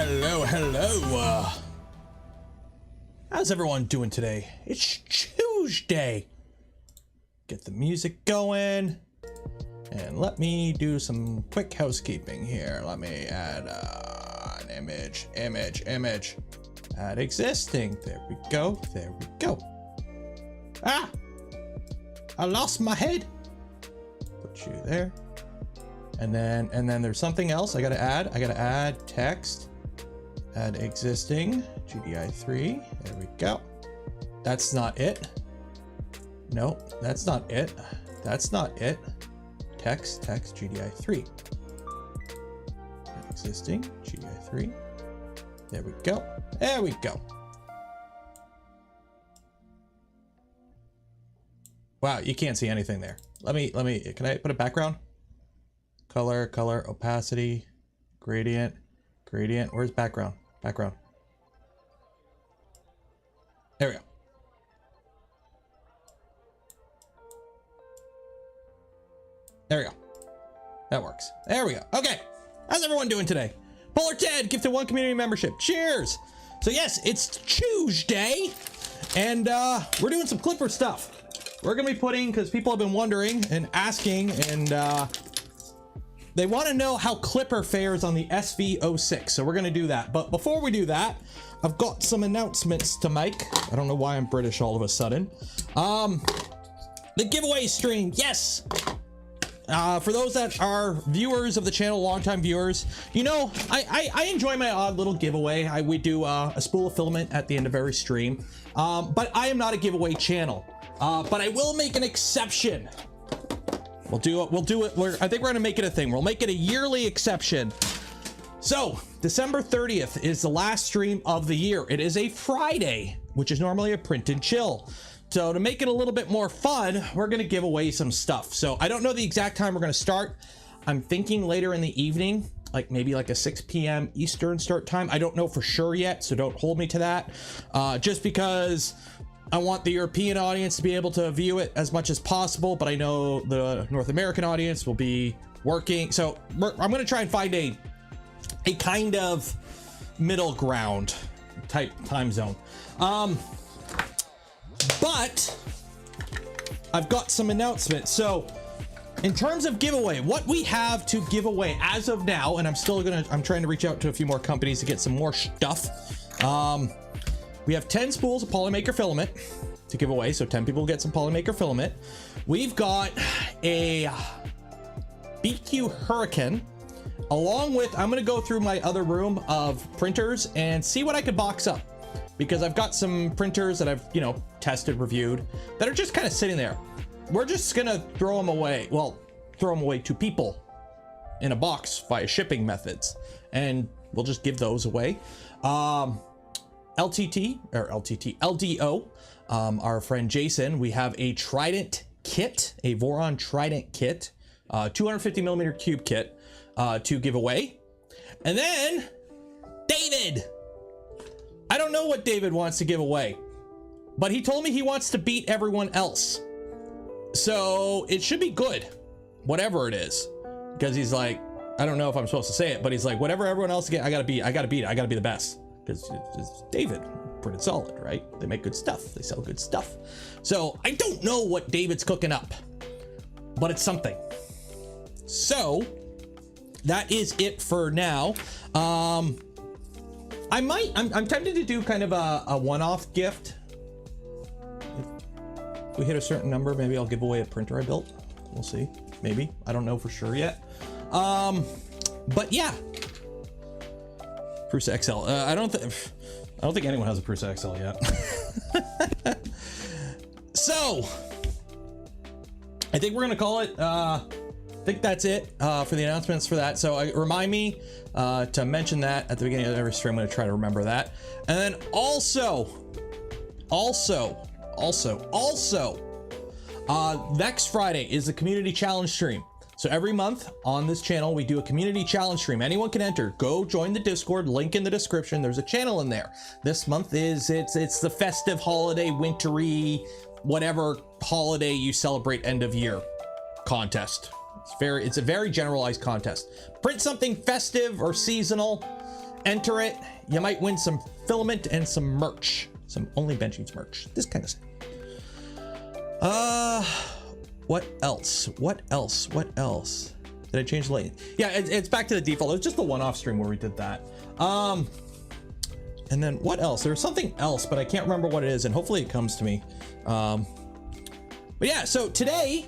Hello. How's everyone doing today? It's Tuesday. Get the music going. And let me do some quick housekeeping here. Let me add an image. Add existing. There we go. Ah! I lost my head. Put you there. And then there's something else I gotta add. I gotta add text. Add existing. GDI3. There we go. That's not it. No, that's not it. That's not it. Text GDI3. Existing GDI3. There we go. There we go. Wow, you can't see anything there. Let me, can I put a background? Color, opacity, gradient. Where's background? Background. There we go. There we go. That works. There we go. Okay. How's everyone doing today? Polar Ted gifted 1 community membership. Cheers. So yes, it's Tuesday and we're doing some Klipper stuff. We're going to be putting, because people have been wondering and asking, and they want to know how Klipper fares on the SV06. So we're going to do that. But before we do that, I've got some announcements to make. I don't know why I'm British all of a sudden. The giveaway stream. Yes. For those that are viewers of the channel, longtime viewers, you know, I enjoy my odd little giveaway. We do a spool of filament at the end of every stream. But I am not a giveaway channel. But I will make an exception. We'll do it. I think we're gonna make it a thing. We'll make it a yearly exception. So December 30th is the last stream of the year. It is a Friday, which is normally a print and chill. So to make it a little bit more fun, we're gonna give away some stuff. So I don't know the exact time we're gonna start. I'm thinking later in the evening, like maybe like a 6 p.m. Eastern start time. I don't know for sure yet, so don't hold me to that. Just because I want the European audience to be able to view it as much as possible, but I know the North American audience will be working. So I'm going to try and find a kind of middle ground type time zone. But I've got some announcements. So in terms of giveaway, what we have to give away as of now, and I'm trying to reach out to a few more companies to get some more stuff. We have 10 spools of Polymaker filament to give away, so 10 people get some Polymaker filament. We've got a BQ Hurricane, along with, I'm gonna go through my other room of printers and see what I could box up, because I've got some printers that I've, you know, tested, reviewed, that are just kind of sitting there. We're just gonna throw them away. Well, throw them away to people in a box via shipping methods, and we'll just give those away. LDO, our friend Jason, we have a Trident kit, a Voron Trident kit, 250 millimeter cube kit to give away. And then David, I don't know what David wants to give away, but he told me he wants to beat everyone else. So it should be good, whatever it is, because he's like, I don't know if I'm supposed to say it, but he's like, whatever everyone else gets, I gotta beat it. I gotta be the best. Because it's David, pretty solid, right? They make good stuff. They sell good stuff. So I don't know what David's cooking up, but it's something. So that is it for now. I'm tempted to do kind of a one-off gift. If we hit a certain number, maybe I'll give away a printer I built. We'll see. Maybe. I don't know for sure yet. But yeah. Prusa XL. I don't think anyone has a Prusa XL yet. So I think we're gonna call it. I think that's it for the announcements for that. So remind me to mention that at the beginning of every stream. I'm gonna try to remember that. And then also, next Friday is the community challenge stream. So every month on this channel, we do a community challenge stream. Anyone can enter. Go join the Discord, link in the description. There's a channel in there. This month it's the festive holiday, wintry, whatever holiday you celebrate end of year contest. It's a very generalized contest. Print something festive or seasonal enter it, you might win some filament and some merch, some Only Benchies merch, this kind of thing. What else? What else? What else? Did I change the lane? Yeah, it's back to the default. It was just the one-off stream where we did that. And then what else? There was something else, but I can't remember what it is, and hopefully it comes to me. But yeah, so today,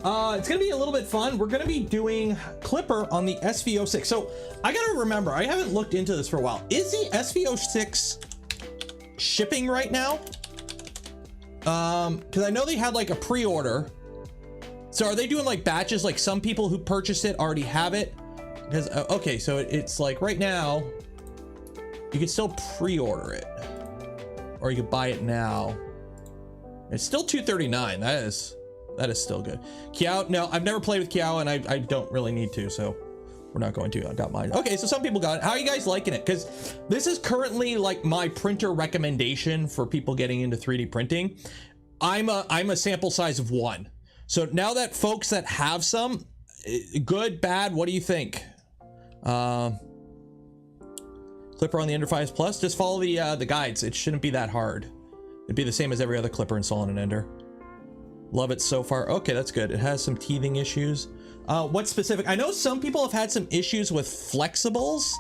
it's gonna be a little bit fun. We're gonna be doing Klipper on the SV06. So I gotta remember, I haven't looked into this for a while. Is the SV06 shipping right now? Because I know they had like a pre-order. So are they doing like batches? Like some people who purchased it already have it? Because okay, so it's like right now, you can still pre-order it, or you could buy it now. It's still $239. That is still good. Kiao, no, I've never played with Kiao, and I don't really need to, so we're not going to. I got mine. Okay, so some people got it. How are you guys liking it? Because this is currently like my printer recommendation for people getting into 3D printing. I'm a sample size of 1. So now that folks that have some, good, bad, what do you think? Klipper on the Ender 5 Plus, just follow the guides. It shouldn't be that hard. It'd be the same as every other Klipper installing an Ender. Love it so far. Okay, that's good. It has some teething issues. What specific? I know some people have had some issues with flexibles.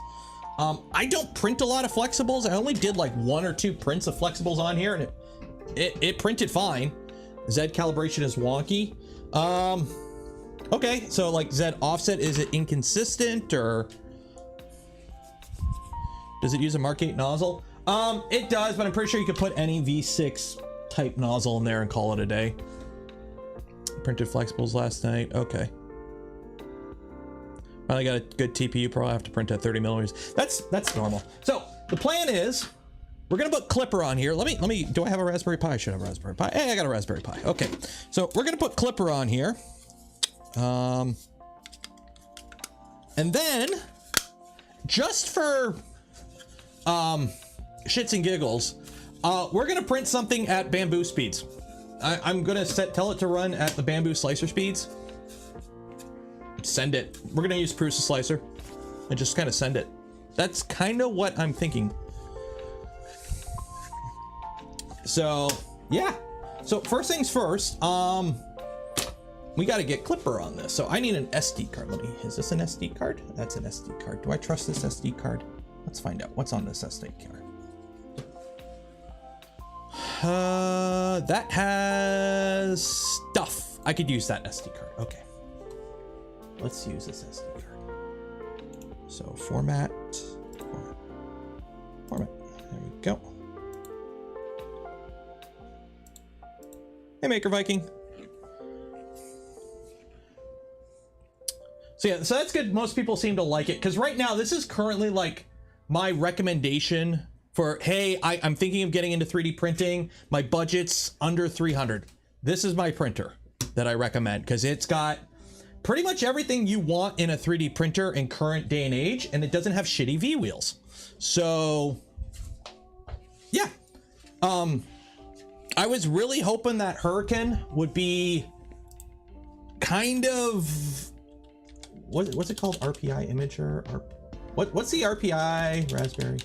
I don't print a lot of flexibles. I only did like 1 or 2 prints of flexibles on here, and it printed fine. Z calibration is wonky. Okay, so like Z offset, is it inconsistent, or does it use a Mark 8 nozzle? It does, but I'm pretty sure you could put any V6 type nozzle in there and call it a day. Printed flexibles last night. Okay. Finally got a good TPU. Probably have to print at 30 millimeters. That's normal. So the plan is we're gonna put Klipper on here. Let me. Do I have a Raspberry Pi? I should have a Raspberry Pi. Hey, I got a Raspberry Pi. Okay. So we're gonna put Klipper on here. And then just for shits and giggles, we're gonna print something at bamboo speeds. I'm gonna tell it to run at the bamboo slicer speeds. Send it. We're gonna use Prusa slicer and just kind of send it. That's kind of what I'm thinking. So yeah. So first things first, we got to get Klipper on this. So I need an SD card. Is this an SD card? That's an SD card. Do I trust this SD card? Let's find out what's on this SD card. That has stuff. I could use that SD card. Okay. Let's use this SD card. So format. There we go. Hey, Maker Viking. So yeah, so that's good. Most people seem to like it because right now this is currently like my recommendation for, hey, I'm thinking of getting into 3D printing. My budget's under 300. This is my printer that I recommend because it's got pretty much everything you want in a 3D printer in current day and age, and it doesn't have shitty V wheels. So yeah, I was really hoping that Hurricane would be kind of, what's it called? RPI imager? What's the RPI Raspberry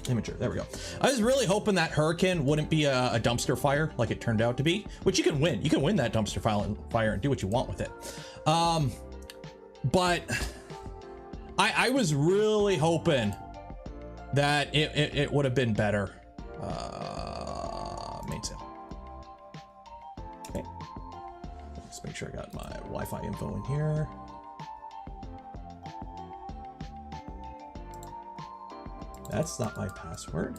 imager? There we go. I was really hoping that Hurricane wouldn't be a dumpster fire like it turned out to be, which you can win. You can win that dumpster fire and do what you want with it. But I was really hoping that it would have been better. Main sale. Okay. Let's make sure I got my Wi-Fi info in here. That's not my password.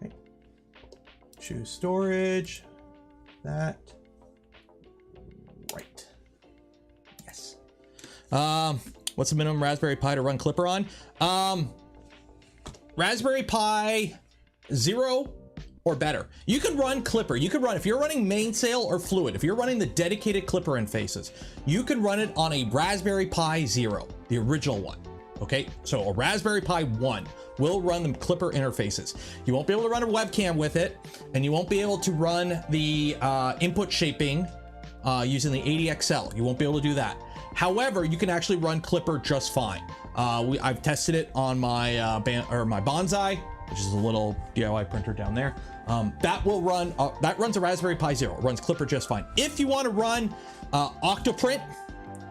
Okay. Choose storage. That. Right. Yes. What's the minimum Raspberry Pi to run Klipper on? Raspberry Pi 0 or better. You can run Klipper. You can run, if you're running mainsail or fluid, if you're running the dedicated Klipper interfaces, you can run it on a Raspberry Pi 0, the original one. Okay, so a Raspberry Pi 1 will run the Klipper interfaces. You won't be able to run a webcam with it, and you won't be able to run the input shaping using the 80XL. You won't be able to do that. However, you can actually run Klipper just fine. I've tested it on my my Bonsai, which is a little DIY printer down there. That will run. That runs a Raspberry Pi Zero. It runs Klipper just fine. If you want to run Octoprint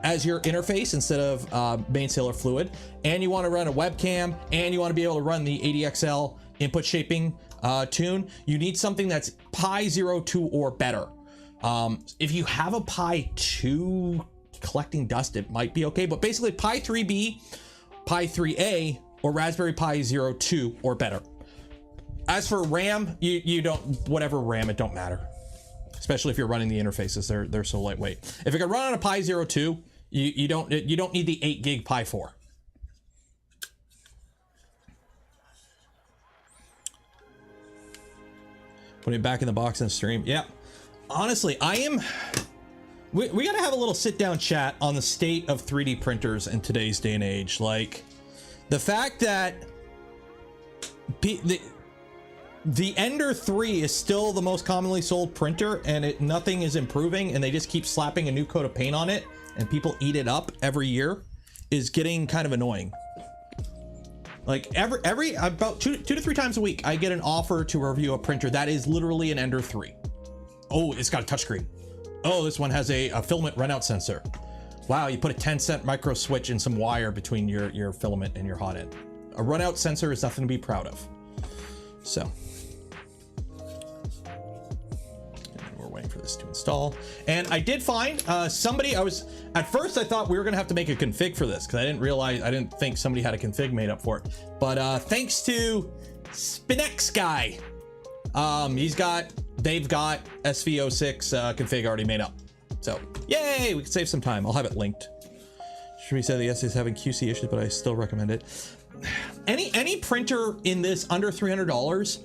as your interface instead of Mainsail or Fluid, and you want to run a webcam, and you want to be able to run the 80XL input shaping tune, you need something that's Pi 02 or better. If you have a Pi 2 collecting dust, it might be okay, but basically Pi 3B, Pi 3A, or Raspberry Pi 02 or better. As for RAM, you don't, whatever RAM, it don't matter. Especially if you're running the interfaces, they're so lightweight. If it can run on a Pi 02, you don't need the 8 gig Pi 4. Putting it back in the box and stream. Yeah, honestly, we gotta have a little sit down chat on the state of 3D printers in today's day and age. Like the fact that the Ender 3 is still the most commonly sold printer, and nothing is improving, and they just keep slapping a new coat of paint on it, and people eat it up every year, is getting kind of annoying. Like every about two to three times a week, I get an offer to review a printer that is literally an Ender 3. Oh, it's got a touchscreen. Oh, this one has a filament runout sensor. Wow, you put a 10-cent micro switch and some wire between your filament and your hot end. A runout sensor is nothing to be proud of. So. Waiting for this to install, and I did find somebody. At first I thought we were gonna have to make a config for this because I didn't think somebody had a config made up for it, but thanks to Spinex guy, they've got SV06 config already made up, so yay, we can save some time. I'll have it linked. Should we say the S is having QC issues, but I still recommend it. Any printer in this under $300,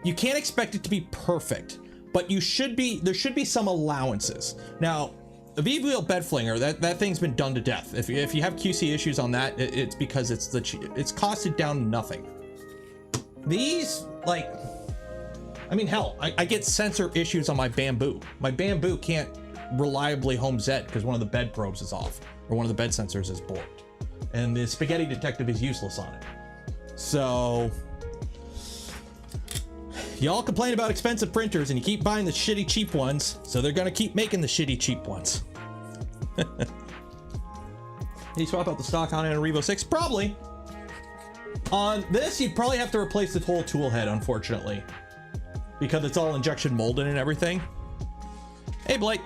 you can't expect it to be perfect, but there should be some allowances. Now, a V-wheel bed flinger, that thing's been done to death. If you have QC issues on that, it's because it's costed down nothing. These, like, I mean, hell, I get sensor issues on my Bamboo. My Bamboo can't reliably home Z because one of the bed probes is off, or one of the bed sensors is borked, and the spaghetti detective is useless on it. So y'all complain about expensive printers and you keep buying the shitty cheap ones, so they're gonna keep making the shitty cheap ones. You swap out the stock on a Revo 6? Probably. On this, you'd probably have to replace the whole tool head, unfortunately, because it's all injection molded and everything. Hey, Blake.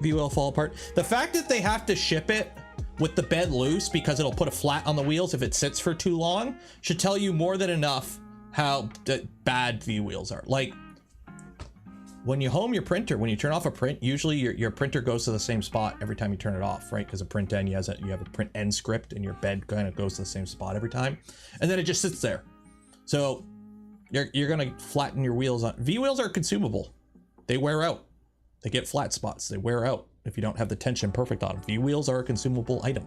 V-wheel fall apart. The fact that they have to ship it with the bed loose because it'll put a flat on the wheels if it sits for too long should tell you more than enough how bad V-wheels are. Like, when you home your printer, when you turn off a print, usually your printer goes to the same spot every time you turn it off, right? Because a print end, you have a print end script, and your bed kind of goes to the same spot every time, and then it just sits there. So you're gonna flatten your wheels on. V-wheels are consumable. They wear out. They get flat spots. They wear out if you don't have the tension perfect on them. V-wheels are a consumable item.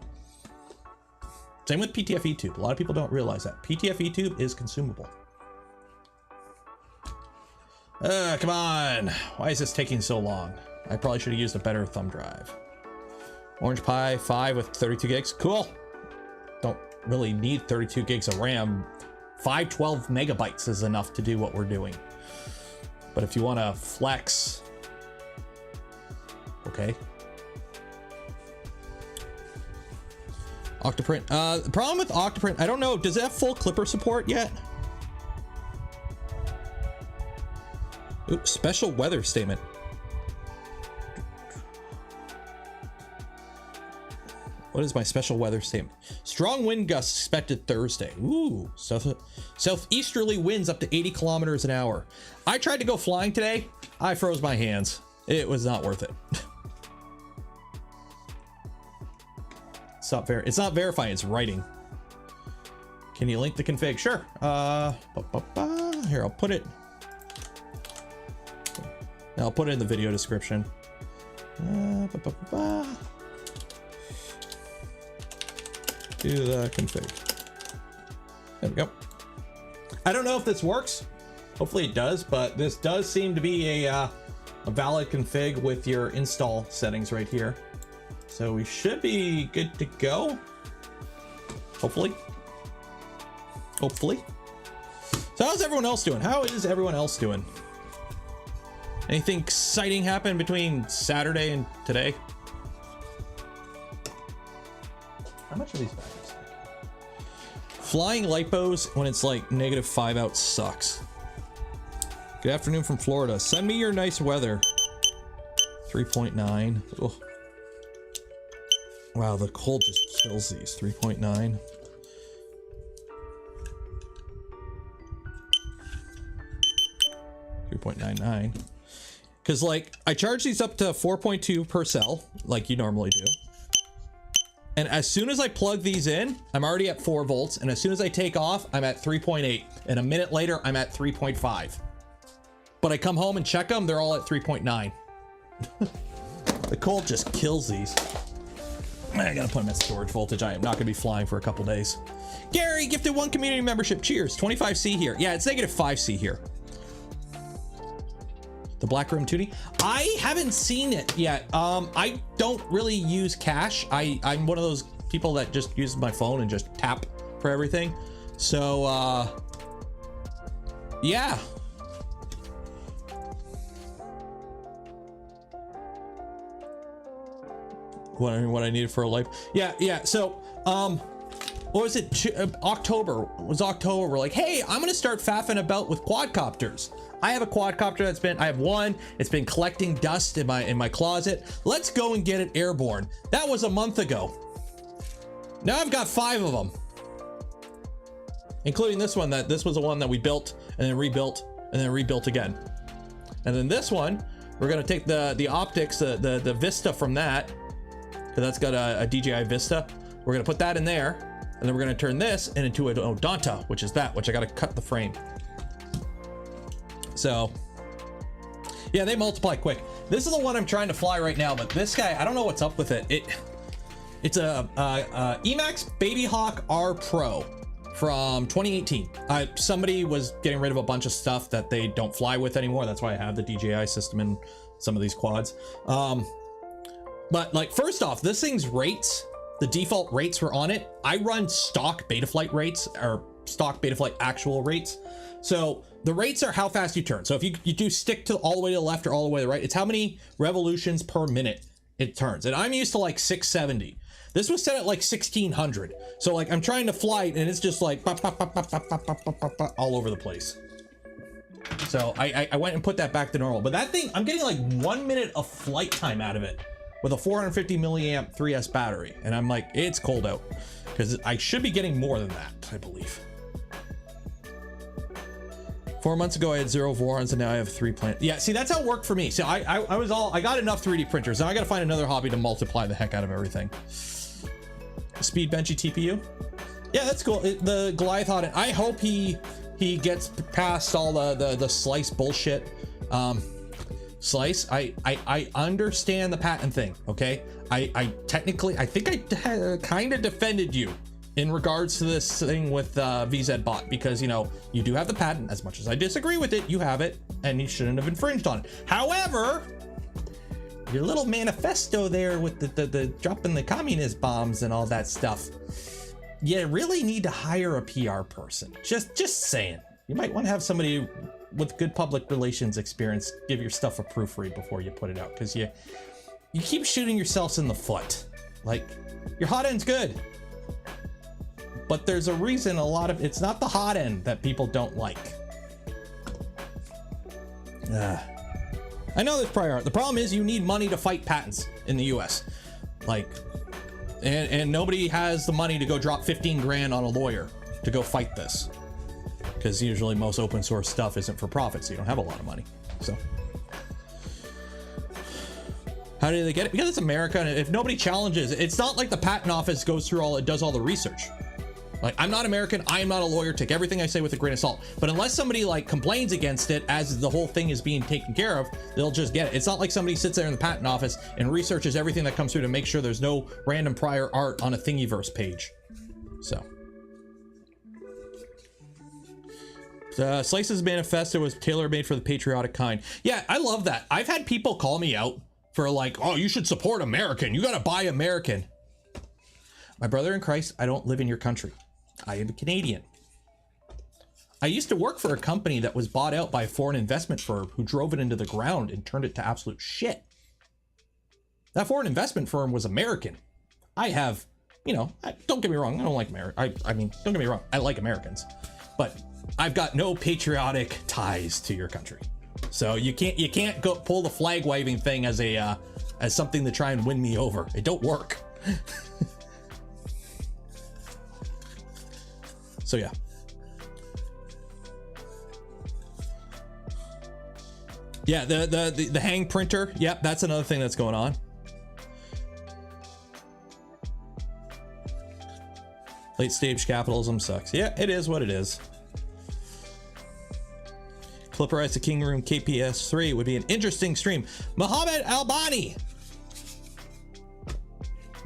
Same with PTFE tube. A lot of people don't realize that. PTFE tube is consumable. Come on. Why is this taking so long? I probably should have used a better thumb drive. Orange Pi 5 with 32 gigs. Cool. Don't really need 32 gigs of RAM. 512 megabytes is enough to do what we're doing. But if you want to flex, okay. Octoprint. The problem with Octoprint, I don't know, does it have full Klipper support yet? Oops, special weather statement. What is my special weather statement? Strong wind gusts expected Thursday. Ooh, southeasterly winds up to 80 kilometers an hour. I tried to go flying today. I froze my hands. It was not worth it. It's not verifying, it's writing. Can you link the config? Sure. Here, I'll put it in the video description. Do the config. There we go. I don't know if this works. Hopefully it does, but this does seem to be a valid config with your install settings right here. So we should be good to go. Hopefully. Hopefully. So how's everyone else doing? How is everyone else doing? Anything exciting happen between Saturday and today? How much are these batteries? Flying lipos when it's like -5 out sucks. Good afternoon from Florida. Send me your nice weather. 3.9. Oh. Wow, the cold just kills these. 3.9. .99, because like I charge these up to 4.2 per cell like you normally do, and as soon as I plug these in I'm already at 4 volts, and as soon as I take off I'm at 3.8, and a minute later I'm at 3.5, but I come home and check them, they're all at 3.9. The cold just kills these. I gotta put them at storage voltage. I am not gonna be flying for a couple days. Gary gifted 1 community membership. Cheers. 25C here. Yeah, it's -5C here. The Black Room 2D. I haven't seen it yet. I don't really use cash. I'm one of those people that just uses my phone and just tap for everything. So, yeah. What I needed for a life. Yeah. So, what was it? October. It was October. We're like, hey, I'm gonna start faffing about with quadcopters. I have a quadcopter I have one. It's been collecting dust in my closet. Let's go and get it airborne. That was a month ago. Now I've got 5 of them, including this one. This was the one that we built and then rebuilt and then rebuilt again. And then this one, we're gonna take the optics, the Vista from that, because that's got a DJI Vista. We're gonna put that in there, and then we're gonna turn this into an Odonta, which is which I gotta cut the frame. So, yeah, they multiply quick. This is the one I'm trying to fly right now, but this guy, I don't know what's up with it. It's a Emax Baby Hawk R Pro from 2018. Somebody was getting rid of a bunch of stuff that they don't fly with anymore. That's why I have the DJI system in some of these quads. But like, first off, this thing's rates, the default rates were on it. I run stock Betaflight rates, or stock Betaflight actual rates. So the rates are how fast you turn. So if you do stick to all the way to the left or all the way to the right, it's how many revolutions per minute it turns. And I'm used to like 670. This was set at like 1600. So like I'm trying to fly and it's just like all over the place. So I went and put that back to normal. But that thing, I'm getting like 1 minute of flight time out of it with a 450 milliamp 3S battery. And I'm like, it's cold out, because I should be getting more than that, I believe. 4 months ago I had 0 Vorons, and now I have 3 plants. Yeah, see, that's how it worked for me. So I got enough 3D printers. Now I gotta find another hobby to multiply the heck out of everything. Speed benchy TPU. Yeah, that's cool. The Goliath hotend. I hope he gets past all the slice bullshit. Slice, I understand the patent thing, okay? I technically, I think I kind of defended you in regards to this thing with VZBot, because, you know, you do have the patent. As much as I disagree with it, you have it, and you shouldn't have infringed on it. However, your little manifesto there with the dropping the communist bombs and all that stuff, you really need to hire a PR person. Just saying. You might want to have somebody with good public relations experience give your stuff a proofread before you put it out, because you keep shooting yourselves in the foot. Like, your hot end's good, but there's a reason it's not the hot end that people don't like. I know there's prior art. The problem is you need money to fight patents in the US. Like, and nobody has the money to go drop 15 grand on a lawyer to go fight this, because usually most open source stuff isn't for profit, so you don't have a lot of money. So how do they get it? Because it's America, and if nobody challenges, it's not like the patent office goes through does all the research. Like, I'm not American, I am not a lawyer, take everything I say with a grain of salt. But unless somebody like complains against it as the whole thing is being taken care of, they'll just get it. It's not like somebody sits there in the patent office and researches everything that comes through to make sure there's no random prior art on a Thingiverse page. So. Slice's manifesto was tailor-made for the patriotic kind. Yeah, I love that. I've had people call me out for like, oh, you should support American. You got to buy American. My brother in Christ, I don't live in your country. I am a Canadian. I used to work for a company that was bought out by a foreign investment firm who drove it into the ground and turned it to absolute shit. That foreign investment firm was American. I have, you know, don't get me wrong. I don't like America. I mean, don't get me wrong. I like Americans, but I've got no patriotic ties to your country. So you can't go pull the flag waving thing as a as something to try and win me over. It don't work. So yeah. Yeah, the hang printer. Yep, that's another thing that's going on. Late stage capitalism sucks. Yeah, it is what it is. Klipperize the King Room KPS3 would be an interesting stream. Mohammed Albani.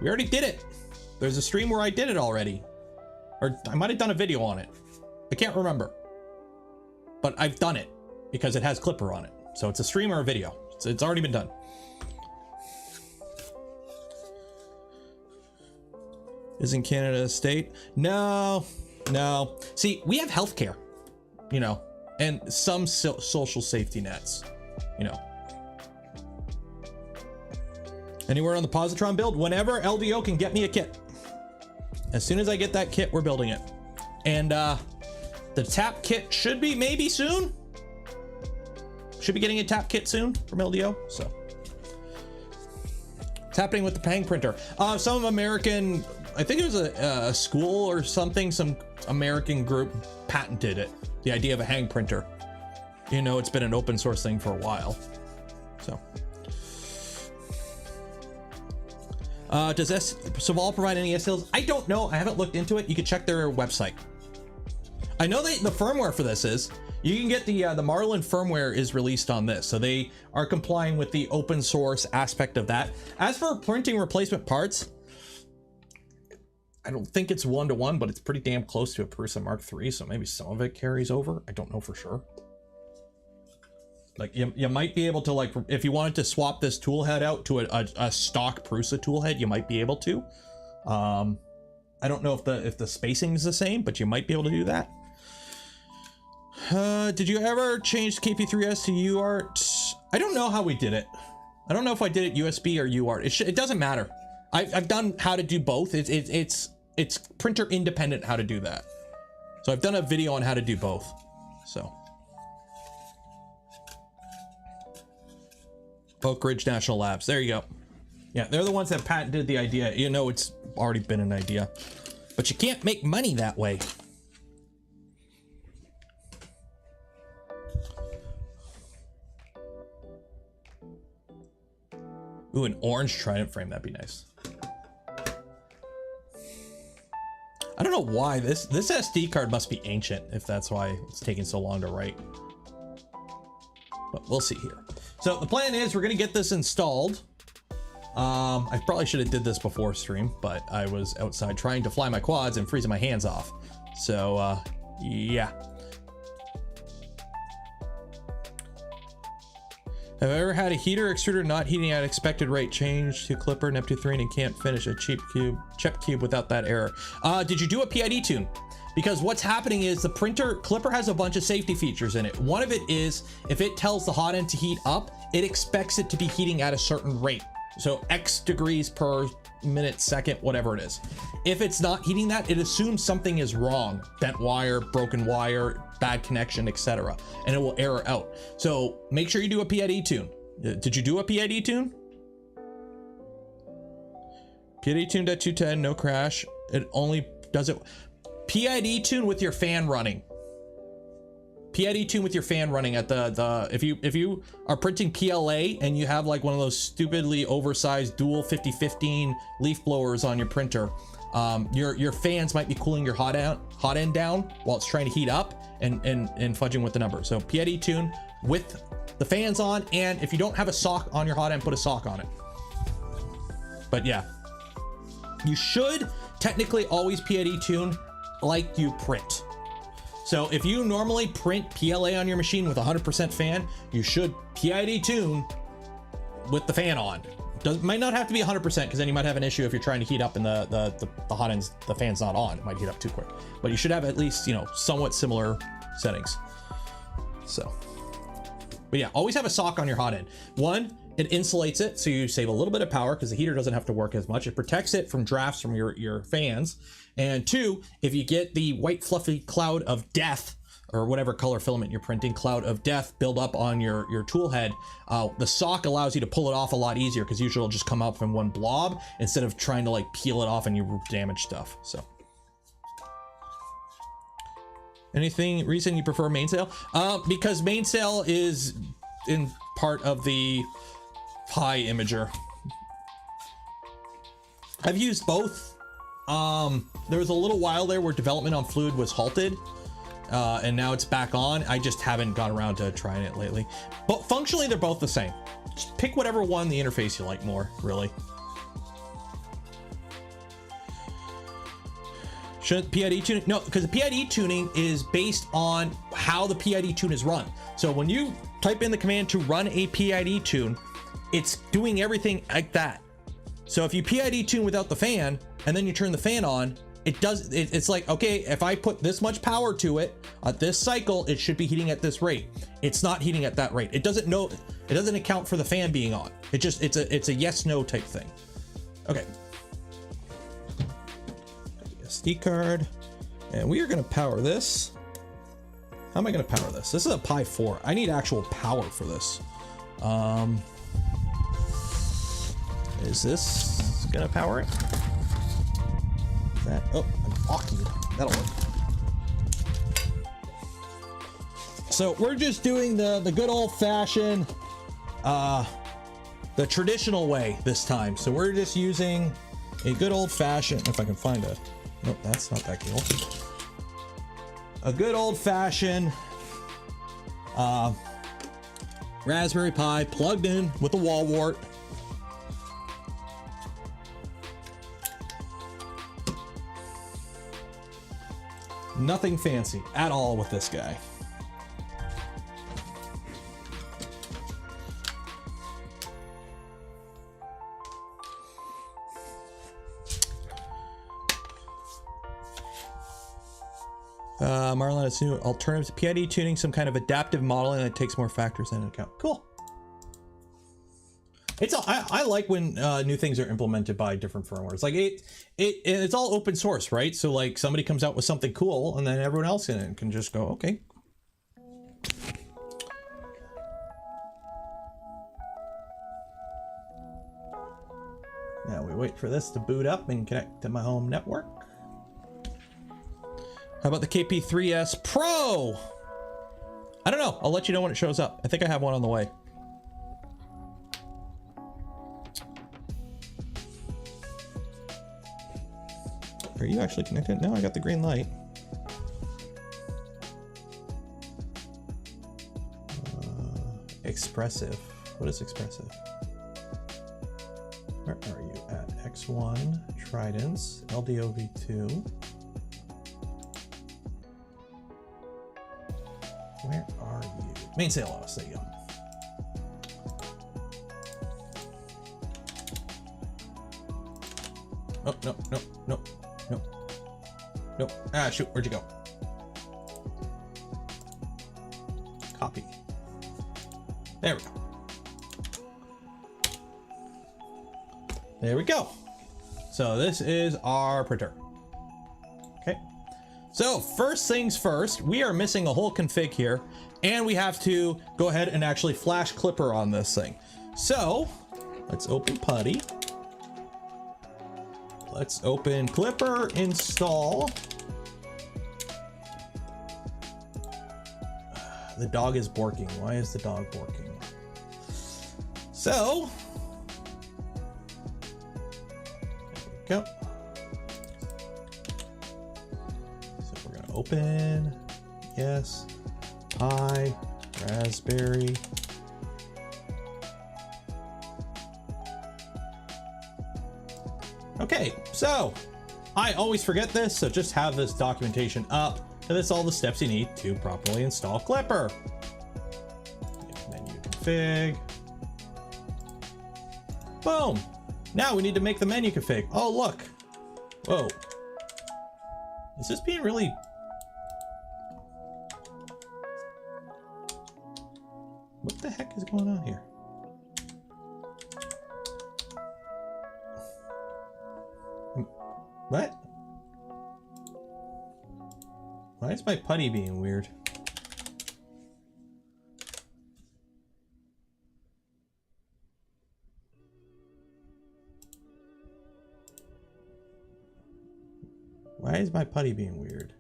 We already did it. There's a stream where I did it already. Or I might have done a video on it. I can't remember. But I've done it because it has Klipper on it. So it's a stream or a video. It's already been done. Isn't Canada a state? No, no. See, we have healthcare, you know, and some social safety nets, you know. Anywhere on the positron build? Whenever LVO can get me a kit. As soon as I get that kit, we're building it. And the tap kit should be maybe soon. Should be getting a tap kit soon from LDO. So it's happening with the Pang printer. Some American, I think it was a school or something, some American group patented it. The idea of a hang printer. You know, it's been an open source thing for a while. So. Does Sovol provide any SLs? I don't know. I haven't looked into it. You can check their website. I know the firmware for this is, you can get the Marlin firmware is released on this. So they are complying with the open source aspect of that. As for printing replacement parts, I don't think it's 1-to-1, but it's pretty damn close to a Prusa Mark III. So maybe some of it carries over. I don't know for sure. Like you might be able to, like, if you wanted to swap this tool head out to a stock Prusa tool head, you might be able to. I don't know if the spacing is the same, but you might be able to do that. Did you ever change KP3S to UART? I don't know how we did it. I don't know if I did it USB or UART. It doesn't matter. I've done how to do both. It's printer independent how to do that. So I've done a video on how to do both. So. Oak Ridge National Labs. There you go. Yeah, they're the ones that patented the idea. You know, it's already been an idea, but you can't make money that way. Ooh, an orange Trident frame. That'd be nice. I don't know why this SD card must be ancient, if that's why it's taking so long to write. But we'll see here. So the plan is we're gonna get this installed. I probably should have did this before stream, but I was outside trying to fly my quads and freezing my hands off. So yeah. Have I ever had a heater extruder not heating at expected rate change to Klipper Neptune 3 and can't finish a chip cube without that error? Did you do a PID tune? Because what's happening is the Klipper has a bunch of safety features in it. One of it is if it tells the hot end to heat up, it expects it to be heating at a certain rate. So X degrees per minute, second, whatever it is. If it's not heating that, it assumes something is wrong. Bent wire, broken wire, bad connection, etc. And it will error out. So make sure you do a PID tune. Did you do a PID tune? PID tuned at 210, no crash. It only does it. PID tune with your fan running. PID tune with your fan running at if you are printing PLA and you have like one of those stupidly oversized dual 5015 leaf blowers on your printer, your fans might be cooling your hot end down while it's trying to heat up and fudging with the number. So PID tune with the fans on, and if you don't have a sock on your hot end, put a sock on it. But yeah, you should technically always PID tune like you print. So if you normally print PLA on your machine with 100% fan, you should PID tune with the fan on. Might not have to be 100% because then you might have an issue if you're trying to heat up and the hot ends, the fan's not on. It might heat up too quick. But you should have at least, you know, somewhat similar settings. So, but yeah, always have a sock on your hot end. One, it insulates it, so you save a little bit of power because the heater doesn't have to work as much. It protects it from drafts from your fans. And two, if you get the white fluffy cloud of death, or whatever color filament you're printing, cloud of death build up on your tool head, the sock allows you to pull it off a lot easier because usually it'll just come out from one blob instead of trying to like peel it off and you damage stuff. So, anything reason you prefer mainsail? Because mainsail is in part of the Pi imager. I've used both. There was a little while there where development on Fluid was halted, and now it's back on. I just haven't got around to trying it lately. But functionally, they're both the same. Just pick whatever one the interface you like more, really. Should PID tuning? No, because the PID tuning is based on how the PID tune is run. So when you type in the command to run a PID tune, it's doing everything like that. So if you PID tune without the fan and then you turn the fan on, it's like, okay, if I put this much power to it at this cycle, it should be heating at this rate. It's not heating at that rate. It doesn't know, it doesn't account for the fan being on. It's a yes, no type thing. Okay. SD card, and we are going to power this. How am I going to power this? This is a Pi 4. I need actual power for this. Is this going to power it? That, oh, I'm locking it. That'll work. So we're just doing the good old fashioned, the traditional way this time. So we're just using a good old fashioned, if I can find a, nope, that's not that cool. A good old fashioned Raspberry Pi plugged in with a wall wart. Nothing fancy at all with this guy. Marlon, it's new alternative to PID tuning, some kind of adaptive modeling that takes more factors into account. Cool. I like when new things are implemented by different firmwares. Like it's all open source, right? So like somebody comes out with something cool, and then everyone else in it can just go, okay. Now we wait for this to boot up and connect to my home network. How about the KP3S Pro? I don't know. I'll let you know when it shows up. I think I have one on the way. Are you actually connected? No, I got the green light. Expressive. What is expressive? Where are you at? X1, Tridents, LDOV2. Where are you? Mainsail OS, there you go. Oh, no, no, no, no, no. Ah, shoot, where'd you go? Copy. There we go. There we go. So this is our printer. Okay. So first things first, we are missing a whole config here, and we have to go ahead and actually flash Klipper on this thing. So let's open Putty. Let's open Klipper install. The dog is barking. Why is the dog barking? So there we go. So we're gonna open, yes, Pi, Raspberry. Okay, so I always forget this, so just have this documentation up. And that's all the steps you need to properly install Klipper. Menu config. Boom. Now we need to make the menu config. Oh, look. Whoa. Is this being really... What the heck is going on here? What? Why is my putty being weird? Why is my putty being weird?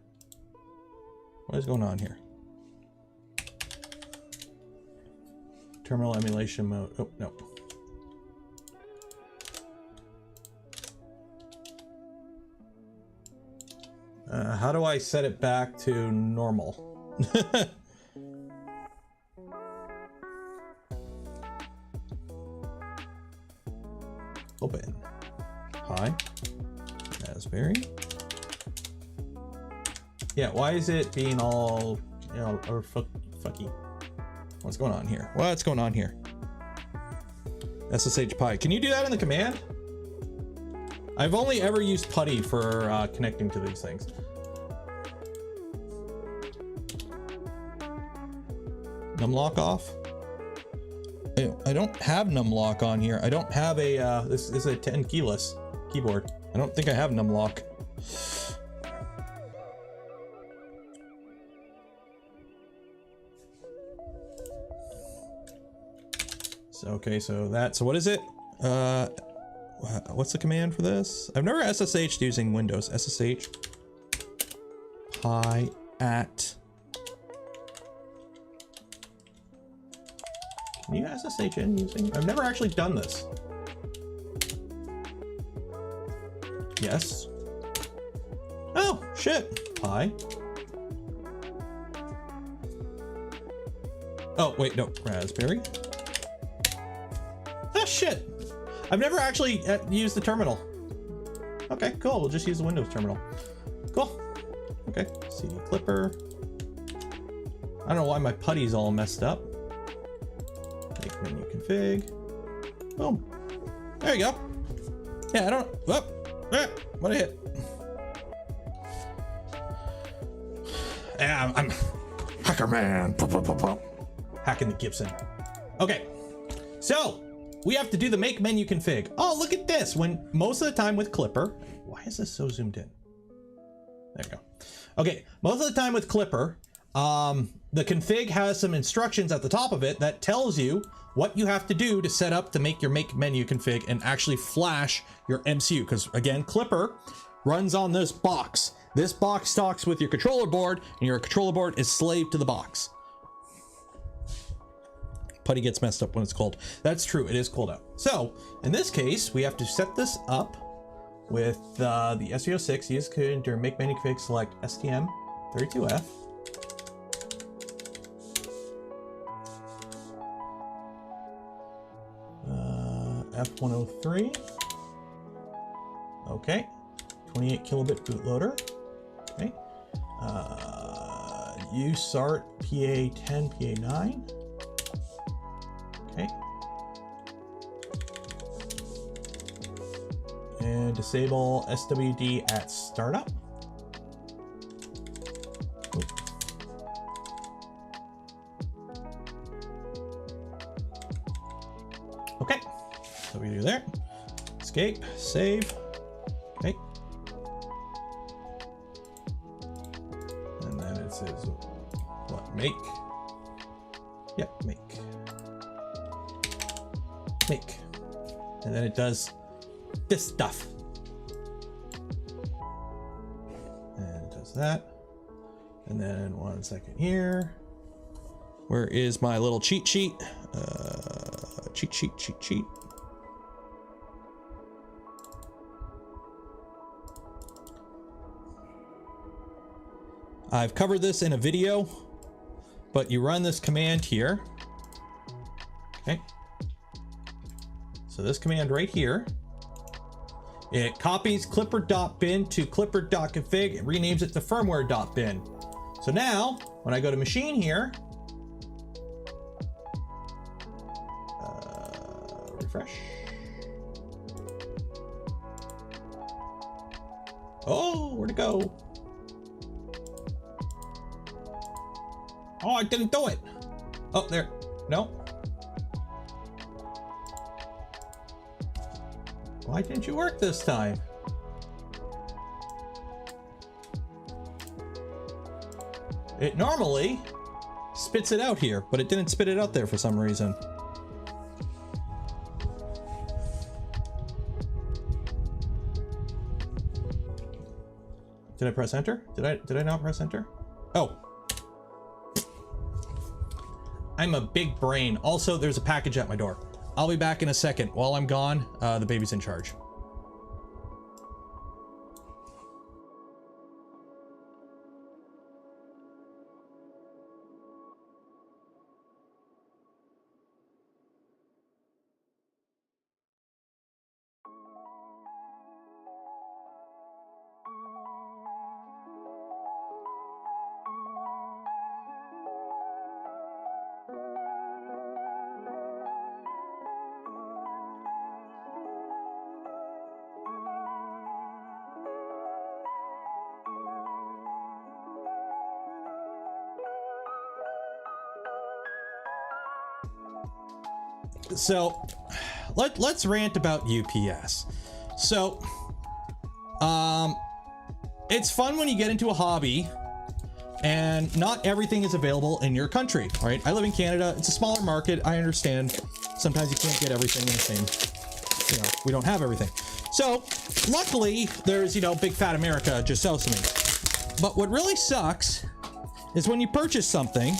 What is going on here? Terminal emulation mode. Oh, no. How do I set it back to normal? Open. Hi. Raspberry. Yeah, why is it being all, you know, or fucky? What's going on here? What's going on here? SSH Pi. Can you do that in the command? I've only ever used putty for connecting to these things. Numlock off. I don't have numlock on here. I don't have a, this is a 10 keyless keyboard. I don't think I have numlock. So, okay, so what is it? What's the command for this? I've never SSH'd using Windows. SSH pi at. Can you SSH in using? I've never actually done this. Yes. Oh, shit. Pi. Oh, wait, no. Raspberry. Ah, shit. I've never actually used the terminal. Okay, cool. We'll just use the Windows terminal. Cool. Okay. CD Klipper. I don't know why my putty's all messed up. Make menu config. Boom. There you go. Yeah, I don't. Whoop. What I hit? Yeah, I'm hacker man. Hacking the Gibson. Okay. So. We have to do the make menu config. Oh, look at this. When most of the time with Klipper, why is this so zoomed in? There we go. Okay, most of the time with Klipper, the config has some instructions at the top of it that tells you what you have to do to set up to make your make menu config and actually flash your MCU. Because again, Klipper runs on this box. This box talks with your controller board, and your controller board is slave to the box. Putty gets messed up when it's cold. That's true, it is cold out. So in this case, we have to set this up with the SPOOL use during make menu config, select STM32F. F103. Okay. 28 kilobit bootloader. Okay. USART PA10, PA9. Okay. And disable SWD at startup. Oops. Okay. So we do there. Escape, save. Okay. And then it says what? Make. Yep, make. Make. And then it does this stuff. And it does that. And then 1 second here. Where is my little cheat sheet? Cheat sheet. I've covered this in a video, but you run this command here. Okay. So this command right here It copies clipper.bin to clipper.config. It renames it to firmware.bin. So now when I go to machine here, refresh. Oh, where'd it go? Oh, I didn't do it. Oh, there. No. Why didn't you work this time? It normally spits it out here, but it didn't spit it out there for some reason. Did I press enter? Did I not press enter? Oh. I'm a big brain. Also, there's a package at my door. I'll be back in a second. While I'm gone, the baby's in charge. So let's rant about UPS. So it's fun when you get into a hobby and not everything is available in your country, right? I live in Canada. It's a smaller market. I understand sometimes you can't get everything in the same, you know, we don't have everything. So luckily there's, you know, big fat America just sells to me. But what really sucks is when you purchase something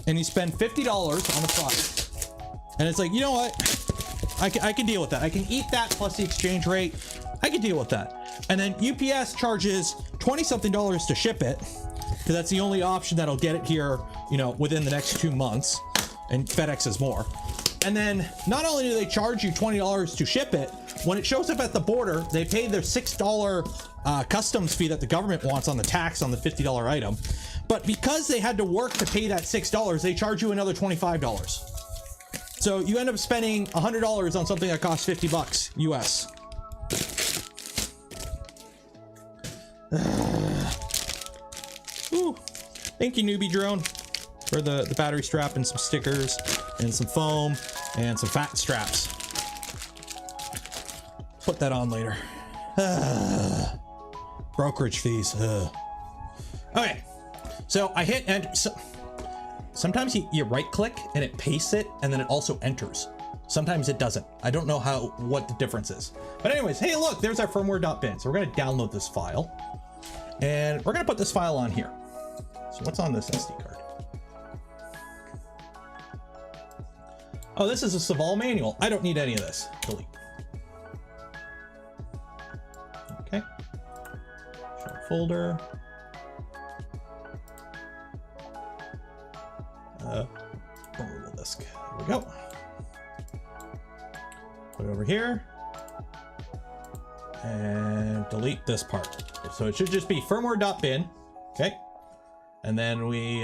and you spend $50 on the product. And it's like, you know what? I can deal with that. I can eat that plus the exchange rate. I can deal with that. And then UPS charges $20-something to ship it, because that's the only option that'll get it here, you know, within the next 2 months. And FedEx is more. And then not only do they charge you $20 to ship it, when it shows up at the border, they pay their $6 customs fee that the government wants on the tax on the $50 item. But because they had to work to pay that $6, they charge you another $25. So you end up spending $100 on something that costs 50 bucks US. Ooh. Thank you, newbie drone, for the battery strap and some stickers and some foam and some fat straps. Put that on later. Brokerage fees. Okay, so I hit enter. Sometimes you right click and it pastes it, and then it also enters. Sometimes it doesn't. I don't know what the difference is. But anyways, hey, look, there's our firmware.bin. So we're gonna download this file and we're gonna put this file on here. So what's on this SD card? Oh, this is a Sovol manual. I don't need any of this. Delete. Okay. Show folder. Removable disk. There we go. Put it over here and delete this part. So it should just be firmware.bin. Okay. And then we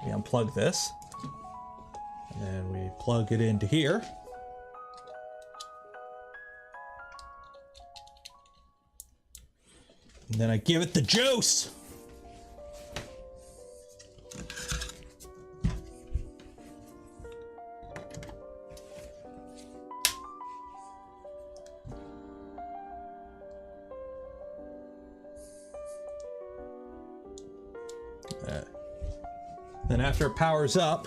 unplug this and then we plug it into here. And then I give it the juice. Then after it powers up,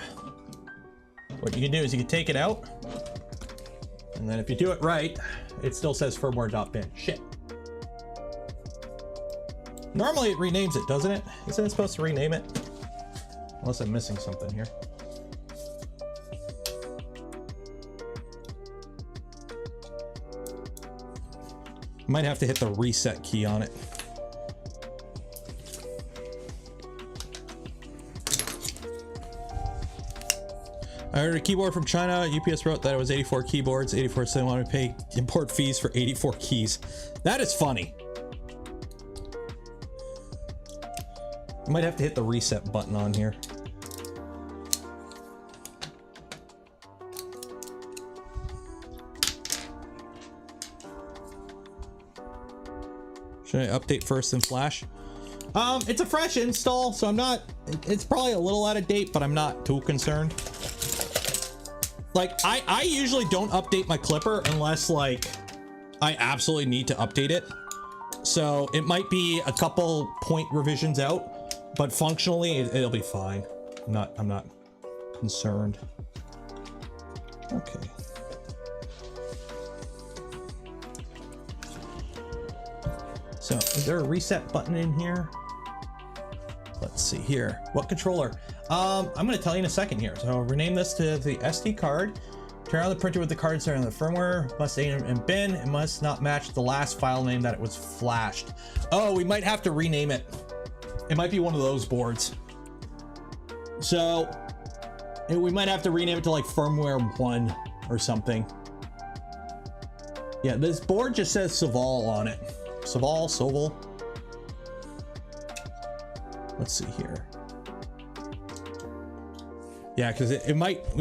what you can do is you can take it out, and then if you do it right, it still says firmware.bin. Shit. Normally it renames it, doesn't it? Isn't it supposed to rename it? Unless I'm missing something here. Might have to hit the reset key on it. I ordered a keyboard from China. UPS wrote that it was 84 keyboards, 84, so they want to pay import fees for 84 keys. That is funny. I might have to hit the reset button on here. Should I update first in Flash? It's a fresh install, so I'm not, it's probably a little out of date, but I'm not too concerned. Like, I usually don't update my Klipper unless, like, I absolutely need to update it. So it might be a couple point revisions out, but functionally it'll be fine. I'm not concerned. Okay. So is there a reset button in here? Let's see here. What controller? I'm going to tell you in a second here. So rename this to the SD card. Turn on the printer with the card inserted in the firmware. Must stay in bin. It must not match the last file name that it was flashed. Oh, we might have to rename it. It might be one of those boards. So we might have to rename it to like firmware 1 or something. Yeah, this board just says Sovol on it. Sovol. Let's see here. Yeah, because we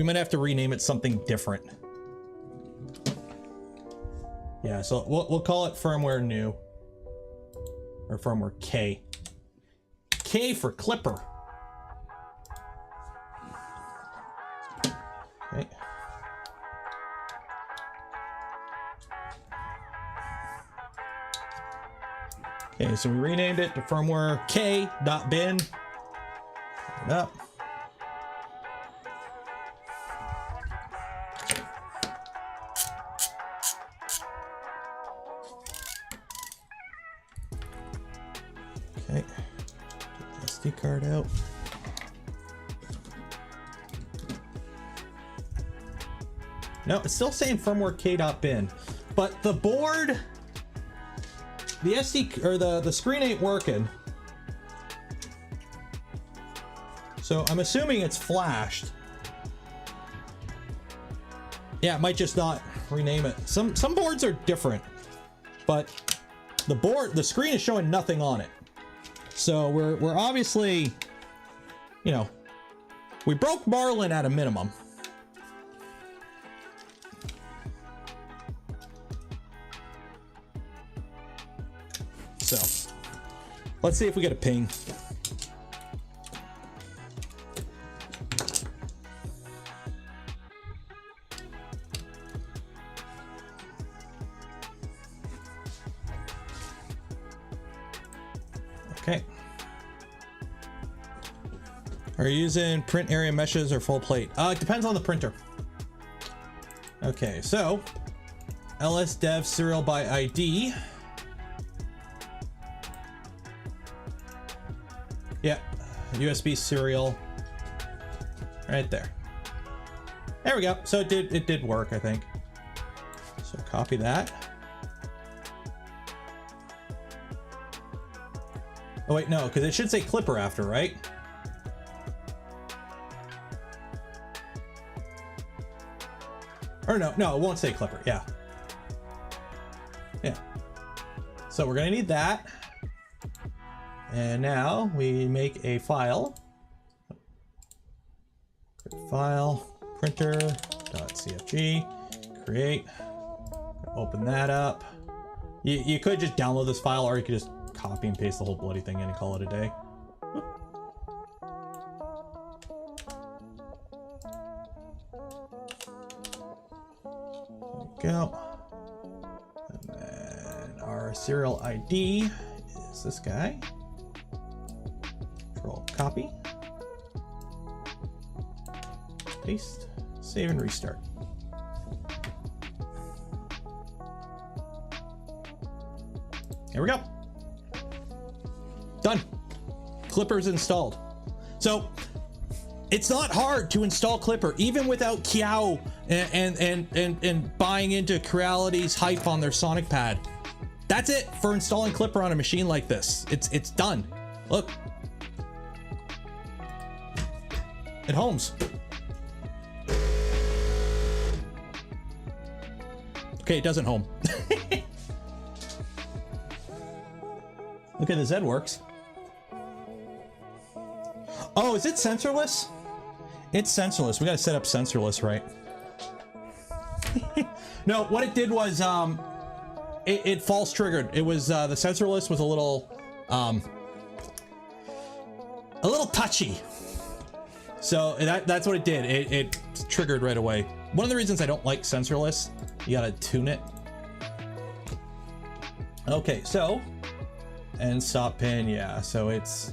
might have to rename it something different. Yeah, so we'll call it firmware new, or firmware K. K for Klipper. Okay. Okay, so we renamed it to firmware K.bin. Turn it up. Okay, get the SD card out. No, it's still saying firmware K.bin, but the board, the SD or the screen ain't working. So I'm assuming it's flashed. Yeah, it might just not rename it. Some boards are different, but the screen is showing nothing on it. So we're obviously, you know, we broke Marlin at a minimum. So let's see if we get a ping. Okay. Are you using print area meshes or full plate? It depends on the printer. Okay, so ls dev serial by ID. Yeah, USB serial right there. There we go. So it did work, I think. So copy that. Oh wait, no, because it should say Klipper after, right? Or no, it won't say Klipper. Yeah. Yeah. So we're gonna need that. And now we make a file. File printer.cfg, create, open that up. You could just download this file, or you could just copy and paste the whole bloody thing in and call it a day. There we go. And then our serial ID is this guy. Control copy, paste, save and restart. Here we go. Done. Klipper's installed. So it's not hard to install Klipper, even without Kiao and buying into Creality's hype on their Sonic pad. That's it for installing Klipper on a machine like this. It's done. Look. It homes. Okay, it doesn't home. Okay, the Z works. Oh, is it sensorless? It's sensorless. We gotta set up sensorless, right? No, what it did was it false triggered. It was the sensorless was a little touchy. So that's what it did. It triggered right away. One of the reasons I don't like sensorless, you gotta tune it. Okay, so end stop pin, yeah. So it's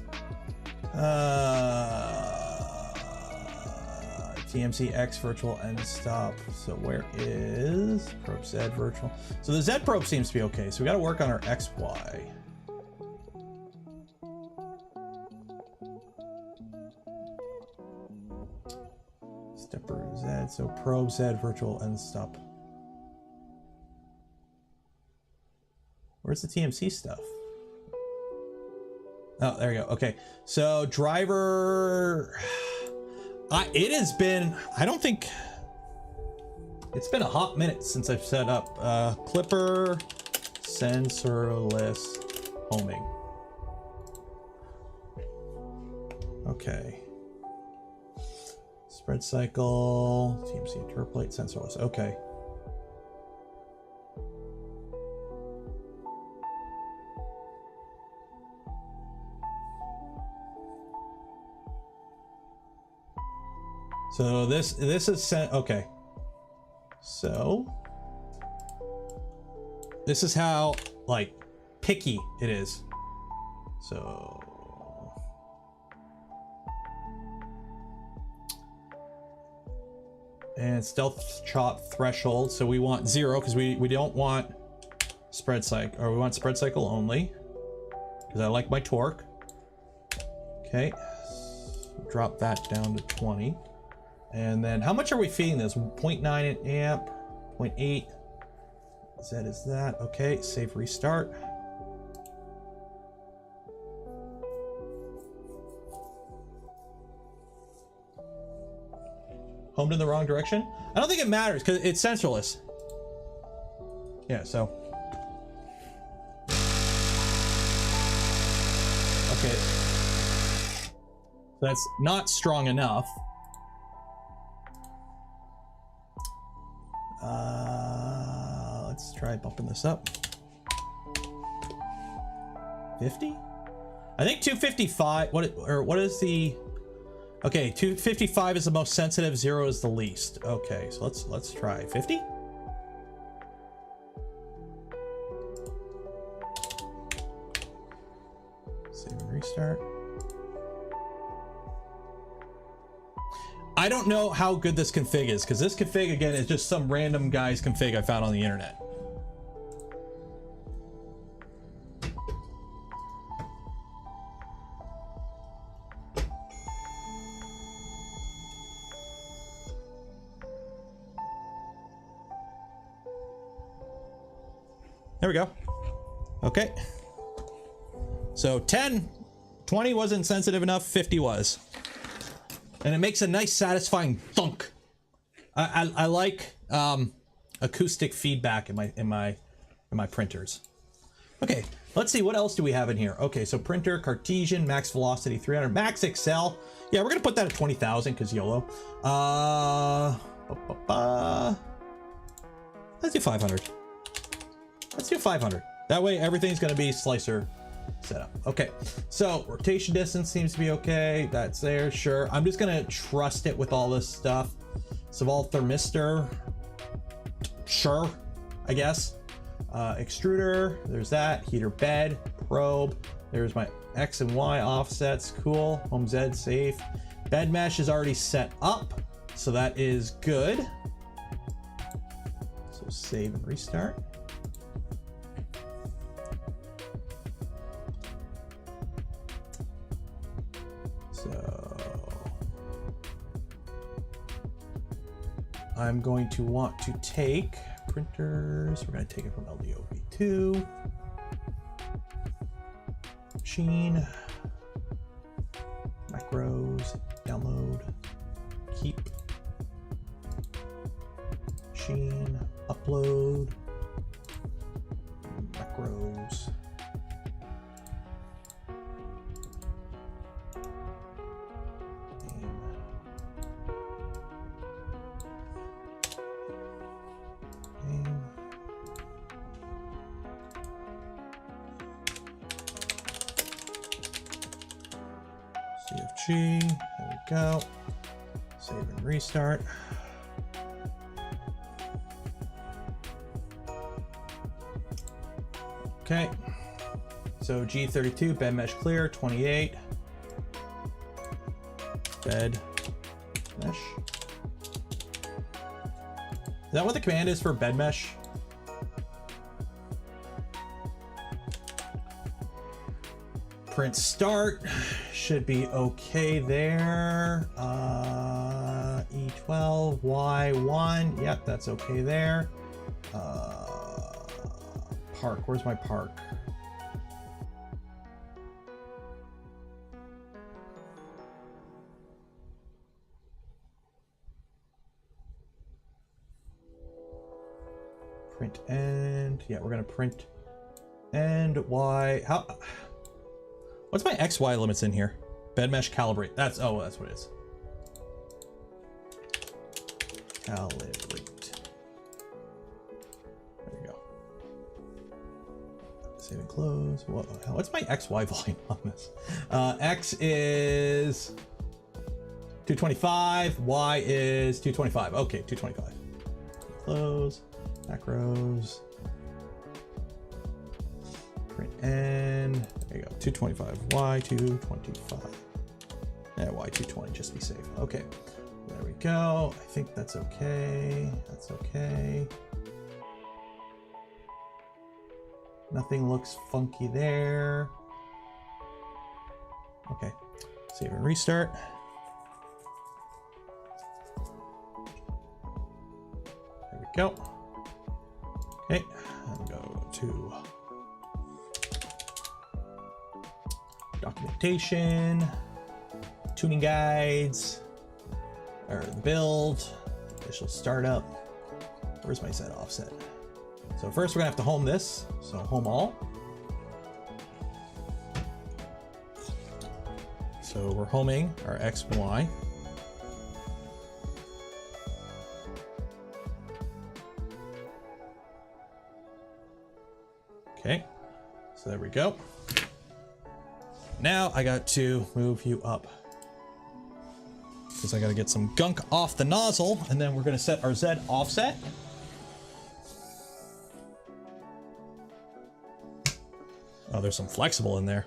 TMC X virtual end stop. So where is probe Z virtual? So the Z probe seems to be okay. So we got to work on our XY. Stepper Z. So probe Z virtual end stop. Where's the TMC stuff? Oh, there you go. Okay. So driver. It has been, I don't think, it's been a hot minute since I've set up Klipper sensorless homing. Okay. Spread cycle, TMC interpolate, sensorless. Okay. So this is sent. Okay. So this is how like picky it is. So and stealth chop threshold. So we want 0 because we don't want spread cycle, or we want spread cycle only because I like my torque. Okay. Drop that down to 20. And then how much are we feeding this? 0.9 amp, 0.8. Z is that. Okay, save restart. Homed in the wrong direction? I don't think it matters because it's sensorless. Yeah, so. Okay. So that's not strong enough. Let's try bumping this up. 50? I think 255. What is the? Okay, 255 is the most sensitive. 0 is the least. Okay, so let's try 50. Save and restart. I don't know how good this config is because this config again is just some random guy's config I found on the internet. There we go. Okay. So 10, 20 wasn't sensitive enough, 50 was. And it makes a nice satisfying thunk. I like acoustic feedback in my printers. Okay, let's see what else do we have in here. Okay, so printer, Cartesian, max velocity 300, max Excel. Yeah, we're gonna put that at 20,000 because YOLO. Let's do 500. Let's do 500. That way everything's gonna be slicer setup. Okay, so rotation distance seems to be okay. That's there, sure. I'm just gonna trust it with all this stuff. Sovol thermistor, sure, I guess. Extruder, there's that. Heater bed, probe. There's my X and Y offsets, cool. Home Z safe. Bed mesh is already set up, so that is good. So save and restart. So I'm going to want to take printers. We're going to take it from LDOV2. Machine. Macros. Download. Keep. Machine. Upload. G. There we go. Save and restart. Okay. So G32, bed mesh clear, 28. Bed mesh. Is that what the command is for bed mesh? Print start should be okay there. E12, Y1, yep, that's okay there. Park, where's my park? Print end, yeah, we're gonna print and Y, how? What's my XY limits in here? Bed mesh calibrate. That's, oh, that's what it is. Calibrate. There we go. Save and close. What's my XY volume on this? X is 225. Y is 225. Okay, 225. Close. Macros. Print N. There you go. 225. Y 225. Yeah, Y 220. Just to be safe. Okay. There we go. I think that's okay. That's okay. Nothing looks funky there. Okay. Save and restart. There we go. Okay. And go to documentation, tuning guides, or the build, initial startup. Where's my set offset? So first we're gonna have to home this. So home all. So we're homing our X and Y. Okay, so there we go. Now I got to move you up because I got to get some gunk off the nozzle, and then we're going to set our Z offset. Oh, there's some flexible in there.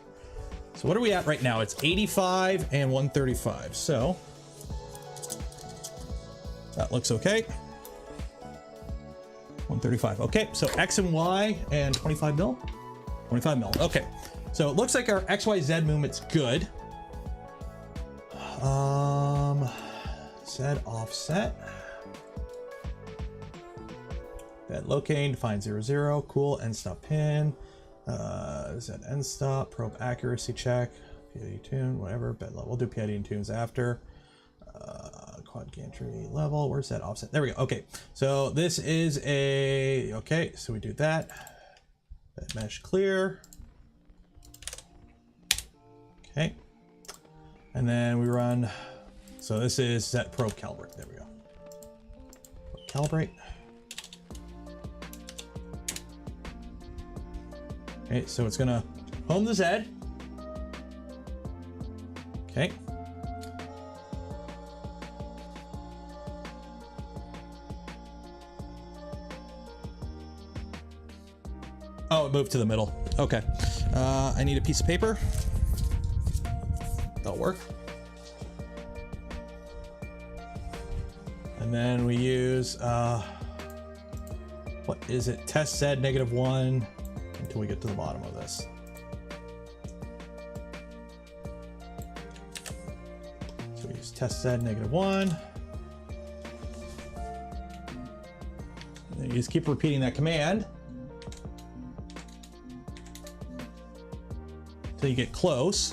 So what are we at right now? It's 85 and 135. So that looks okay. 135. Okay, so X and Y and 25 mil. 25 mil. Okay. So it looks like our XYZ movement's good. Z offset. Bed locate, define 0, 0. Cool. End stop pin. Z end stop. Probe accuracy check. PID tune, whatever. Bed level. We'll do PID and tunes after. Quad gantry level. Where's that offset? There we go. Okay. So this is a, okay. So we do that. Bed mesh clear. Okay, and then we run, so this is set probe calibrate. There we go. Calibrate. Okay, so it's gonna home the Z. Okay. Oh, it moved to the middle. Okay. I need a piece of paper. That'll work. And then we use, what is it? Test Z -1 until we get to the bottom of this. So we use test Z -1. And then you just keep repeating that command until you get close.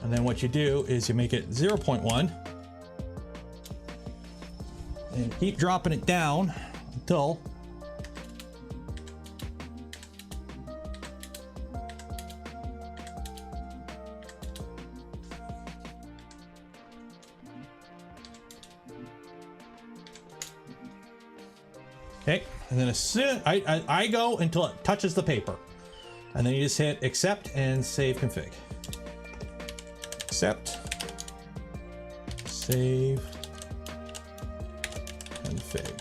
And then what you do is you make it 0.1 and keep dropping it down until okay. And then as soon I go until it touches the paper, and then you just hit accept and save config. Accept, Save config.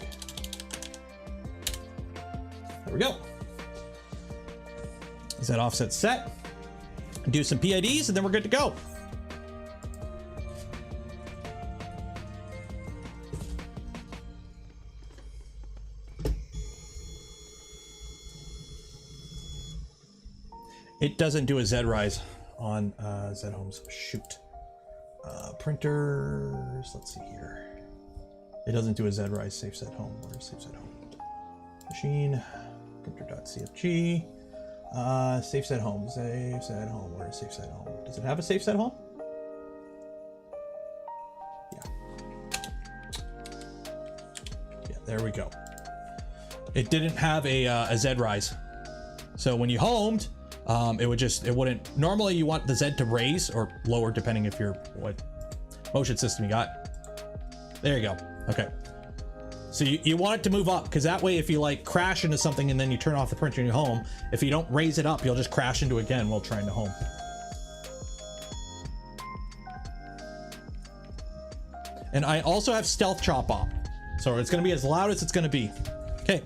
There we go. Is that offset set? Do some PIDs and then we're good to go. It doesn't do a Z-Rise on Z-Homes. Shoot. Printers, let's see here. It doesn't do a Z-Rise safe set home. Where's safe set home? Machine, printer.cfg, safe set home, safe set home. Where is safe set home? Does it have a safe set home? Yeah, there we go. It didn't have a Z-Rise. So when you homed, it wouldn't, normally you want the Z to raise or lower depending if you're what motion system you got. There you go. Okay. So you want it to move up because that way if you like crash into something and then you turn off the printer in your home, if you don't raise it up, you'll just crash into it again while trying to home. And I also have stealth chop on. So it's going to be as loud as it's going to be. Okay.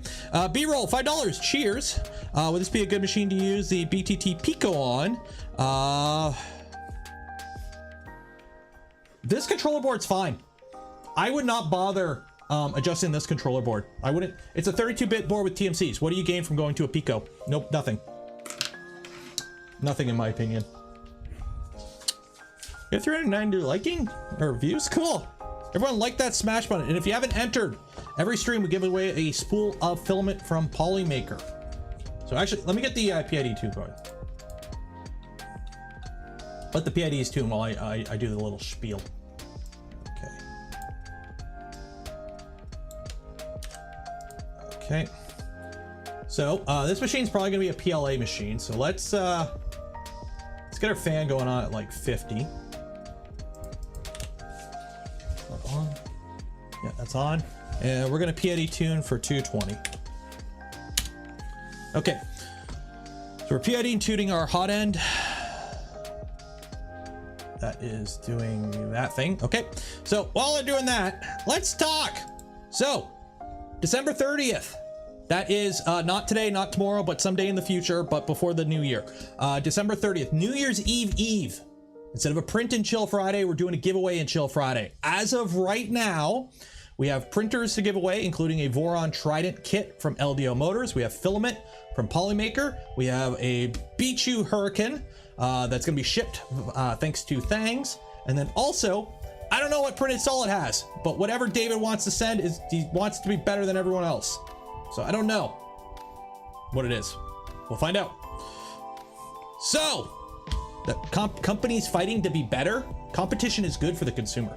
B-roll, $5. Cheers. Would this be a good machine to use the BTT Pico on? This controller board's fine. I would not bother adjusting this controller board. I wouldn't. It's a 32-bit board with TMCs. What do you gain from going to a Pico? Nope, nothing. Nothing in my opinion. You have 390 liking or views? Cool. Everyone like that smash button. And if you haven't entered, every stream we give away a spool of filament from Polymaker. So actually, let me get the PID tune going. Let the PIDs tune while I do the little spiel. Okay. So this machine's probably gonna be a PLA machine. So let's get our fan going on at like 50. On. Yeah, that's on. And we're gonna PID tune for 220. Okay. So we're PID tuning our hot end. That is doing that thing. Okay. So while they're doing that, let's talk. So December 30th. That is not today, not tomorrow, but someday in the future, but before the new year. December 30th, New Year's Eve. Instead of a print and chill Friday, we're doing a giveaway and chill Friday. As of right now, we have printers to give away, including a Voron Trident kit from LDO Motors. We have filament from Polymaker. We have a Bichu Hurricane that's gonna be shipped thanks to Thangs. And then also, I don't know what printed solid has, but whatever David wants to send is he wants to be better than everyone else. So I don't know what it is. We'll find out. So the companies fighting to be better. Competition is good for the consumer.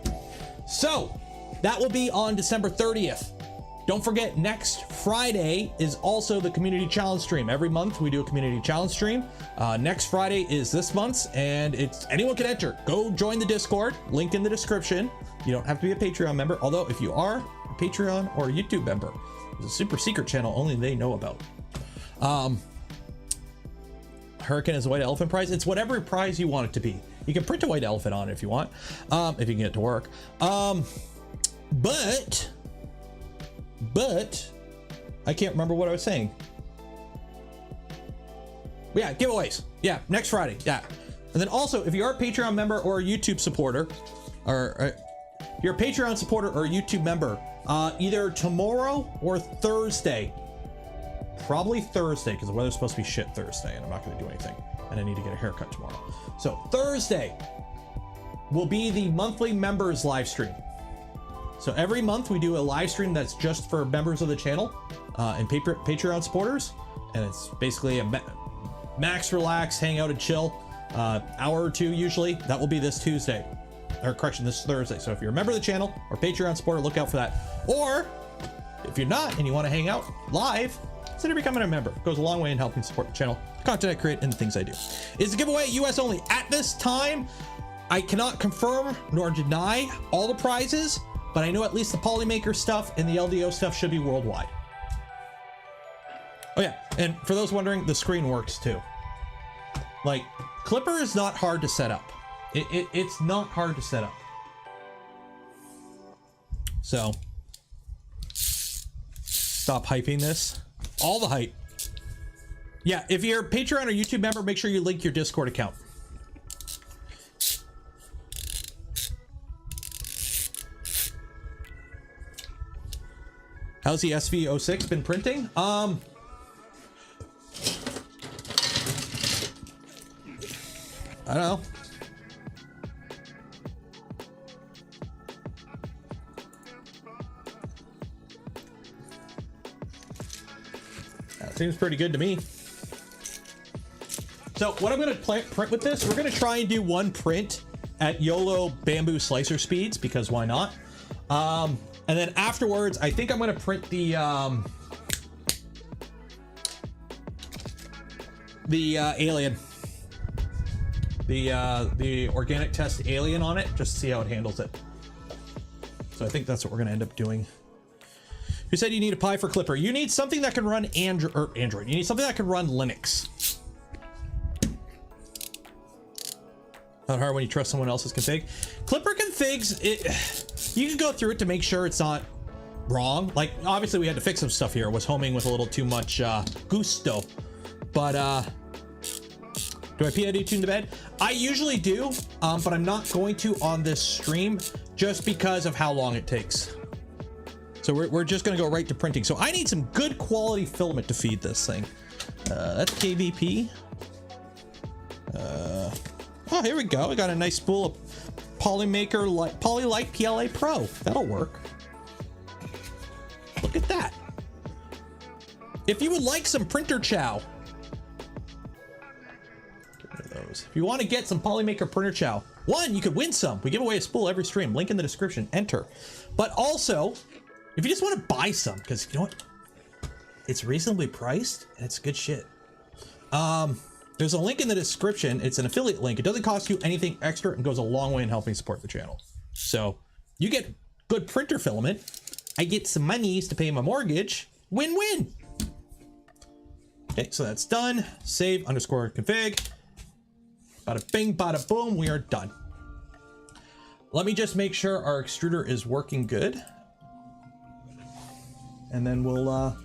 So that will be on December 30th. Don't forget, next Friday is also the community challenge stream. Every month we do a community challenge stream. Next Friday is this month's, and anyone can enter. Go join the Discord, link in the description. You don't have to be a Patreon member, although if you are a Patreon or a YouTube member, there's a super secret channel only they know about. Hurricane is a white elephant prize. It's whatever prize you want it to be. You can print a white elephant on it if you want, if you can get it to work. But I can't remember what I was saying. Yeah, giveaways. Yeah, next Friday. Yeah. And then also, if you are a Patreon member or a YouTube supporter, or if you're a Patreon supporter or a YouTube member, either tomorrow or Thursday, probably Thursday, because the weather's supposed to be shit Thursday and I'm not going to do anything. And I need to get a haircut tomorrow. So Thursday will be the monthly members live stream. So every month we do a live stream that's just for members of the channel and Patreon supporters. And it's basically a max relax, hang out and chill, hour or two usually. That will be this Tuesday, or correction, this Thursday. So if you're a member of the channel or Patreon supporter, look out for that. Or if you're not and you want to hang out live, consider becoming a member. It goes a long way in helping support the channel, the content I create, and the things I do. Is the giveaway US only? At this time, I cannot confirm nor deny all the prizes, but I know at least the Polymaker stuff and the LDO stuff should be worldwide. Oh yeah, and for those wondering, the screen works too. Like, Klipper is not hard to set up. It's not hard to set up. So stop hyping this. All the hype. Yeah, if you're a Patreon or YouTube member, make sure you link your Discord account. How's the SV06 been printing? I don't know. That seems pretty good to me. So what I'm going to print with this, we're going to try and do one print at YOLO bamboo slicer speeds, because why not? And then afterwards, I think I'm going to print the alien, the organic test alien on it, just to see how it handles it. So I think that's what we're going to end up doing. You said you need a Pi for Klipper. You need something that can run Android. You need something that can run Linux. Not hard when you trust someone else's config. Klipper configs, you can go through it to make sure it's not wrong. Like, obviously we had to fix some stuff here. It was homing with a little too much gusto. But do I PID tune to bed? I usually do, but I'm not going to on this stream just because of how long it takes. So we're just gonna go right to printing. So I need some good quality filament to feed this thing. That's KVP. Oh, here we go. I got a nice spool of Polymaker Polylite PLA Pro. That'll work. Look at that. If you would like some printer chow, if you want to get some Polymaker printer chow, one, you could win some. We give away a spool every stream. Link in the description. Enter. But also, if you just want to buy some, because you know what, it's reasonably priced and it's good shit. There's a link in the description. It's an affiliate link. It doesn't cost you anything extra and goes a long way in helping support the channel. So you get good printer filament. I get some monies to pay my mortgage. Win-win. Okay, so that's done. Save _config. Bada bing, bada boom. We are done. Let me just make sure our extruder is working good. And then we'll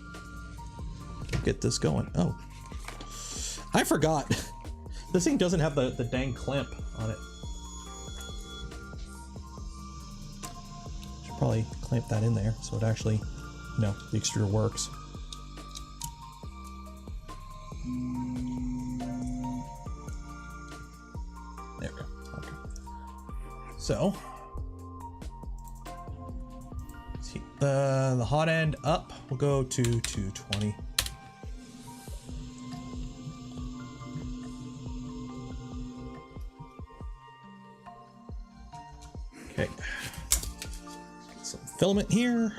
get this going. Oh. I forgot. This thing doesn't have the dang clamp on it. Should probably clamp that in there so it actually, you know, the extruder works. There we go. Okay. So let's keep the hot end up. We'll go to 220. Okay, some filament here.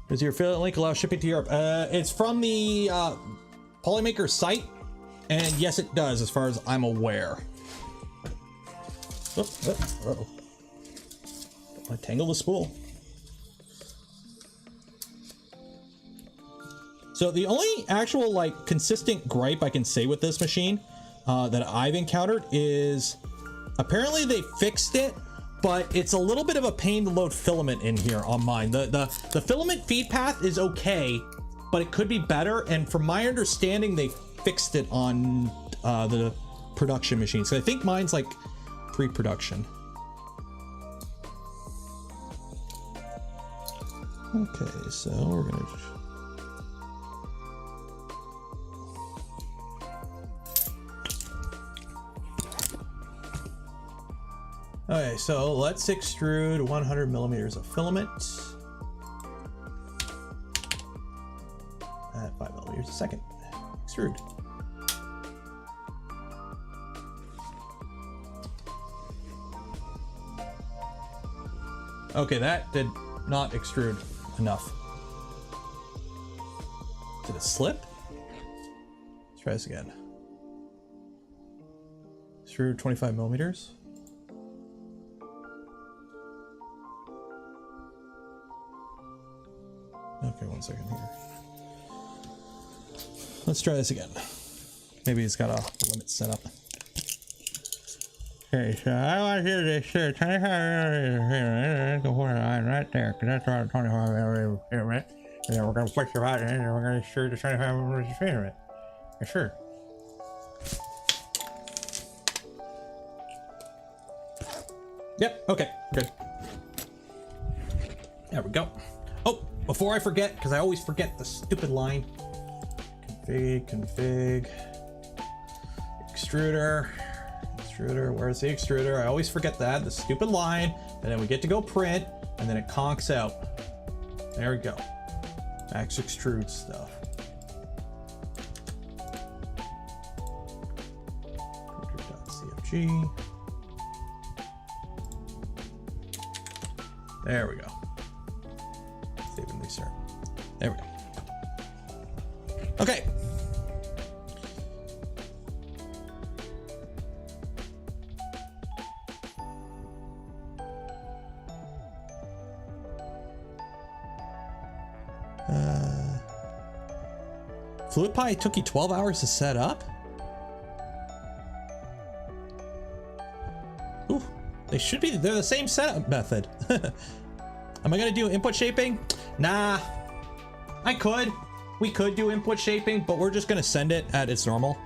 Does your filament link allow shipping to Europe? It's from the Polymaker site, and yes, it does, as far as I'm aware. Oh, uh-oh. Don't want to tangle the spool. So the only actual like consistent gripe I can say with this machine that I've encountered is, apparently they fixed it, but it's a little bit of a pain to load filament in here on mine. The filament feed path is okay, but it could be better. And from my understanding, they fixed it on the production machine. So I think mine's like pre-production. Okay, so we're gonna. Okay, so let's extrude 100 millimeters of filament at 5 millimeters a second. Extrude. Okay, that did not extrude enough. Did it slip? Let's try this again. Extrude 25 millimeters. Okay, 1 second here. Let's try this again. Maybe it's got a limit set up. Okay, so I want you to say 25 right there, because that's our 25 filament. And then we're going to push it out, and then we're going to extrude the 25 filament. Yes, sir. Yep, okay, good. There we go. Oh, before I forget, because I always forget the stupid line. Config. Extruder. Where's the extruder? I always forget that, the stupid line, and then we get to go print, and then it conks out. There we go. Max extrude stuff. CFG. There we go. Save and restart. There we go. Okay. Fluid Pie took you 12 hours to set up? Ooh, they should be, they're the same setup method. Am I gonna do input shaping? Nah, we could do input shaping, but we're just gonna send it at its normal.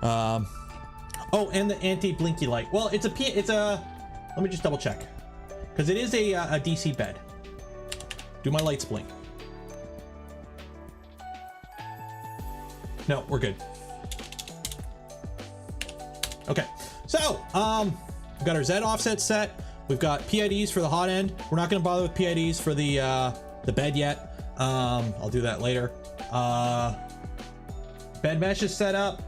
Oh, and the anti-blinky light. Well, it's a, let me just double check. Cause it is a DC bed. Do my lights blink? No, we're good. Okay, so we've got our Z offset set. We've got PIDs for the hot end. We're not going to bother with PIDs for the bed yet. I'll do that later. Bed mesh is set up.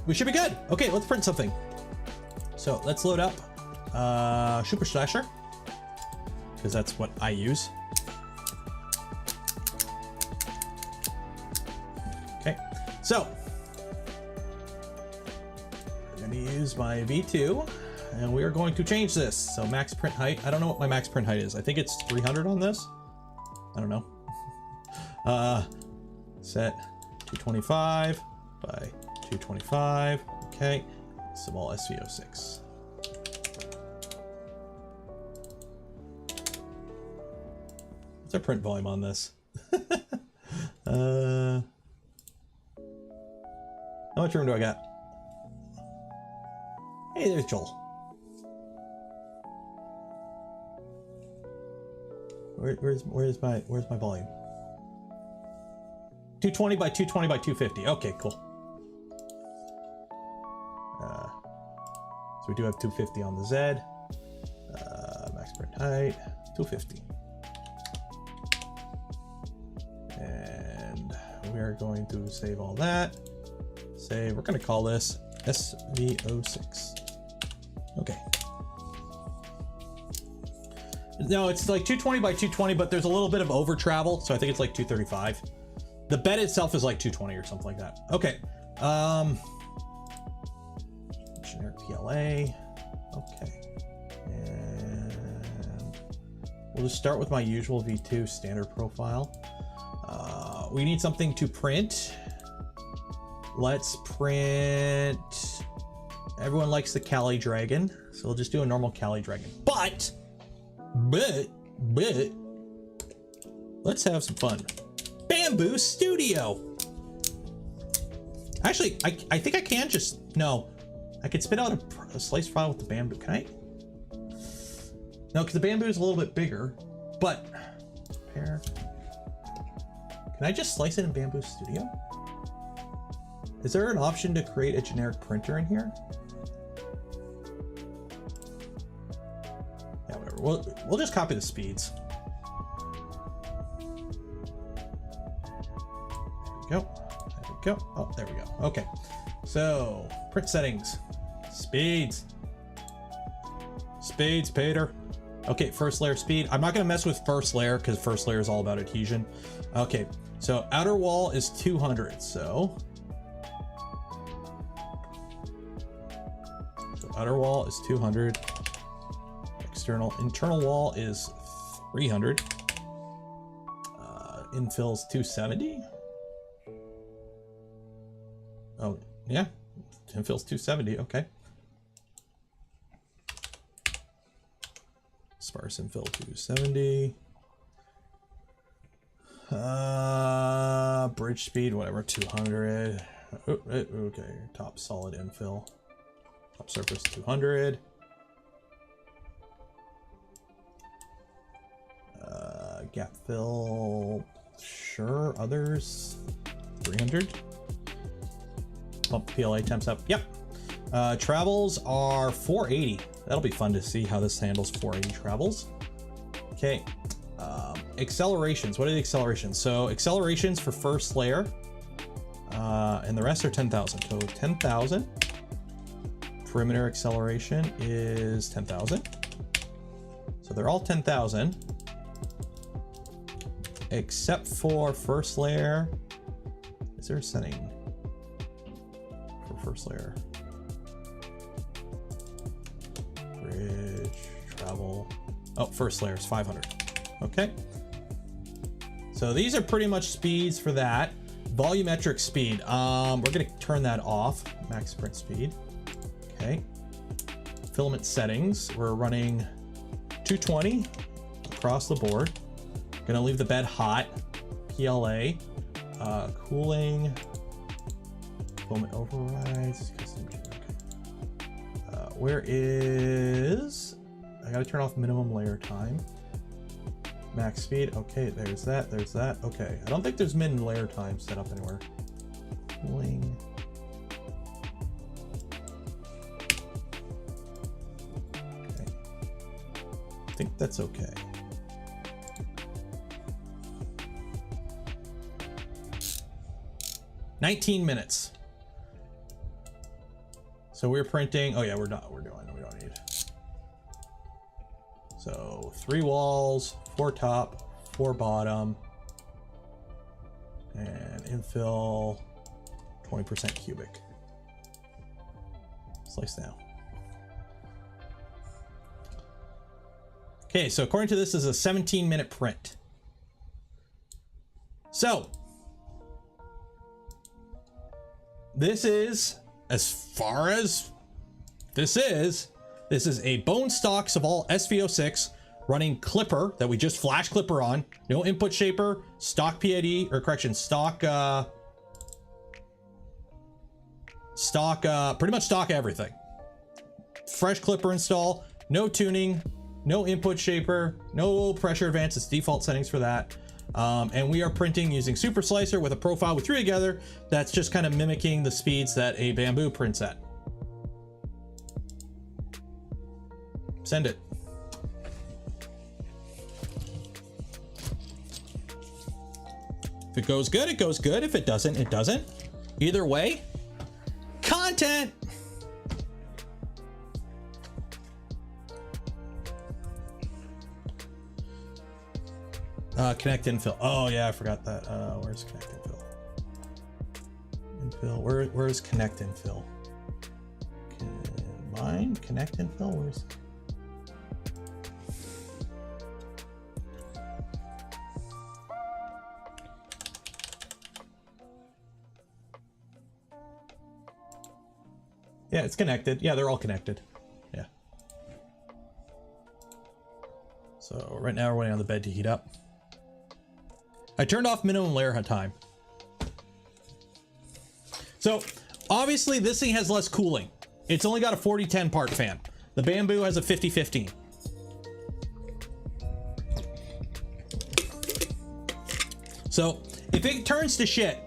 We should be good. Okay, let's print something. So let's load up Super Slasher, because that's what I use. Okay, so I'm going to use my V2 and we are going to change this. So max print height, I don't know what my max print height is. I think it's 300 on this. I don't know. Set 225 by 225. Okay, Sovol Sv06. What's our print volume on this? How much room do I got? Hey, there's Joel. Where's my volume? 220 by 220 by 250. Okay, cool. So we do have 250 on the Z. Max print height 250. And we are going to save all that. Say we're going to call this SV06. Okay. No, it's like 220 by 220, but there's a little bit of over travel, so I think it's like 235. The bed itself is like 220 or something like that. Okay. Generic PLA. Okay. And we'll just start with my usual V2 standard profile. We need something to print. Let's print. Everyone likes the Cali Dragon, so we'll just do a normal Cali Dragon. But let's have some fun. Bamboo Studio. Actually, I think I can just, no, I could spit out a slice file with the bamboo. Can I? No, because the bamboo is a little bit bigger, but pair. Can I just slice it in Bamboo Studio? Is there an option to create a generic printer in here? Yeah, whatever. We'll just copy the speeds. There we go. There we go. Oh, there we go. Okay. So print settings, speeds, Peter. Okay, first layer speed. I'm not going to mess with first layer because first layer is all about adhesion. Okay, so outer wall is 200. So outer wall is 200. Internal wall is 300. Infill's 270. Oh, yeah. Infill's 270. Okay. Sparse infill 270. Bridge speed, whatever, 200. Oh, okay, top solid infill. Top surface 200. Gap fill, sure. Others 300. Pump PLA temps up. Yep. Travels are 480. That'll be fun to see how this handles 480 travels. Okay. Accelerations. What are the accelerations? So accelerations for first layer, and the rest are 10,000. So 10,000. Perimeter acceleration is 10,000. So they're all 10,000. Except for first layer. Is there a setting for first layer? Bridge, travel. Oh, first layer is 500. Okay. So these are pretty much speeds for that. Volumetric speed. We're gonna turn that off. Max sprint speed. Okay. Filament settings. We're running 220 across the board. Gonna leave the bed hot. PLA. Cooling. Filament overrides. Custom. Where is... I gotta turn off minimum layer time. Max speed. Okay, there's that. There's that. Okay. I don't think there's min layer time set up anywhere. Cooling. Okay. I think that's okay. $19 minutes. So we're printing. Oh yeah, we don't need. So 3 walls, 4 top, 4 bottom, and infill 20% cubic. Slice now. Okay, so according to this, is a 17-minute print. So this is, as far as this is a bone stock Sovol Sv06 running Klipper that we just flash Klipper on. No input shaper, stock PID, or correction, stock, pretty much stock everything. Fresh Klipper install, no tuning, no input shaper, no pressure advance, it's default settings for that. And we are printing using Super Slicer with a profile with 3 together that's just kind of mimicking the speeds that a bamboo prints at. Send it. If it goes good, it goes good. If it doesn't, it doesn't. Either way, content. Connect infill. Oh yeah, I forgot that. Where's connect infill? Infill. Where's connect infill? Mine connect infill. Where's? Yeah, it's connected. Yeah, they're all connected. Yeah. So right now we're waiting on the bed to heat up. I turned off minimum layer time. So obviously this thing has less cooling. It's only got a 40-10 part fan. The bamboo has a 50-15. So if it turns to shit,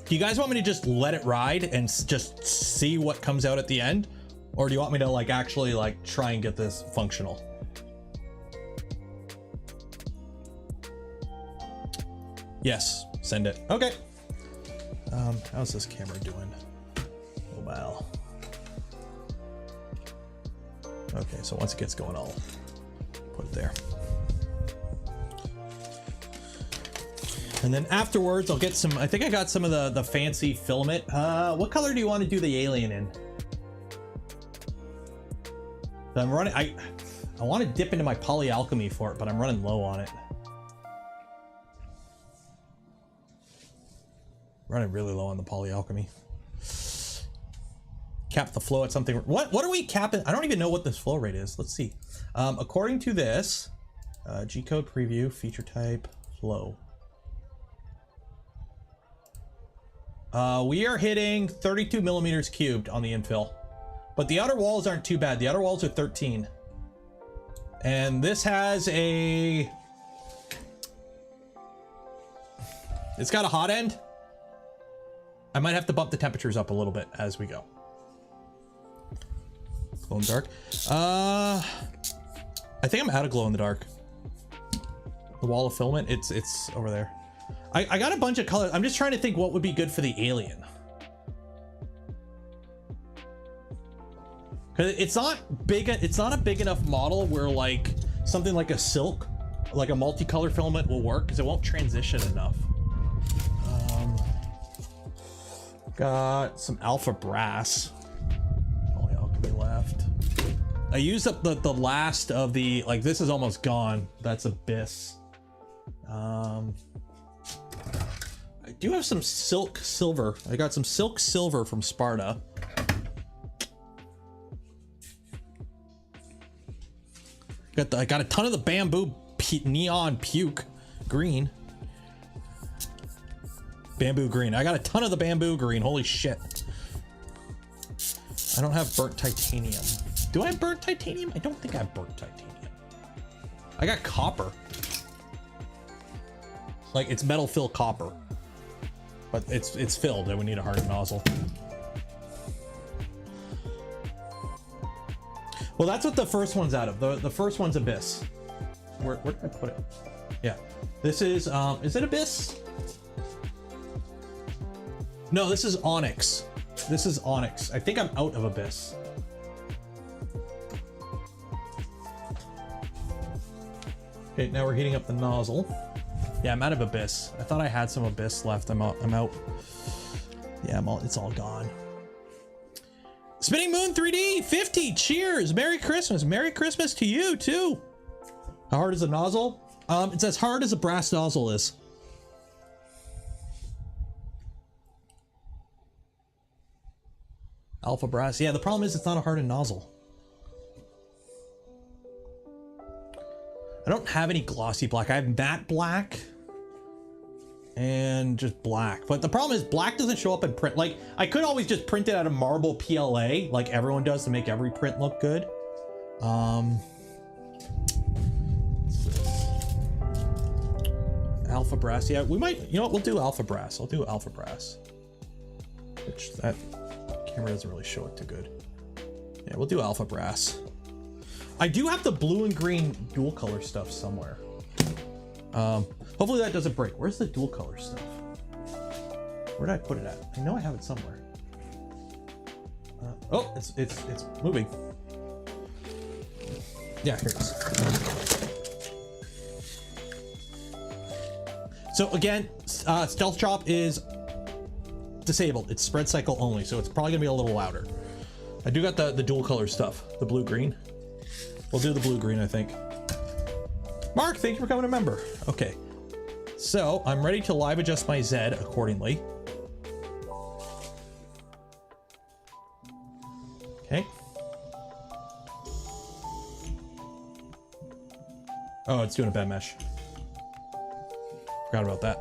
do you guys want me to just let it ride and just see what comes out at the end? Or do you want me to like actually like try and get this functional? Yes, send it. Okay. How's this camera doing? Mobile. Okay, so once it gets going, I'll put it there. And then afterwards, I'll get some, I think I got some of the fancy filament. What color do you want to do the alien in? So I'm running, I want to dip into my polyalchemy for it, but I'm running low on it. Running really low on the polyalchemy. cap the flow at something. What are we capping? I don't even know what this flow rate is. Let's see. According to this, G-code preview, feature type, flow. We are hitting 32 millimeters cubed on the infill, but the outer walls aren't too bad. The outer walls are 13. And this has a, it's got a hot end. I might have to bump the temperatures up a little bit as we go. Glow in the dark. I think I'm out of glow in the dark. The wall of filament, it's over there. I got a bunch of colors. I'm just trying to think what would be good for the alien. Cause it's not a big enough model where like something like a silk, like a multicolor filament will work because it won't transition enough. Got some alpha brass. Only alchemy left. I used up the last of the, like this is almost gone. That's abyss. I do have some silk silver. I got some silk silver from Sparta. I got a ton of the bamboo neon puke green. Bamboo green. I got a ton of the bamboo green. Holy shit. I don't have burnt titanium. Do I have burnt titanium? I don't think I have burnt titanium. I got copper. Like it's metal fill copper. But it's filled and we need a hardened nozzle. Well, that's what the first one's out of. The first one's Abyss. Where did I put it? Yeah. This is it Abyss? No, this is Onyx. This is Onyx. I think I'm out of Abyss. Okay, now we're heating up the nozzle. Yeah, I'm out of Abyss. I thought I had some Abyss left. I'm out. Yeah, it's all gone. Spinning Moon 3D 50. Cheers. Merry Christmas. Merry Christmas to you too. How hard is the nozzle? It's as hard as a brass nozzle is. Alpha brass. Yeah, the problem is it's not a hardened nozzle. I don't have any glossy black. I have matte black and just black. But the problem is black doesn't show up in print. Like I could always just print it out of marble PLA like everyone does to make every print look good. What's this? Alpha brass. Yeah, we might, you know what, we'll do alpha brass. I'll do alpha brass. Which that camera doesn't really show it too good. Yeah, we'll do alpha brass. I do have the blue and green dual color stuff somewhere. Hopefully that doesn't break. Where's the dual color stuff? Where did I put it at? I know I have it somewhere. Oh, it's moving. Yeah, here it is. So again, Stealth Chop is disabled. It's spread cycle only, so it's probably gonna be a little louder. I do got the dual color stuff, the blue green. We'll do the blue green, I think. Mark, thank you for becoming a member. Okay, so I'm ready to live adjust my Z accordingly. Okay. Oh, it's doing a bed mesh. Forgot about that.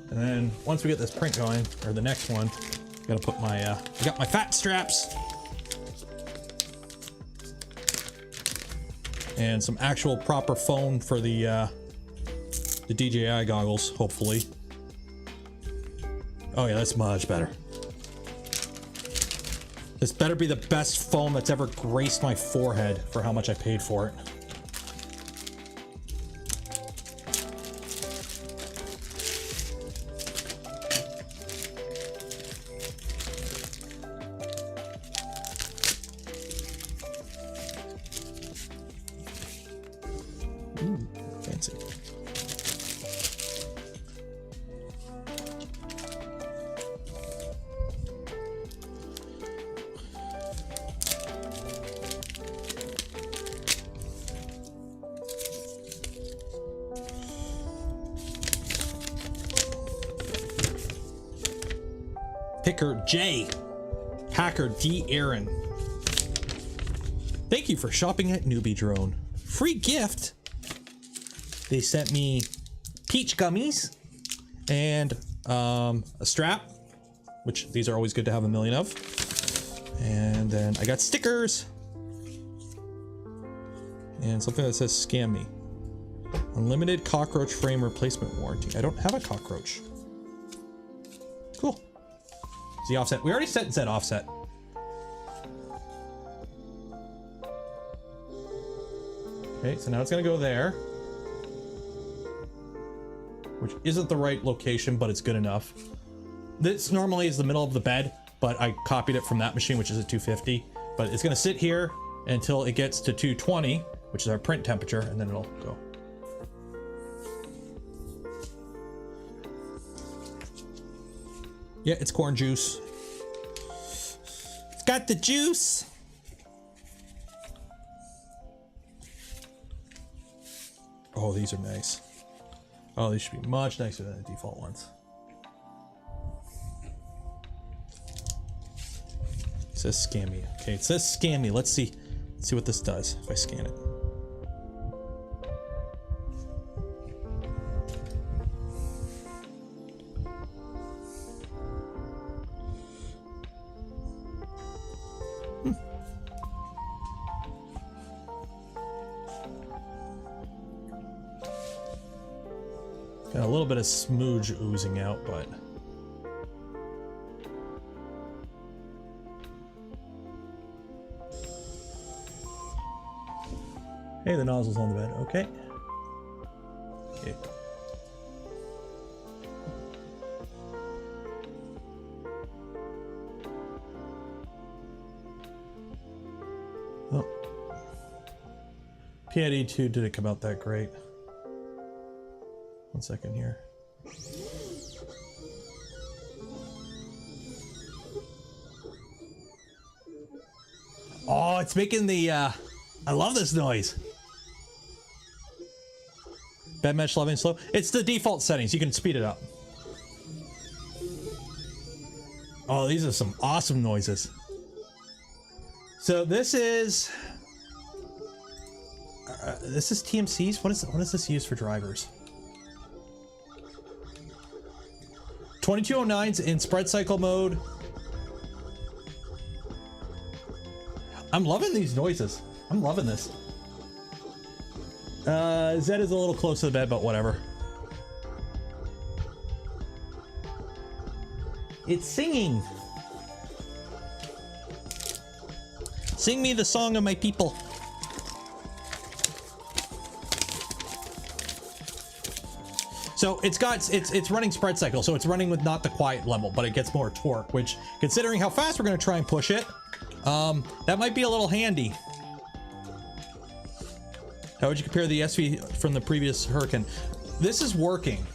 And then once we get this print going, or the next one, gotta put my, I got my fat straps. And some actual proper foam for the DJI goggles, hopefully. Oh yeah, that's much better. This better be the best foam that's ever graced my forehead for how much I paid for it. Ooh, fancy. Picker J. Hacker D. Aaron. Thank you for shopping at Newbie Drone. Free gift. They sent me peach gummies and a strap, which these are always good to have a million of. And then I got stickers and something that says scam me. Unlimited cockroach frame replacement warranty. I don't have a cockroach. Cool. It's the offset. We already set and set offset. Okay, so now it's gonna go there, which isn't the right location, but it's good enough. This normally is the middle of the bed, but I copied it from that machine, which is at 250. But it's gonna sit here until it gets to 220, which is our print temperature, and then it'll go. Yeah, it's corn juice. It's got the juice. Oh, these are nice. Oh, these should be much nicer than the default ones. It says scammy. Okay, it says scammy. Let's see what this does if I scan it. Got a little bit of smooge oozing out, but hey, the nozzle's on the bed. Okay. Okay. Oh. PID2 didn't come out that great. 1 second here. Oh, it's making the, I love this noise. Bed mesh loving slow. It's the default settings. You can speed it up. Oh, these are some awesome noises. So this is TMC's. What is this used for drivers? 2209's in spread cycle mode. I'm loving these noises. I'm loving this. Zed is a little close to the bed, but whatever. It's singing. Sing me the song of my people. So it's running spread cycle, so it's running with not the quiet level, but it gets more torque, which, considering how fast we're going to try and push it, that might be a little handy. How would you compare the SV from the previous Hurricane? This is working.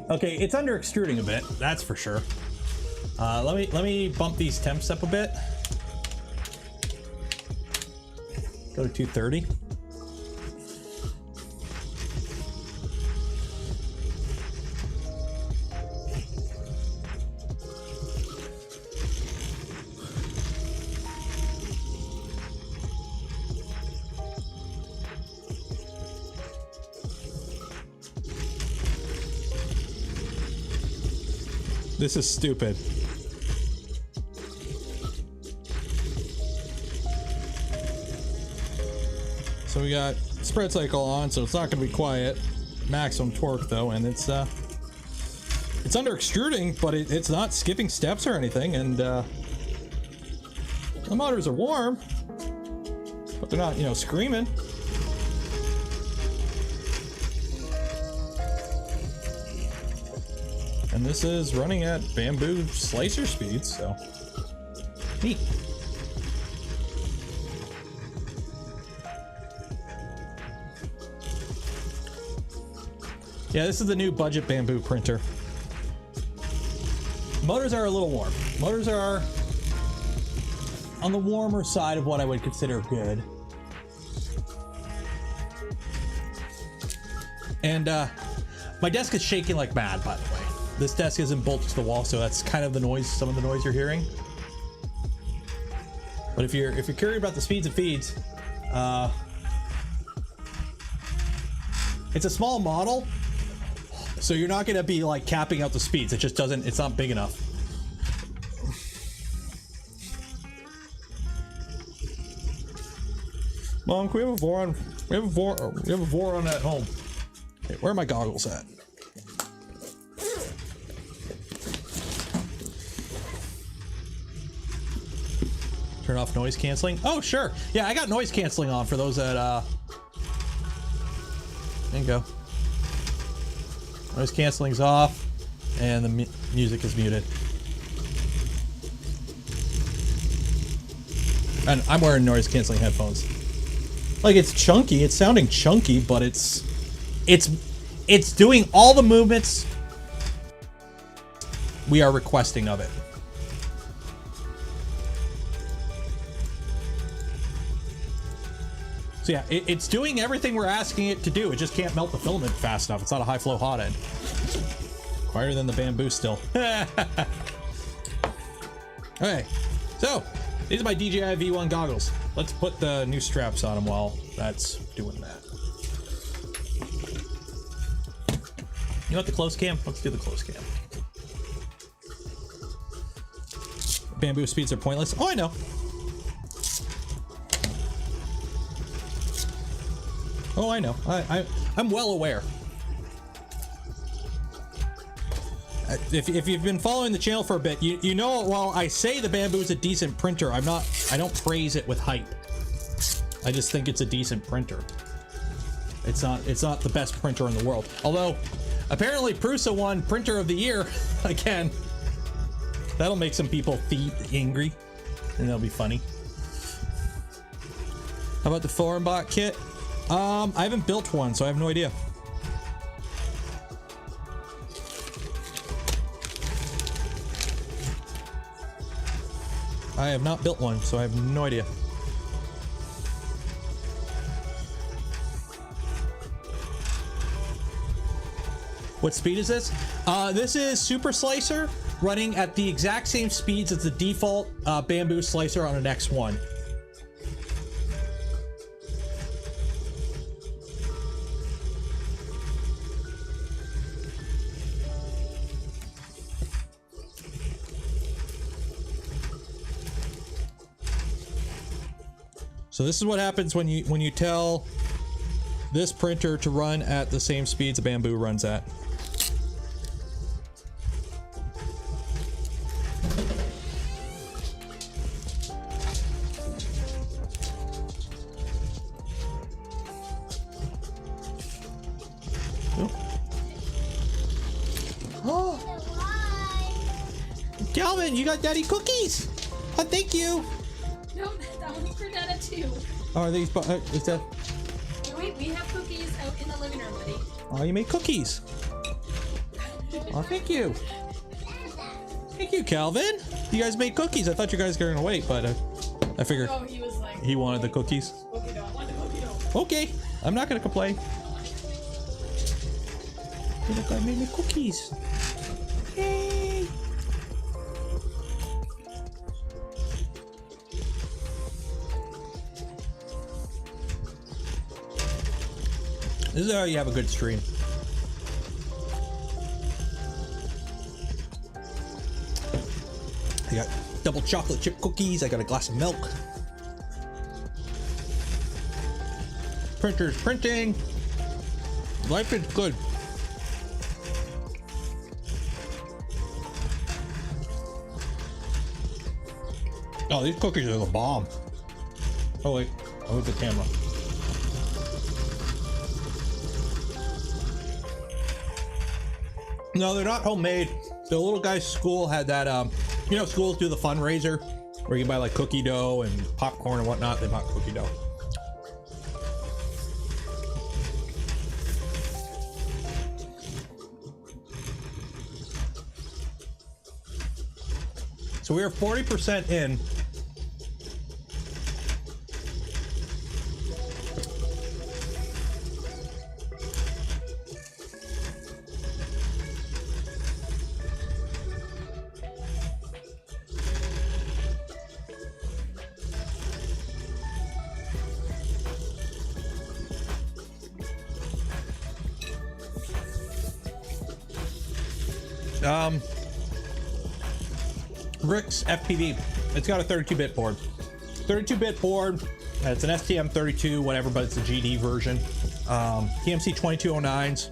Okay, it's under extruding a bit, that's for sure. Let me bump these temps up a bit. Go to 230. This is stupid. So we got spread cycle on, so it's not going to be quiet. Maximum torque though, and it's under extruding, but it's not skipping steps or anything, and the motors are warm, but they're not, you know, screaming. And this is running at bamboo slicer speeds, so neat. Yeah, this is the new budget bamboo printer. Motors are a little warm. Motors are on the warmer side of what I would consider good. And my desk is shaking like mad, by the way. This desk isn't bolted to the wall, so that's kind of the noise, some of the noise you're hearing. But if you're curious about the speeds and feeds, it's a small model, so you're not gonna be like capping out the speeds. It just doesn't, it's not big enough. Mom, can we have a Voron? We have a Voron at home. Okay, where are my goggles at? Turn off noise canceling. Oh, sure. Yeah, I got noise canceling on for those that, there you go. Noise canceling's off, and the music is muted. And I'm wearing noise canceling headphones. Like, it's chunky. It's sounding chunky, but it's doing all the movements we are requesting of it. So yeah, it's doing everything we're asking it to do. It just can't melt the filament fast enough. It's not a high flow hot end. Quieter than the bamboo still. Okay, so these are my DJI V1 goggles. Let's put the new straps on them while that's doing that. You want the close cam? Let's do the close cam. Bamboo speeds are pointless. Oh, I know. Oh, I know. I'm well aware. If you've been following the channel for a bit, you know while I say the bamboo is a decent printer, I don't praise it with hype. I just think it's a decent printer. It's not the best printer in the world. Although apparently Prusa won Printer of the Year again. That'll make some people angry, and that'll be funny. How about the Forumbot kit? I haven't built one, so I have no idea. I have not built one, so I have no idea. What speed is this? This is Super Slicer running at the exact same speeds as the default bamboo slicer on an X1. So this is what happens when you tell this printer to run at the same speeds a bamboo runs at. Calvin, you got daddy cookies. Oh, thank you. No, that one's for Dada too. Oh, are these, is that? Wait, we have cookies out in the living room, buddy. Oh, you made cookies. Oh, thank you. Thank you, Calvin. You guys made cookies. I thought you guys were gonna wait, but I figured Oh, he was like, he wanted the cookies. cookie dough. I want the cookie dough. Okay, I'm not gonna complain. Look, I made me cookies. Yay! This is how you have a good stream. I got double chocolate chip cookies. I got a glass of milk. Printer's printing. Life is good. Oh, these cookies are the bomb. Oh wait, I'll move the camera. No, they're not homemade. The little guy's school had that, you know, schools do the fundraiser where you can buy like cookie dough and popcorn and whatnot. They bought cookie dough. So we are 40% in. Rick's FPV. It's got a 32-bit board. 32-bit board. It's an STM32, whatever, but it's a GD version. TMC 2209s.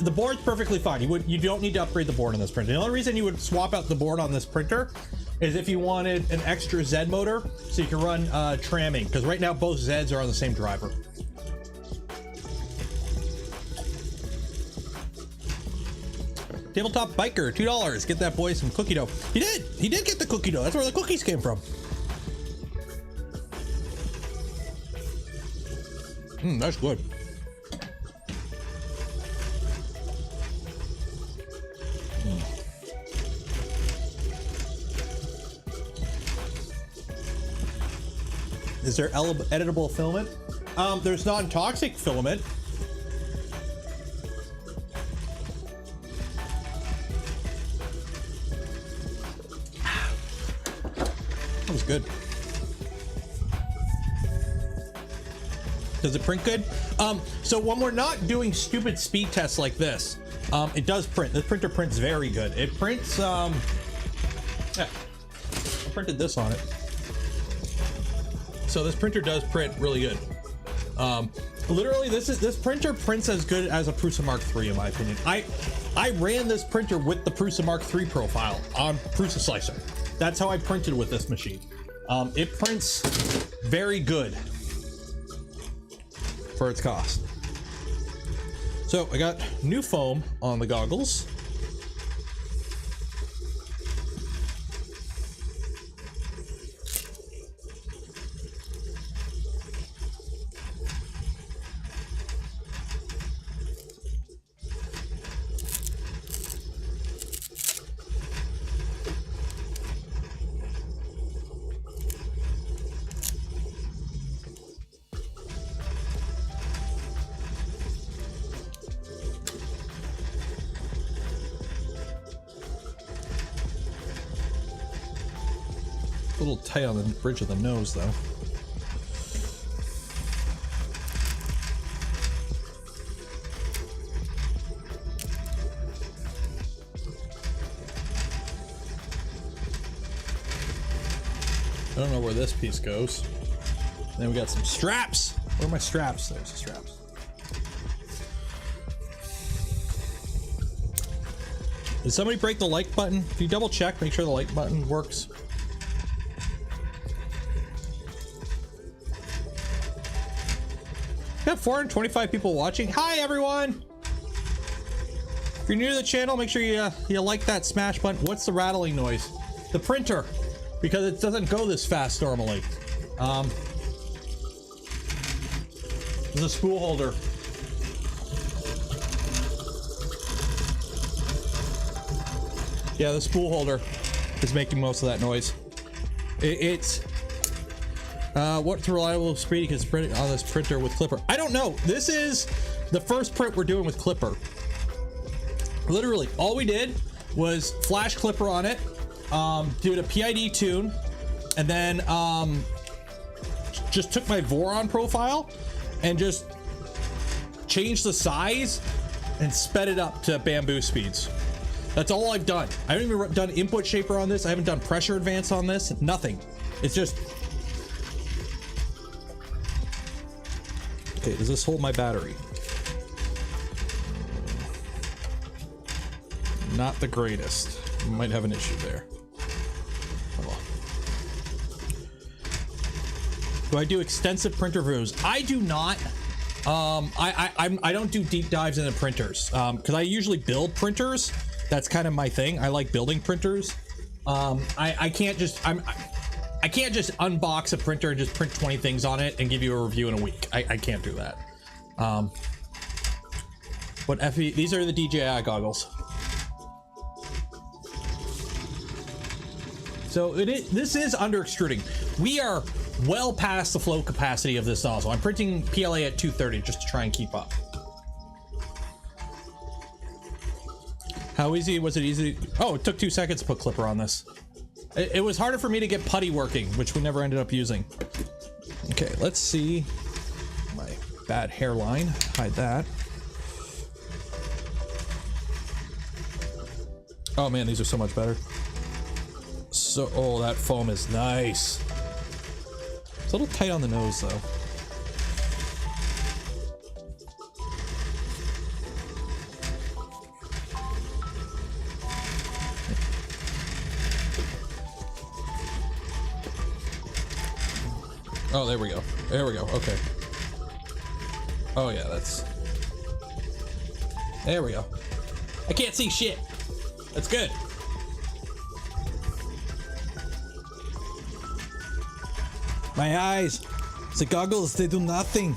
The board's perfectly fine. You don't need to upgrade the board on this printer. The only reason you would swap out the board on this printer is if you wanted an extra Z motor, so you can run tramming. Because right now both Zs are on the same driver. Tabletop Biker, $2. Get that boy some cookie dough. He did get the cookie dough. That's where the cookies came from. That's good. Is there editable filament? There's non-toxic filament. That was good. Does it print good? So when we're not doing stupid speed tests like this, it does print. This printer prints very good. It prints, yeah, I printed this on it. So this printer does print really good. Literally, this printer prints as good as a Prusa Mark III, in my opinion. I ran this printer with the Prusa Mark III profile on Prusa Slicer. That's how I printed with this machine. It prints very good for its cost. So I got new foam on the goggles. A little tight on the bridge of the nose, though. I don't know where this piece goes. Then we got some straps. Where are my straps? There's the straps. Did somebody break the like button? Can you double check, make sure the like button works? We have 425 people watching. Hi, everyone. If you're new to the channel, make sure you like that smash button. What's the rattling noise? The printer, because it doesn't go this fast normally. There's a spool holder. Yeah, the spool holder is making most of that noise. It's what's reliable speed you can print on this printer with Klipper? I don't know. This is the first print we're doing with Klipper. Literally, all we did was flash Klipper on it, did a PID tune, and then just took my Voron profile and just changed the size and sped it up to bamboo speeds. That's all I've done. I haven't even done input shaper on this. I haven't done pressure advance on this. Nothing. It's just... Okay, does this hold my battery? Not the greatest. Might have an issue there. Hold on. Do I do extensive printer reviews? I do not. I don't do deep dives into printers because I usually build printers. That's kind of my thing. I like building printers. I can't just unbox a printer and just print 20 things on it and give you a review in a week. I can't do that. But these are the DJI goggles. So this is under extruding. We are well past the flow capacity of this nozzle. I'm printing PLA at 230 just to try and keep up. How easy was it? Easy? Oh, it took 2 seconds to put Klipper on this. It was harder for me to get putty working, which we never ended up using. Okay, let's see my bad hairline. Hide that. Oh man, these are so much better. So, oh, that foam is nice. It's a little tight on the nose though. Oh, there we go. There we go. Okay. Oh yeah, that's... There we go. I can't see shit. That's good. My eyes. The goggles, they do nothing.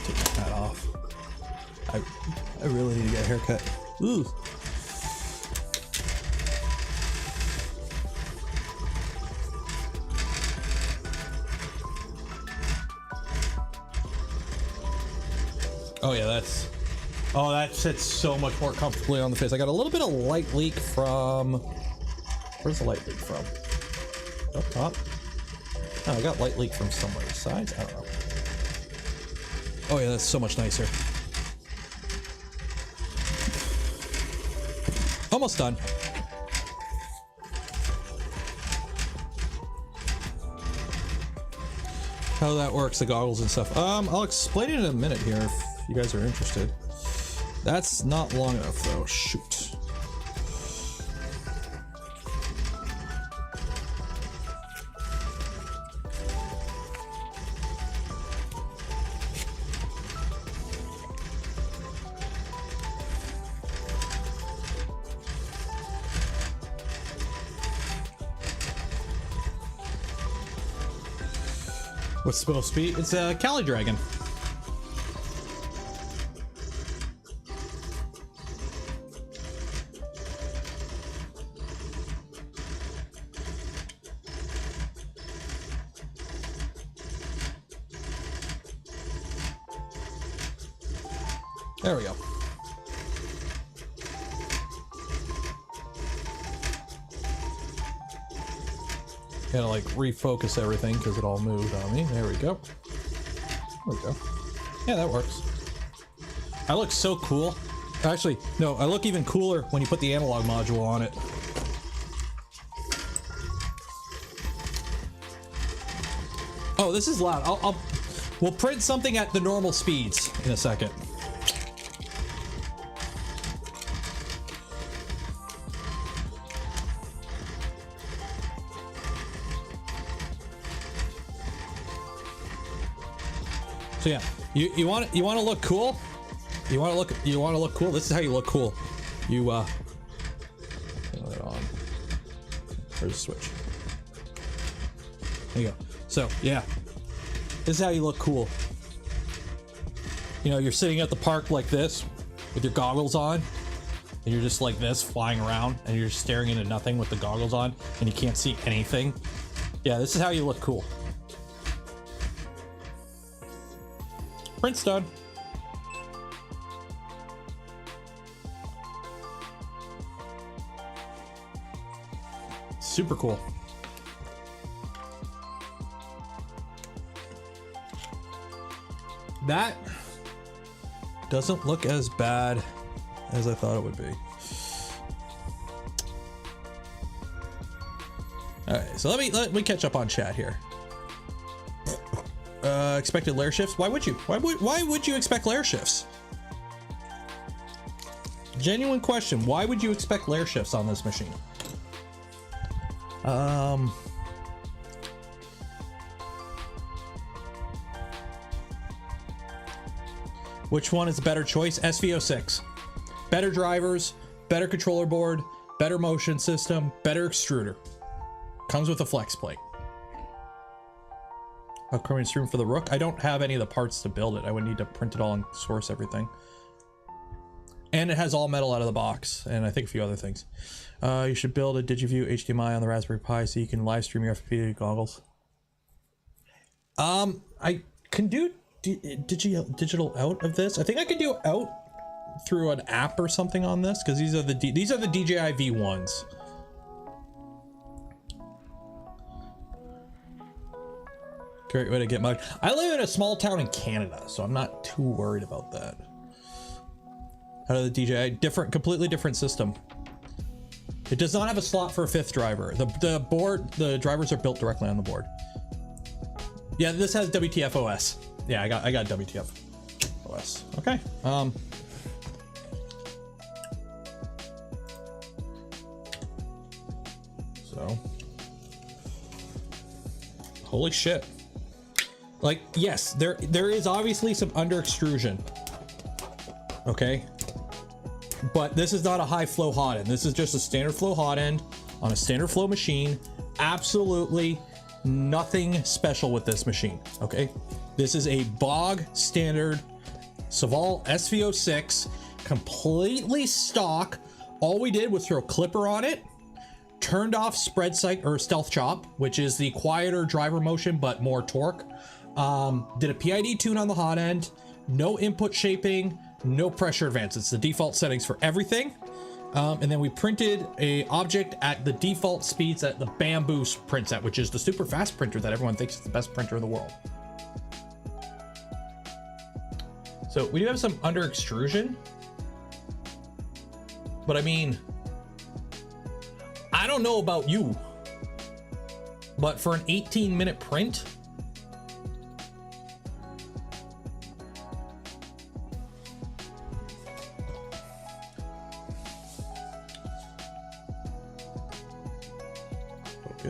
Take my hat off. I really need to get a haircut. Ooh. Oh yeah, that's... Oh, that sits so much more comfortably on the face. I got a little bit of light leak from... Where's the light leak from? Up top? Oh, I got light leak from somewhere. Sides? I don't know. Oh yeah, that's so much nicer. Almost done. How that works, the goggles and stuff. I'll explain it in a minute here if you guys are interested. That's not long enough though. Shoot. What's it supposed to be? It's a Cali Dragon. There we go. Gotta like refocus everything because it all moved on me. There we go. There we go. Yeah, that works. I look so cool. Actually, no, I look even cooler when you put the analog module on it. Oh, this is loud. We'll print something at the normal speeds in a second. So yeah, you want to look cool? You want to look cool. This is how you look cool. You turn that on. There's a switch. There you go. So yeah, this is how you look cool. You know, you're sitting at the park like this with your goggles on, and you're just like this flying around, and you're just staring into nothing with the goggles on, and you can't see anything. Yeah, this is how you look cool. Print's done. Super cool. That doesn't look as bad as I thought it would be. All right, so let me catch up on chat here. Expected layer shifts? Why would you? Why would you expect layer shifts? Genuine question. Why would you expect layer shifts on this machine? Which one is a better choice? SV06. Better drivers, better controller board, better motion system, better extruder. Comes with a flex plate. Upcoming stream for the Rook. I don't have any of the parts to build it. I would need to print it all and source everything. And it has all metal out of the box, and I think a few other things. You should build a DigiView HDMI on the Raspberry Pi so you can live stream your FPV goggles. I can do digital out of this. I think I can do out through an app or something on this, because these are the DJI V1s. Great way to get mugged. I live in a small town in Canada, so I'm not too worried about that. Out of the DJI, completely different system. It does not have a slot for a fifth driver. The drivers are built directly on the board. Yeah, this has WTF OS. Yeah, I got WTF OS. Okay. So, holy shit. Like, yes, there is obviously some under extrusion. Okay. But this is not a high flow hot end. This is just a standard flow hot end on a standard flow machine. Absolutely nothing special with this machine. Okay. This is a bog standard Sovol Sv06, completely stock. All we did was throw Klipper on it, turned off spread cycle or stealth chop, which is the quieter driver motion but more torque. Did a PID tune on the hot end, no input shaping, no pressure advance. It's the default settings for everything. And then we printed a object at the default speeds that the Bamboo prints at, which is the super fast printer that everyone thinks is the best printer in the world. So we do have some under extrusion, but I mean, I don't know about you, but for an 18-minute print,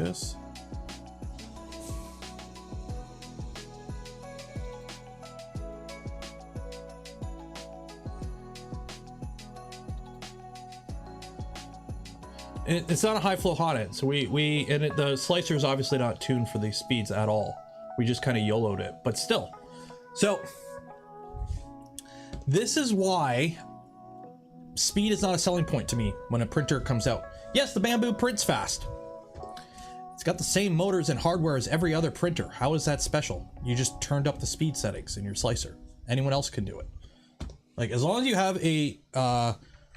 focus. It's not a high flow hot end, so the slicer is obviously not tuned for these speeds at all. We just kind of YOLO'd it, but still. So this is why speed is not a selling point to me when a printer comes out. Yes, the Bamboo prints fast. It's got the same motors and hardware as every other printer. How is that special? You just turned up the speed settings in your slicer. Anyone else can do it. Like, as long as you have a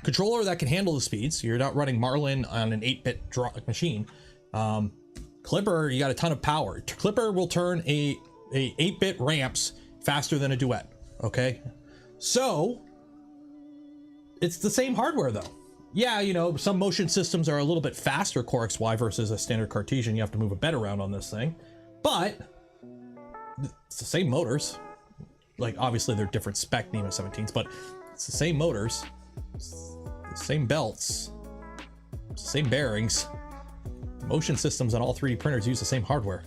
controller that can handle the speeds, you're not running Marlin on an 8-bit machine. Klipper, you got a ton of power. Klipper will turn a 8-bit ramps faster than a Duet. Okay, so it's the same hardware though. Yeah, you know, some motion systems are a little bit faster Core XY versus a standard Cartesian. You have to move a bed around on this thing, but it's the same motors. Like, obviously they're different spec NEMA 17s, but it's the same motors, the same belts, same bearings. Motion systems on all 3D printers use the same hardware.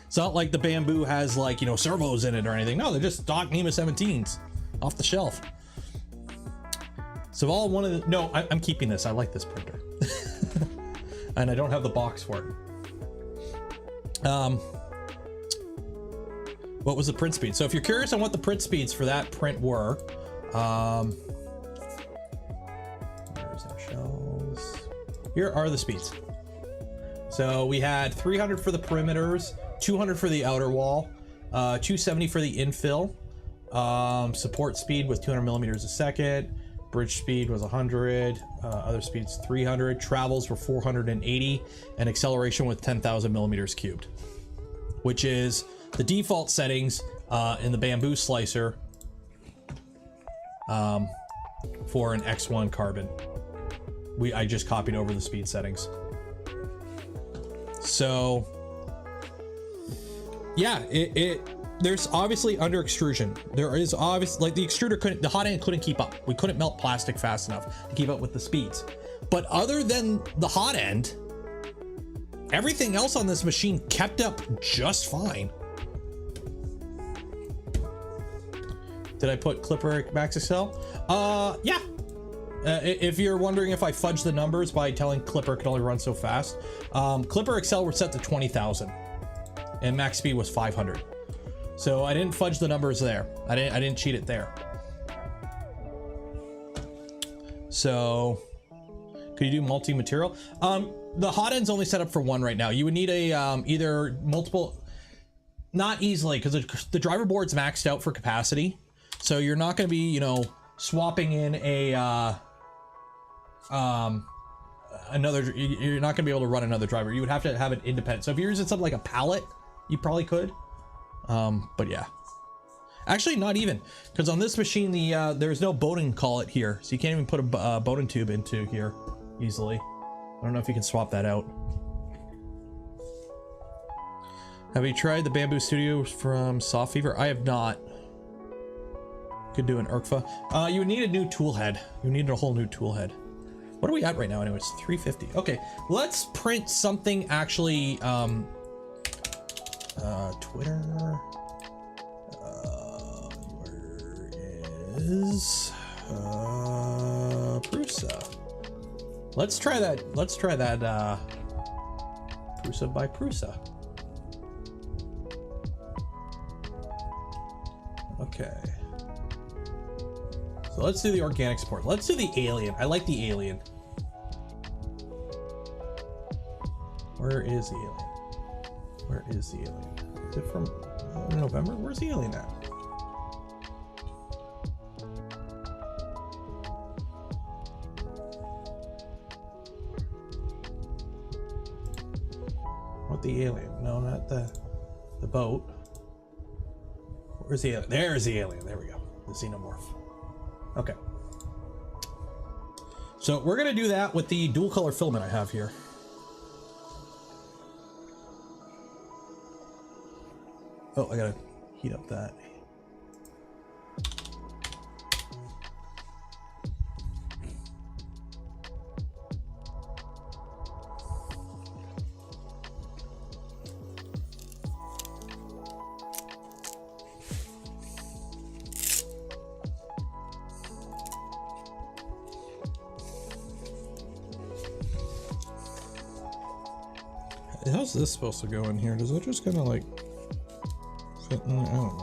It's not like the Bamboo has, like, you know, servos in it or anything. No, they're just stock NEMA 17s off the shelf. Sovol, one of the, no, I'm keeping this. I like this printer. And I don't have the box for it. What was the print speed? So if you're curious on what the print speeds for that print were, where's our shells? Here are the speeds. So we had 300 for the perimeters, 200 for the outer wall, 270 for the infill. Support speed was 200 millimeters a second. Bridge speed was 100. Other speeds 300. Travels were 480, and acceleration with 10,000 millimeters cubed, which is the default settings in the bamboo slicer for an X1 carbon. I just copied over the speed settings. So yeah, there's obviously under extrusion. There is obviously, like, the extruder couldn't, the hot end couldn't keep up. We couldn't melt plastic fast enough to keep up with the speeds. But other than the hot end, everything else on this machine kept up just fine. Did I put Klipper Max Excel? Yeah. If you're wondering if I fudged the numbers by telling Klipper could only run so fast, Klipper Excel were set to 20,000 and max speed was 500. So I didn't fudge the numbers there. I didn't cheat it there. So could you do multi-material? The hot end's only set up for one right now. You would need a either multiple, not easily, because the driver board's maxed out for capacity. So you're not going to be, you know, swapping in a another, you're not gonna be able to run another driver. You would have to have it independent. So if you're using something like a pallet, you probably could, but yeah, actually not even, because on this machine there's no boating collet here, so you can't even put a boating tube into here easily. I don't know if you can swap that out. Have you tried the Bamboo Studio from Soft Fever? I have not. Could do an ERCFA. You would need a new tool head. You need a whole new tool head. What are we at right now anyway? It's 350. Okay, let's print something actually, Twitter, where is, Prusa. Let's try that, Prusa by Prusa. Okay. So let's do the organic support. Let's do the alien. I like the alien. Where is the alien? Where is the alien? Is it from November? Where's the alien at? What, the alien? No, not the boat. Where's the alien? There's the alien. There we go. The xenomorph. Okay. So we're gonna do that with the dual color filament I have here. Oh, I gotta heat up that. How's this supposed to go in here? Does it just kind of like fit in there? I don't know.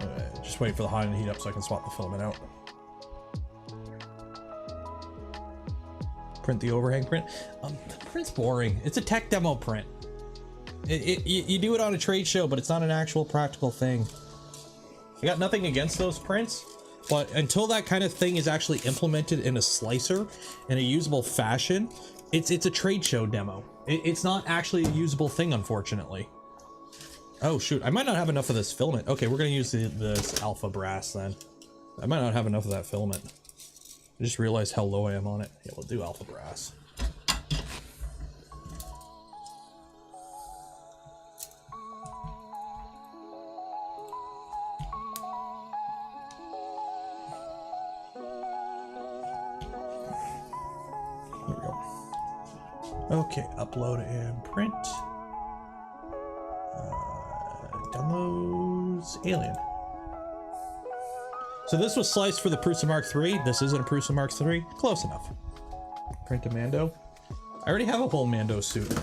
Alright, just wait for the hot end to heat up so I can swap the filament out. Print the overhang print. The print's boring. It's a tech demo print. You do it on a trade show, but it's not an actual practical thing. I got nothing against those prints, but until that kind of thing is actually implemented in a slicer in a usable fashion, it's a trade show demo. It's not actually a usable thing, unfortunately. Oh shoot, I might not have enough of this filament. Okay, we're gonna use this alpha brass then. I might not have enough of that filament. I just realized how low I am on it. Yeah, we'll do alpha brass. Okay, upload and print. Downloads Alien. So this was sliced for the Prusa Mark III. This isn't a Prusa Mark III. Close enough. Print a Mando. I already have a whole Mando suit.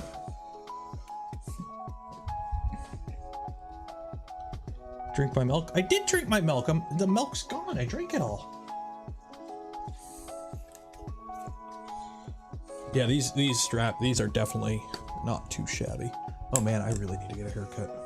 Drink my milk. I did drink my milk. The milk's gone. I drank it all. Yeah, these are definitely not too shabby. Oh man, I really need to get a haircut.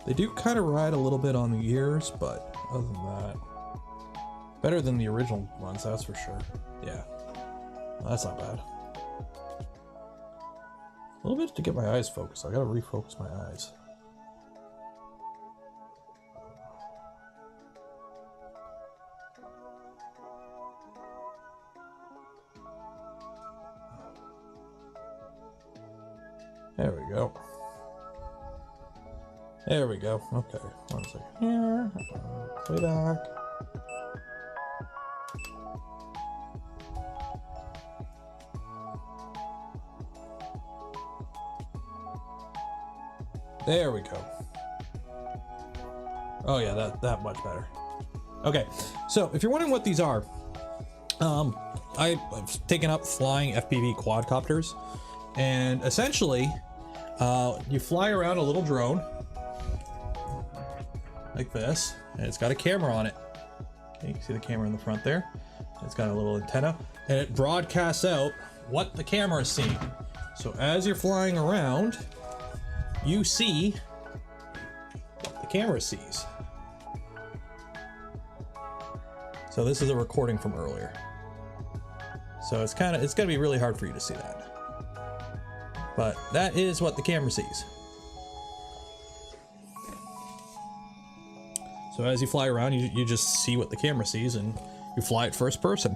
They do kind of ride a little bit on the ears, but other than that, better than the original ones, that's for sure. Yeah, that's not bad. A little bit to get my eyes focused. I gotta refocus my eyes. There we go. There we go. Okay, 1 second here. Way back. There we go. Oh yeah, that much better. Okay, so if you're wondering what these are, I've taken up flying FPV quadcopters, and essentially, you fly around a little drone like this, and it's got a camera on it. Okay, you can see the camera in the front there. It's got a little antenna, and it broadcasts out what the camera is seeing. So as you're flying around, you see what the camera sees. So this is a recording from earlier. So it's gonna be really hard for you to see that. But that is what the camera sees. So as you fly around, you just see what the camera sees, and you fly it first person.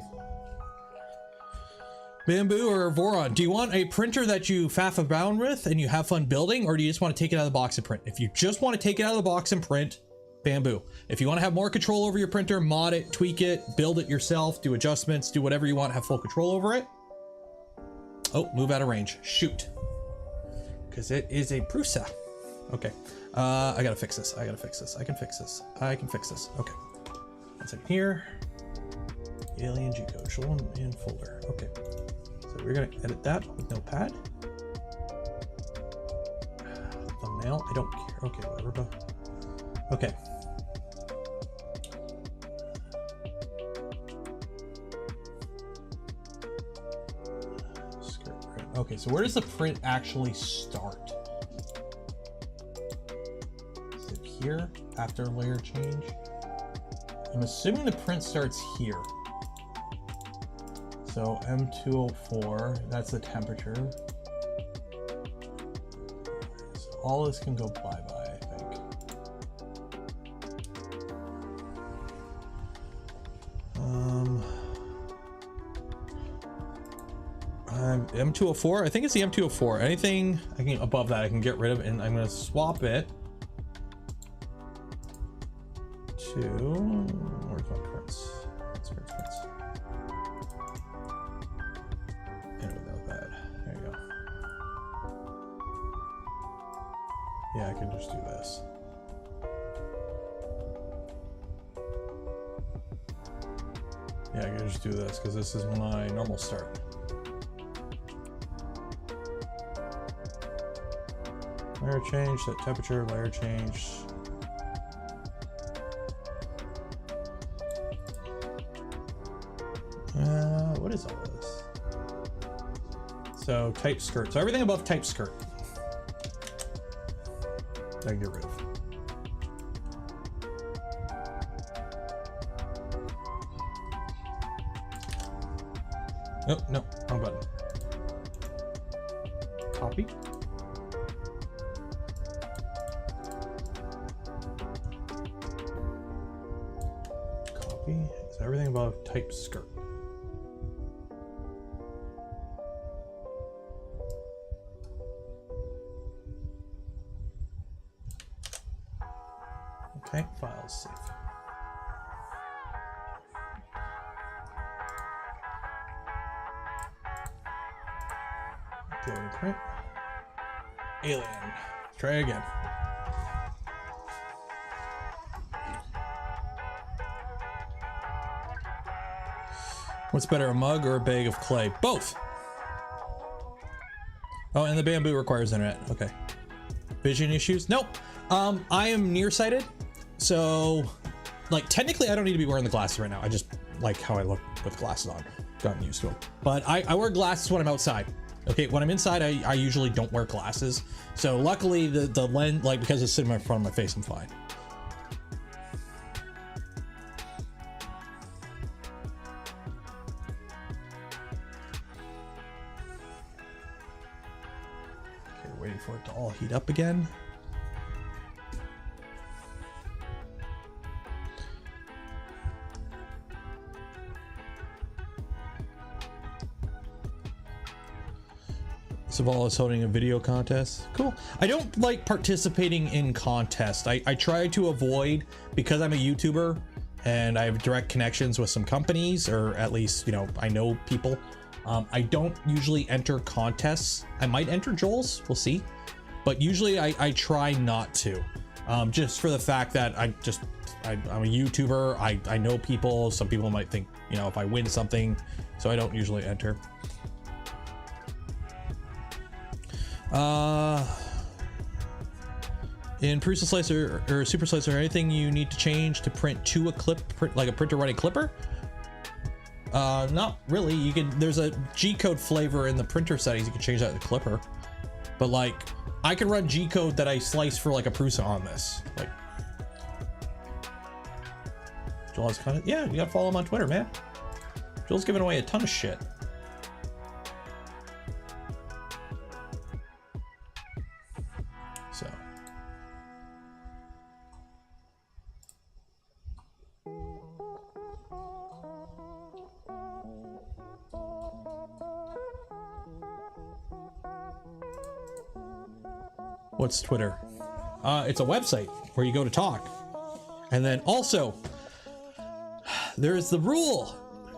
Bamboo or Voron, do you want a printer that you faff around with and you have fun building, or do you just want to take it out of the box and print? If you just want to take it out of the box and print, Bamboo. If you want to have more control over your printer, mod it, tweak it, build it yourself, do adjustments, do whatever you want, have full control over it. Oh, move out of range. Shoot. Because it is a Prusa. Okay. I gotta fix this. I can fix this. Okay. 1 second here. Alien G-code. Show them in folder. Okay. So we're gonna edit that with Notepad. Thumbnail. I don't care. Okay, whatever. Okay. Okay, so where does the print actually start? Is it here after layer change? I'm assuming the print starts here. So M204, that's the temperature. So all this can go bye-bye, I think. M204, I think it's the M204. Anything I can above that I can get rid of, and I'm going to swap it to, where's my prints? Prints. And without that, there you go. Yeah, I can just do this. Yeah, I can just do this because this is my normal start. Layer change, set temperature, layer change. What is all this? So type skirt. So everything above type skirt, I can get rid of. Oh, no, wrong button. Copy. Copy. So everything above type skirt. Okay, files safe. Upload and print. Alien. Let's try again. What's better, a mug or a bag of clay? Both. Oh, and the bamboo requires internet. Okay. Vision issues? Nope. I am nearsighted, so like technically I don't need to be wearing the glasses right now. I just like how I look with glasses on. Gotten used to them. But I wear glasses when I'm outside. Okay, when I'm inside, I usually don't wear glasses. So luckily the lens, like because it's sitting in front of my face, I'm fine. Waiting for it to all heat up again. Sovol is holding a video contest. Cool. I don't like participating in contests. I try to avoid, because I'm a YouTuber and I have direct connections with some companies, or at least, you know, I know people. I don't usually enter contests. I might enter Joel's, we'll see. But usually I try not to. Just for the fact that I'm a YouTuber, I know people. Some people might think, you know, if I win something, so I don't usually enter. In Prusa Slicer or Super Slicer, anything you need to change to print to a like a printer running Klipper? Not really. You can, there's a G-code flavor in the printer settings. You can change that to Klipper, but like I can run G-code that I slice for like a Prusa on this. Like, Joel's kind of, yeah, you gotta follow him on Twitter, man. Joel's giving away a ton of shit. So. What's Twitter? It's a website where you go to talk. And then also, there's the rule.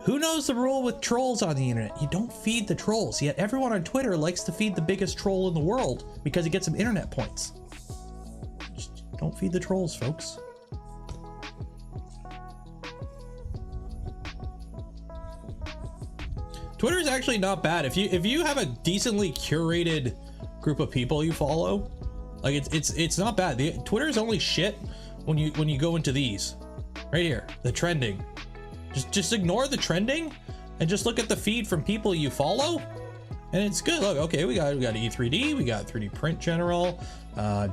Who knows the rule with trolls on the internet? You don't feed the trolls, yet everyone on Twitter likes to feed the biggest troll in the world because he gets some internet points. Just don't feed the trolls, folks. Twitter is actually not bad. If you have a decently curated group of people you follow, like it's not bad. Twitter is only shit when you go into these right here, the trending. Just ignore the trending and just look at the feed from people you follow, and it's good. Look, okay, we got E3D, we got 3D Print General,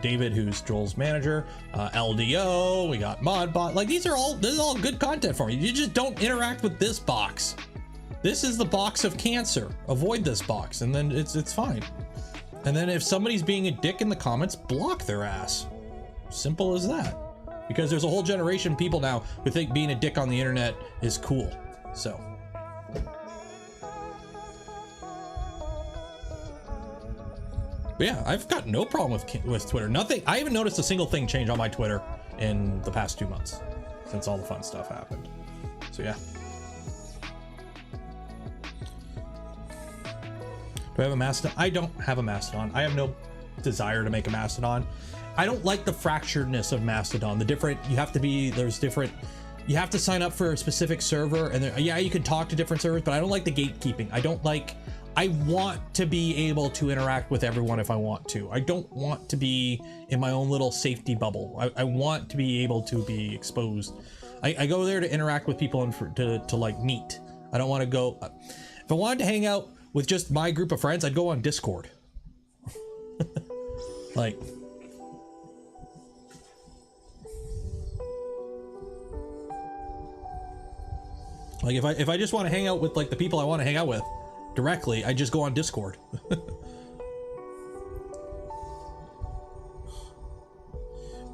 David, who's Joel's manager, LDO, we got Modbot. Like this is all good content for you. You just don't interact with this box. This is the box of cancer. Avoid this box, and then it's fine. And then if somebody's being a dick in the comments, block their ass. Simple as that. Because there's a whole generation of people now who think being a dick on the internet is cool. So. But yeah, I've got no problem with Twitter. Nothing. I haven't noticed a single thing change on my Twitter in the past 2 months since all the fun stuff happened. So yeah. Do I have a Mastodon? I don't have a Mastodon. I have no desire to make a Mastodon. I don't like the fracturedness of Mastodon. You have to sign up for a specific server, and yeah, you can talk to different servers, but I don't like the gatekeeping. I want to be able to interact with everyone if I want to. I don't want to be in my own little safety bubble. I want to be able to be exposed. I go there to interact with people and to like meet. I don't want to go, if I wanted to hang out with just my group of friends, I'd go on Discord. Like, if I just want to hang out with like the people I want to hang out with directly, I just go on Discord.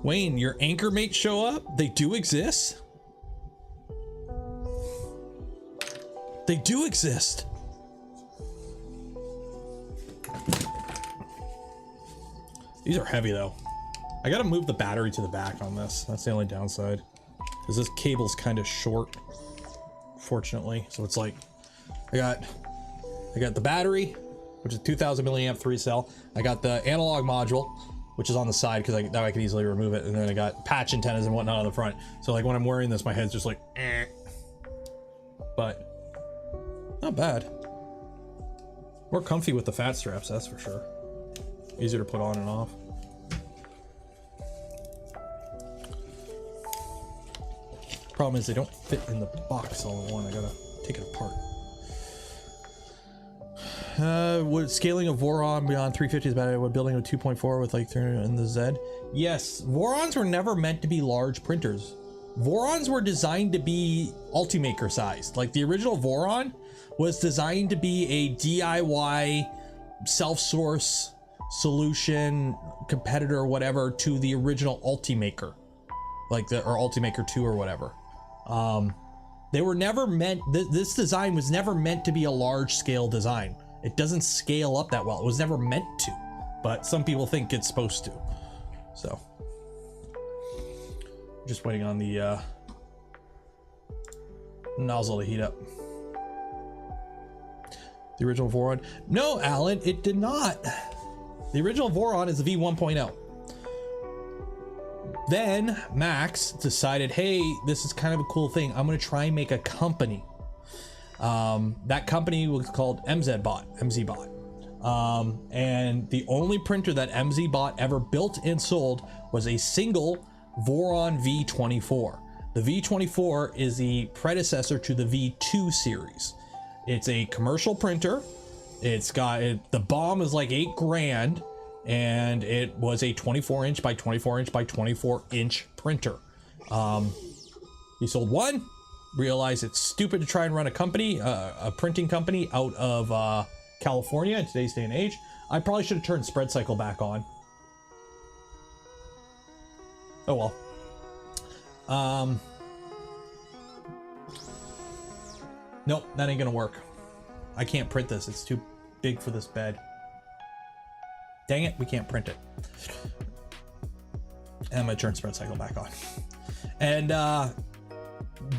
Wayne, your anchor mates show up? They do exist? They do exist. These are heavy though. I gotta move the battery to the back on this. That's the only downside. Because this cable's kind of short, fortunately. So it's like, I got the battery, which is 2000 milliamp 3-cell. I got the analog module, which is on the side because now I can easily remove it. And then I got patch antennas and whatnot on the front. So like when I'm wearing this, my head's just like, eh. But not bad. More comfy with the fat straps, that's for sure. Easier to put on and off. Problem is they don't fit in the box all in one. I gotta take it apart. Would scaling of Voron beyond 350 is better? Would building a 2.4 with like 300 in the Z? Yes, Vorons were never meant to be large printers. Vorons were designed to be Ultimaker sized. Like the original Voron was designed to be a DIY self-source solution competitor, whatever, to the original Ultimaker, like or Ultimaker 2 or whatever. They were never meant. This design was never meant to be a large scale design. It doesn't scale up that well. It was never meant to, but some people think it's supposed to. So, just waiting on the nozzle to heat up. The original Voron? No, Alan, it did not. The original Voron is the V1.0. Then Max decided, hey, this is kind of a cool thing. I'm going to try and make a company. That company was called MZBot. And the only printer that MZBot ever built and sold was a single Voron V24. The V24 is the predecessor to the V2 series. It's a commercial printer. It's got the BOM is like 8 grand, and it was a 24 inch by 24 inch by 24 inch printer. He sold one, realized it's stupid to try and run a company, a printing company out of California in today's day and age. I probably should have turned spread cycle back on. Oh well. Nope, that ain't gonna work. I can't print this. It's too big for this bed. Dang it, we can't print it. And I'm gonna turn spread cycle back on. And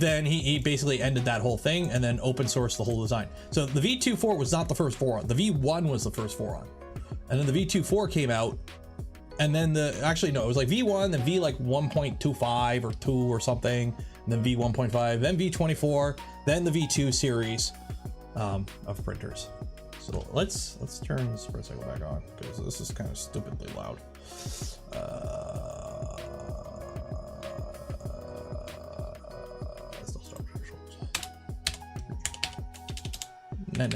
then he basically ended that whole thing and then open sourced the whole design. So the V24 was not the first Voron. The V1 was the first Voron. And then the V24 came out. And then actually no, it was like V1, then V like 1.25 or 2 or something. And then V1.5, then V24, then the V2 series of printers. So let's turn the spread cycle back on because this is kind of stupidly loud. Let's not start thresholds. No.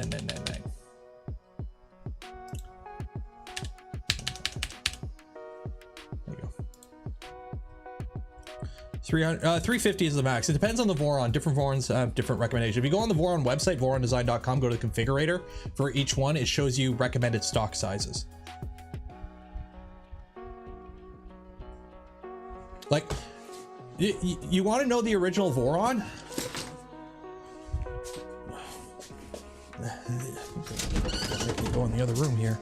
There you go. 350 is the max. It depends on the Voron. Different Vorons have different recommendations. If you go on the Voron website, vorondesign.com, go to the configurator. For each one, it shows you recommended stock sizes. Like, you want to know the original Voron? I can go in the other room here.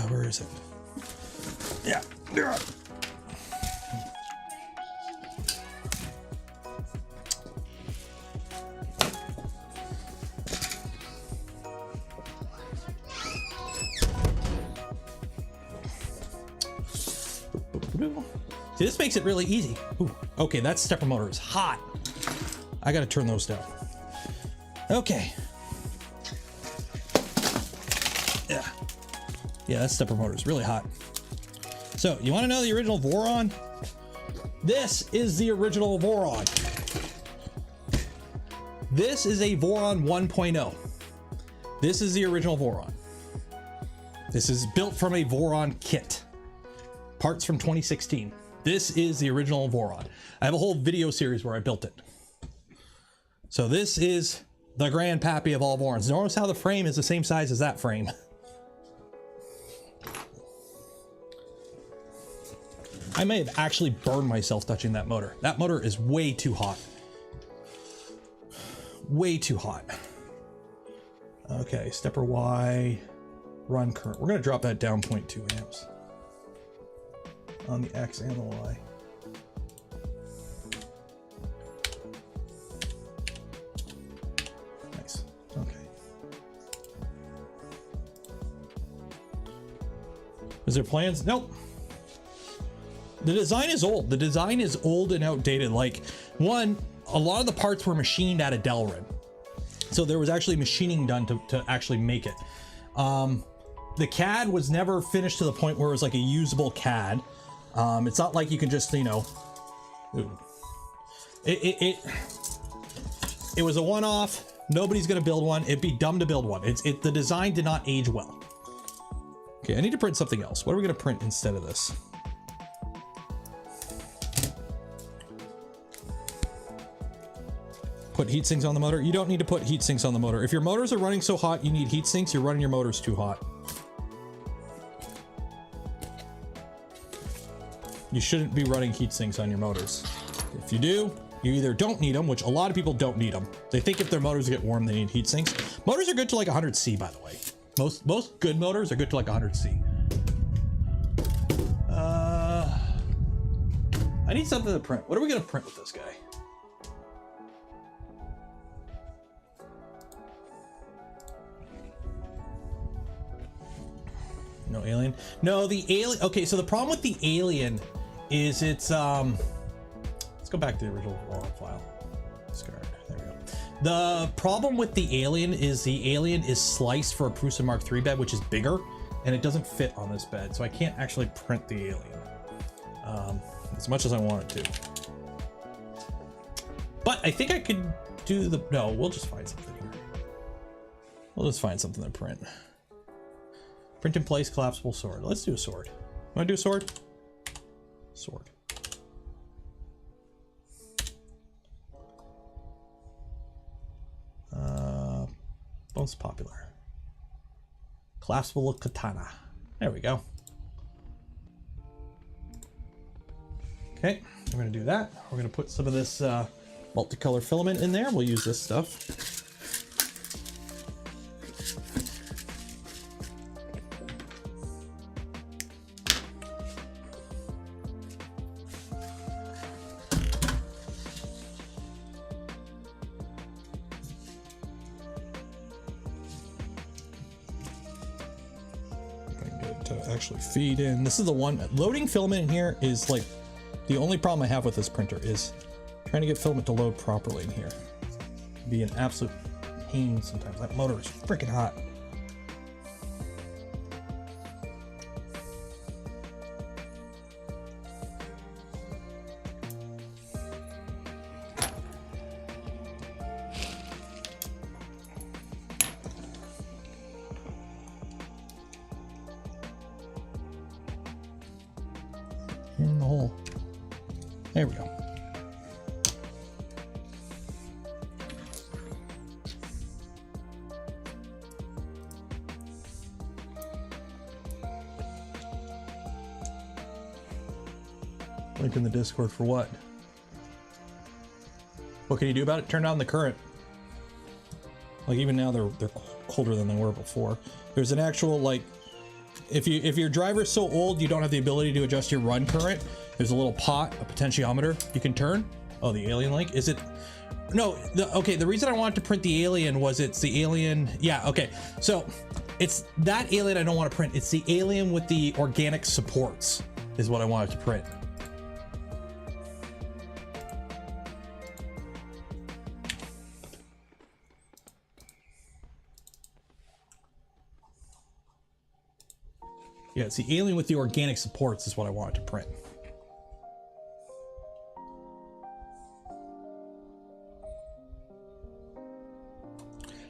Where is it? Yeah. See, this makes it really easy. Ooh, okay, that stepper motor is hot. I gotta turn those down. Okay. Yeah, that stepper motor is really hot. So, you want to know the original Voron? This is the original Voron. This is a Voron 1.0. This is the original Voron. This is built from a Voron kit. Parts from 2016. This is the original Voron. I have a whole video series where I built it. So this is the grandpappy of all Vorons. Notice how the frame is the same size as that frame. I may have actually burned myself touching that motor. That motor is way too hot. Way too hot. Okay, stepper Y, run current. We're gonna drop that down 0.2 amps. on the X and the Y. Nice. Okay. Is there plans? Nope. The design is old. The design is old and outdated. Like, one, a lot of the parts were machined out of Delrin. So there was actually machining done to actually make it. The CAD was never finished to the point where it was like a usable CAD. It's not like you can just, you know, it was a one-off. Nobody's gonna build one. It'd be dumb to build one. The design did not age well. Okay, I need to print something else. What are we gonna print instead of this? Put heat sinks on the motor. You don't need to put heat sinks on the motor. If your motors are running so hot you need heat sinks, you're running your motors too hot. You shouldn't be running heat sinks on your motors. If you do, you either don't need them, which a lot of people don't need them. They think if their motors get warm, they need heat sinks. Motors are good to like 100C, by the way. Most good motors are good to like 100C. I need something to print. What are we gonna print with this guy? No alien. No, the alien. Okay, so the problem with the alien is it's let's go back to the original log file. Discard. There we go. The problem with the alien is sliced for a Prusa Mark III bed, which is bigger, and it doesn't fit on this bed, so I can't actually print the alien as much as I want it to. But I think I could do the. No, we'll just find something here. We'll just find something to print. Print in place, collapsible sword. Let's do a sword. Want to do a sword? Sword. Most popular. Collapsible katana. There we go. Okay, we're gonna do that. We're gonna put some of this multicolor filament in there. We'll use this stuff. Actually feed in. This is the one. Loading filament in here is like the only problem I have with this printer is trying to get filament to load properly in here. It'd be an absolute pain sometimes. That motor is freaking hot. In the hole. There we go. Link in the Discord for what? What can you do about it? Turn down the current. Like even now they're colder than they were before. There's an actual like if your driver's so old you don't have the ability to adjust your run current, there's a little pot, a potentiometer you can turn. Oh, the alien link? Is it? No, okay, the reason I wanted to print the alien was it's the alien. Yeah, okay. So it's that alien I don't want to print. It's the alien with the organic supports is what I wanted to print. Yeah, it's the alien with the organic supports is what I wanted to print.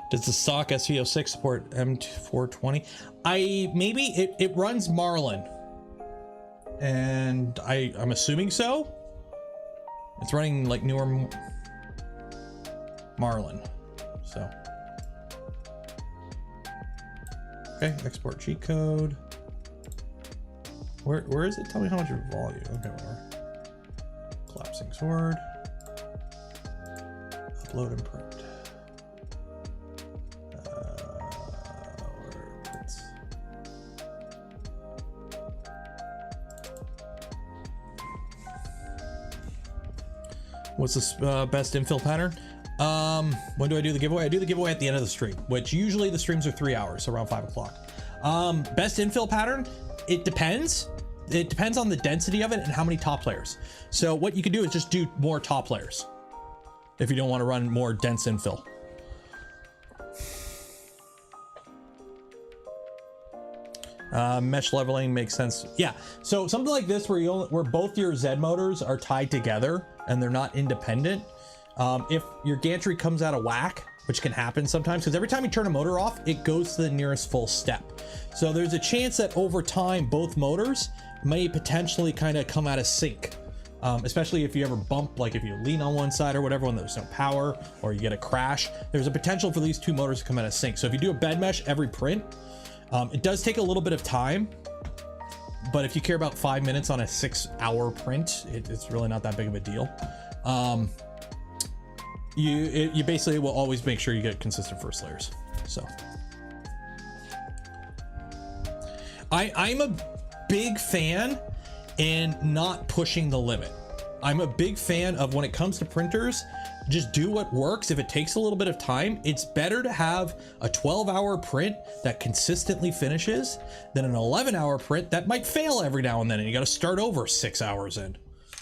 Does the stock Sv06 support M420? Maybe it runs Marlin, and I'm assuming so. It's running like newer Marlin, so. Okay, export G code. Where is it? Tell me how much your volume. Okay, whatever. Collapsing sword. Upload and print. What's the best infill pattern? When do I do the giveaway? I do the giveaway at the end of the stream, which usually the streams are 3 hours, so around 5 o'clock. Best infill pattern, it depends. It depends on the density of it and how many top layers. So what you can do is just do more top layers if you don't want to run more dense infill. Mesh leveling makes sense. Yeah, so something like this where both your Z motors are tied together and they're not independent. If your gantry comes out of whack, which can happen sometimes, because every time you turn a motor off, it goes to the nearest full step. So there's a chance that over time, both motors may potentially kind of come out of sync. Especially if you ever bump, like if you lean on one side or whatever when there's no power, or you get a crash, there's a potential for these two motors to come out of sync. So if you do a bed mesh every print, it does take a little bit of time, but if you care about 5 minutes on a 6-hour print, it's really not that big of a deal. You basically will always make sure you get consistent first layers. So I'm a big fan in not pushing the limit. I'm a big fan of when it comes to printers, just do what works. If it takes a little bit of time, it's better to have a 12-hour print that consistently finishes than an 11-hour print that might fail every now and then and you got to start over 6 hours in.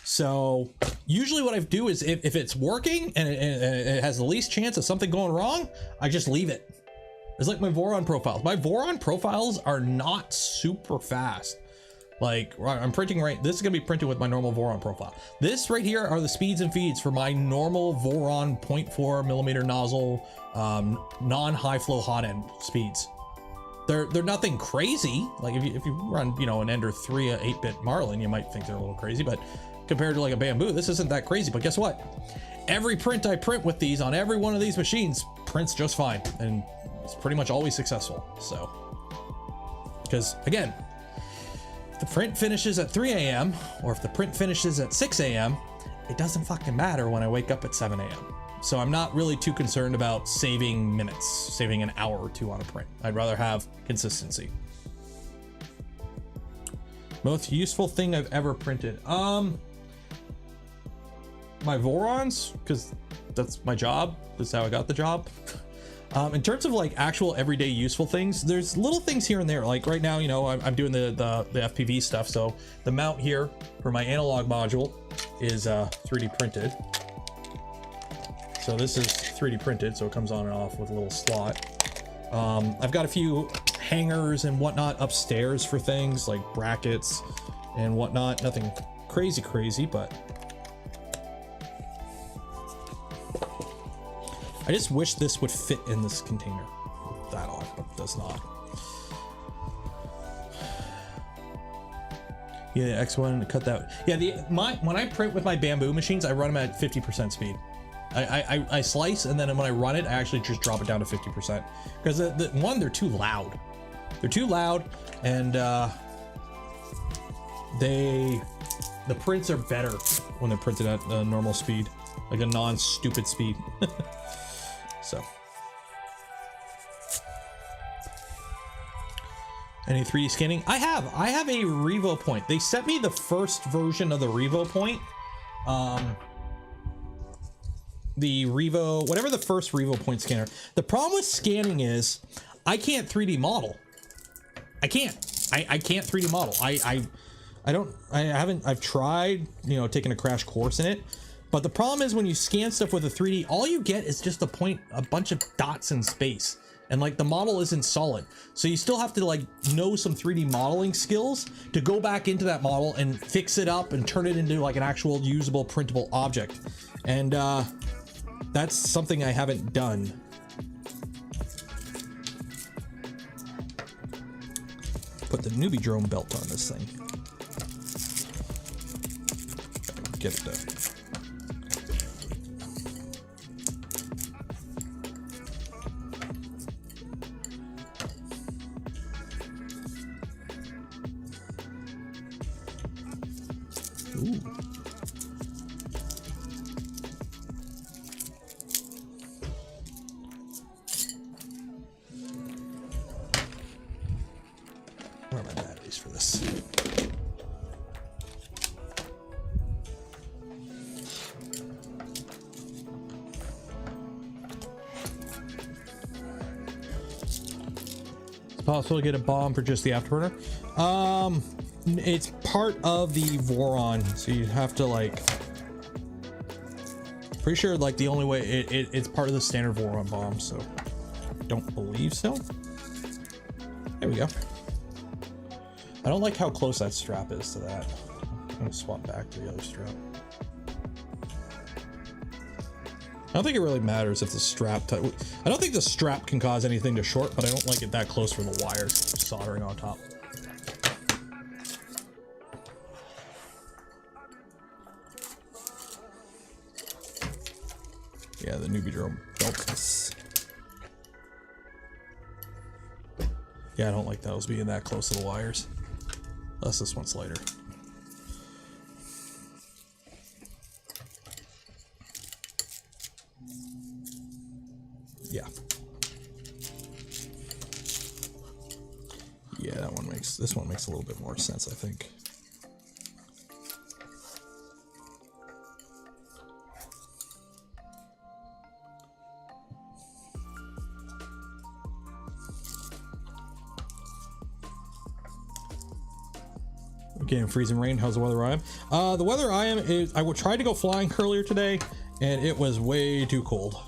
So usually what I do is if it's working and it has the least chance of something going wrong, I just leave it. It's like my Voron profiles. My Voron profiles are not super fast. Like I'm printing this is gonna be printed with my normal Voron profile. This right here are the speeds and feeds for my normal Voron 0.4 millimeter nozzle, non-high flow hot end speeds. They're nothing crazy. Like if you run, you know, an Ender 3 8-bit Marlin, you might think they're a little crazy, but compared to like a Bamboo, this isn't that crazy. But guess what? Every print I print with these on every one of these machines prints just fine, and it's pretty much always successful. So, because again, if the print finishes at 3 a.m. or if the print finishes at 6 a.m., it doesn't fucking matter when I wake up at 7 a.m. So I'm not really too concerned about saving minutes, saving an hour or two on a print. I'd rather have consistency. Most useful thing I've ever printed. My Vorons, because that's my job. That's how I got the job. In terms of like actual everyday useful things, there's little things here and there. Like right now, you know, I'm doing the FPV stuff. So the mount here for my analog module is 3D printed. So this is 3D printed, so it comes on and off with a little slot. I've got a few hangers and whatnot upstairs for things like brackets and whatnot. Nothing crazy, but I just wish this would fit in this container. That on, but it does not. Yeah, the X1 cut that. Yeah, when I print with my Bamboo machines, I run them at 50% speed. I slice, and then when I run it, I actually just drop it down to 50% because they're too loud. They're too loud, and the prints are better when they're printed at normal speed, like a non-stupid speed. So, any 3D scanning? I have a Revo Point. They sent me the first version of the Revo Point. The Revo, whatever the first Revo Point scanner. The problem with scanning is I can't 3D model. I can't 3D model. I've tried, you know, taking a crash course in it, but the problem is when you scan stuff with a 3D, all you get is just a bunch of dots in space, and like the model isn't solid. So you still have to like know some 3D modeling skills to go back into that model and fix it up and turn it into like an actual usable printable object. And that's something I haven't done. Put the newbie drone belt on this thing. Get it done. Ooh. Where are my batteries for this? Possible to get a bomb for just the afterburner. It's part of the Voron, so you have to like. Pretty sure like the only way it's part of the standard Voron bomb, so don't believe so. There we go. I don't like how close that strap is to that. I'm gonna swap back to the other strap. I don't think it really matters if the strap I don't think the strap can cause anything to short, but I don't like it that close for the wires soldering on top. Yeah, the newbie drone belts. Yeah, I don't like those being that close to the wires. Unless this one's lighter. Yeah. Yeah, this one makes a little bit more sense, I think. Getting freezing rain. How's the weather I am? The weather I am is I tried to go flying earlier today and it was way too cold.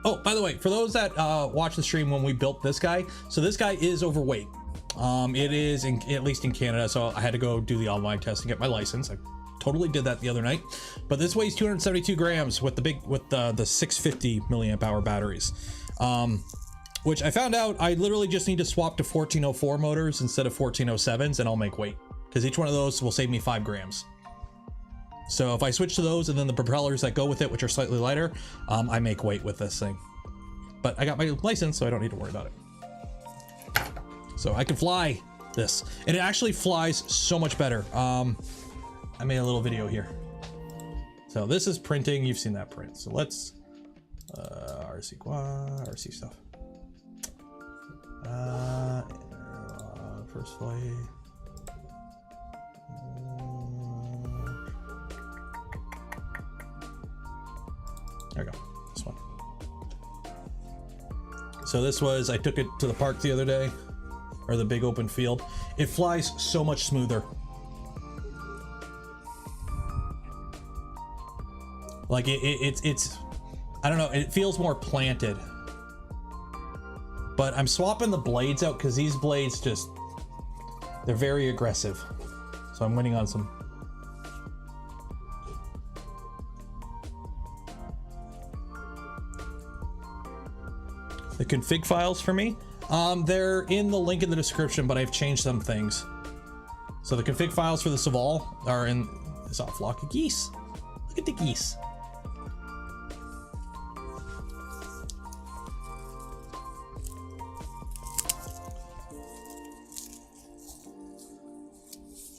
Oh, by the way, for those that watch the stream when we built this guy, so this guy is overweight. It is at least in Canada, so I had to go do the online test and get my license. I totally did that the other night. But this weighs 272 grams with the 650 milliamp hour batteries. Which I found out I literally just need to swap to 1404 motors instead of 1407s and I'll make weight. Because each one of those will save me 5 grams. So if I switch to those and then the propellers that go with it, which are slightly lighter, I make weight with this thing. But I got my license, so I don't need to worry about it. So I can fly this. And it actually flies so much better. I made a little video here. So this is printing. You've seen that print. So let's RC stuff. First flight. There we go, this one. So this was, I took it to the park the other day, or the big open field. It flies so much smoother. Like it's, I don't know, it feels more planted. But I'm swapping the blades out because these blades just, they're very aggressive. So I'm winning on some. The config files for me, they're in the link in the description, but I've changed some things. So the config files for the Sovol are in. It's a flock of geese. Look at the geese.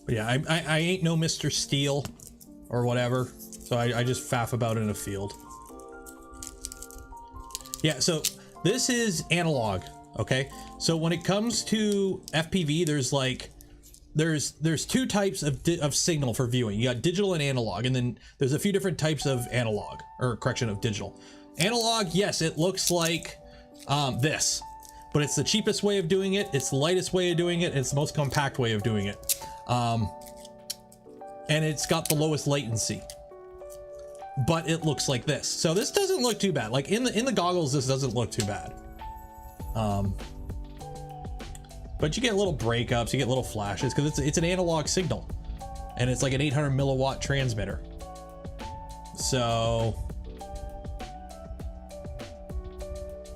But yeah, I ain't no Mr. Steel or whatever, so I just faff about in a field. Yeah, so this is analog, okay? So when it comes to FPV, there's like, there's two types of signal for viewing. You got digital and analog, and then there's a few different types of analog, or correction, of digital. Analog, yes, it looks like this, but it's the cheapest way of doing it, it's the lightest way of doing it, and it's the most compact way of doing it. And it's got the lowest latency, but it looks like this. So this doesn't look too bad. Like in the goggles, this doesn't look too bad. But you get little breakups, you get little flashes because it's an analog signal, and it's like an 800 milliwatt transmitter. So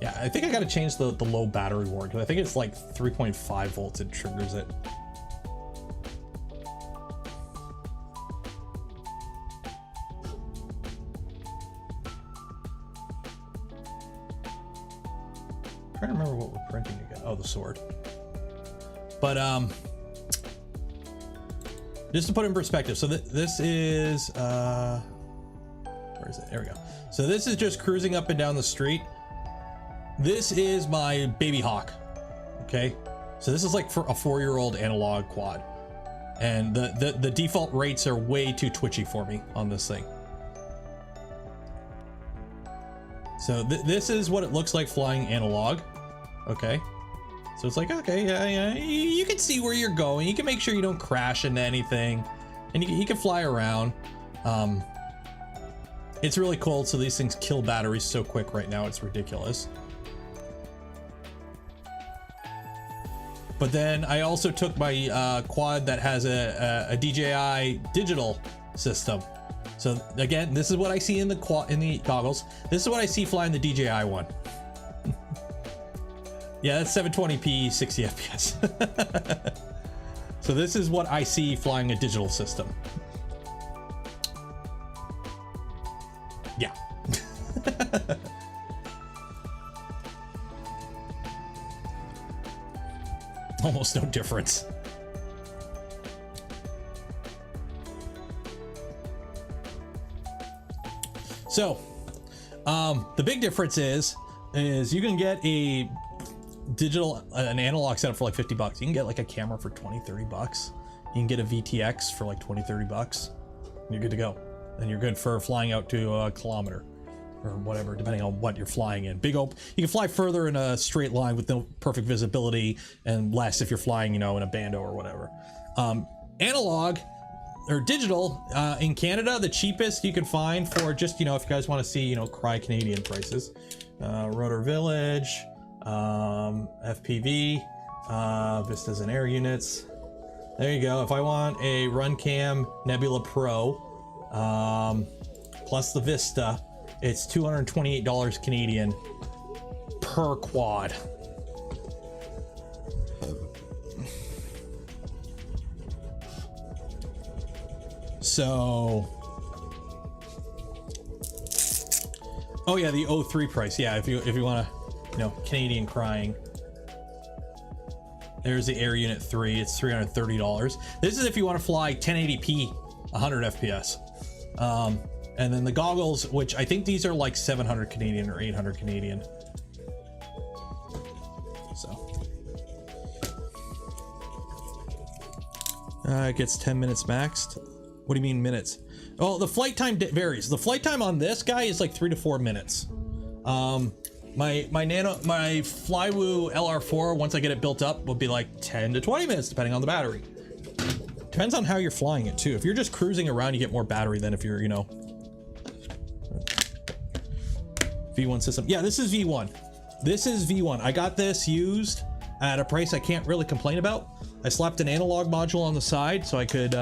yeah, I think I got to change the low battery ward because I think it's like 3.5 volts. It triggers it. I'm trying to remember what we're printing again. Oh, the sword. But just to put it in perspective, so this is where is it? There we go. So this is just cruising up and down the street. This is my baby hawk. Okay, so this is like for a 4-year-old analog quad, and the default rates are way too twitchy for me on this thing. So this is what it looks like flying analog. Okay, So it's like, okay, yeah, you can see where you're going. You can make sure you don't crash into anything, and you can fly around. It's really cold, so these things kill batteries so quick right now. It's ridiculous. But then I also took my quad that has a DJI digital system. So again, this is what I see in the goggles. This is what I see flying the DJI one. Yeah, that's 720p, 60 FPS. So this is what I see flying a digital system. Yeah. Almost no difference. So, the big difference is you can get an analog setup for like 50 bucks. You can get like a camera for 20, 30 bucks. You can get a VTX for like 20, 30 bucks. And you're good to go. And you're good for flying out to a kilometer or whatever, depending on what you're flying in. You can fly further in a straight line with no perfect visibility, and less if you're flying, in a bando or whatever. Analog or digital in Canada, the cheapest you can find for just, if you guys want to see, cry Canadian prices, Rotor Village, FPV, Vistas and Air Units. There you go. If I want a Runcam Nebula Pro, plus the Vista, it's $228 Canadian per quad. So, oh yeah, the 03 price. Yeah, if you want to, Canadian crying. There's the Air Unit 3. It's $330. This is if you want to fly 1080p, 100 FPS. And then the goggles, which I think these are like 700 Canadian or 800 Canadian. So it gets 10 minutes maxed. What do you mean minutes? Oh, the flight time varies. The flight time on this guy is like 3 to 4 minutes. My Flywoo LR4, once I get it built up, will be like 10 to 20 minutes depending on the battery. Depends on how you're flying it too. If you're just cruising around, you get more battery than if you're, V1 system. Yeah, this is V1. This is V1. I got this used at a price I can't really complain about. I slapped an analog module on the side so I could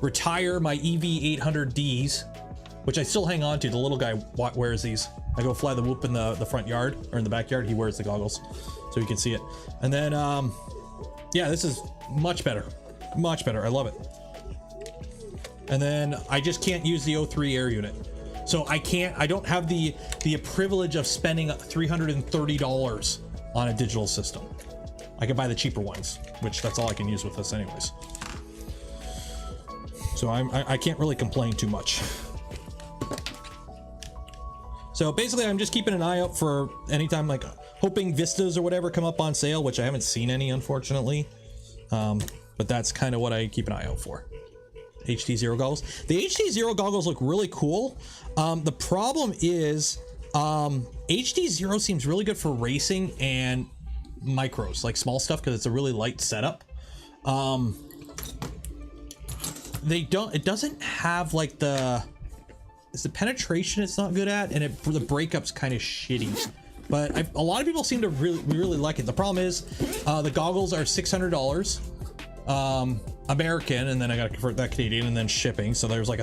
retire my EV800Ds, which I still hang on to. The little guy wears these. I go fly the whoop in the front yard or in the backyard. He wears the goggles so you can see it. And then, yeah, this is much better. Much better. I love it. And then I just can't use the 03 air unit. So I don't have the privilege of spending $330 on a digital system. I can buy the cheaper ones, which that's all I can use with this anyways. So I can't really complain too much. So basically I'm just keeping an eye out for anytime, like hoping Vistas or whatever come up on sale, which I haven't seen any, unfortunately. But that's kind of what I keep an eye out for. HD0 goggles. The HD0 goggles look really cool. The problem is HD0 seems really good for racing and micros, like small stuff, because it's a really light setup. It doesn't have like it's the penetration it's not good at, and the breakup's kind of shitty. But a lot of people seem to really like it. The problem is the goggles are $600 American, and then I gotta convert that Canadian, and then shipping. So there's like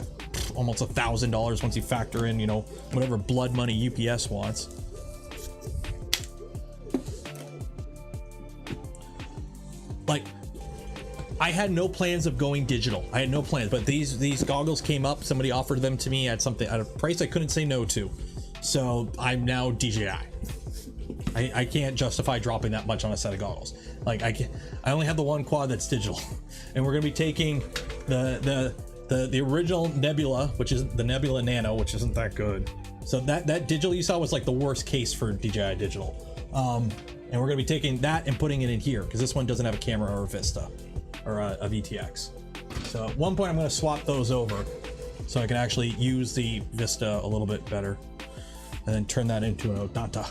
almost $1,000 once you factor in, whatever blood money UPS wants. Like, I had no plans of going digital. I had no plans, but these goggles came up. Somebody offered them to me at a price I couldn't say no to. So I'm now DJI. I can't justify dropping that much on a set of goggles. Like I only have the one quad that's digital, and we're gonna be taking the original Nebula, which is the Nebula Nano, which isn't that good. So that digital you saw was like the worst case for DJI digital. And we're gonna be taking that and putting it in here because this one doesn't have a camera or a Vista or a VTX. So at one point I'm gonna swap those over so I can actually use the Vista a little bit better, and then turn that into an Odanta.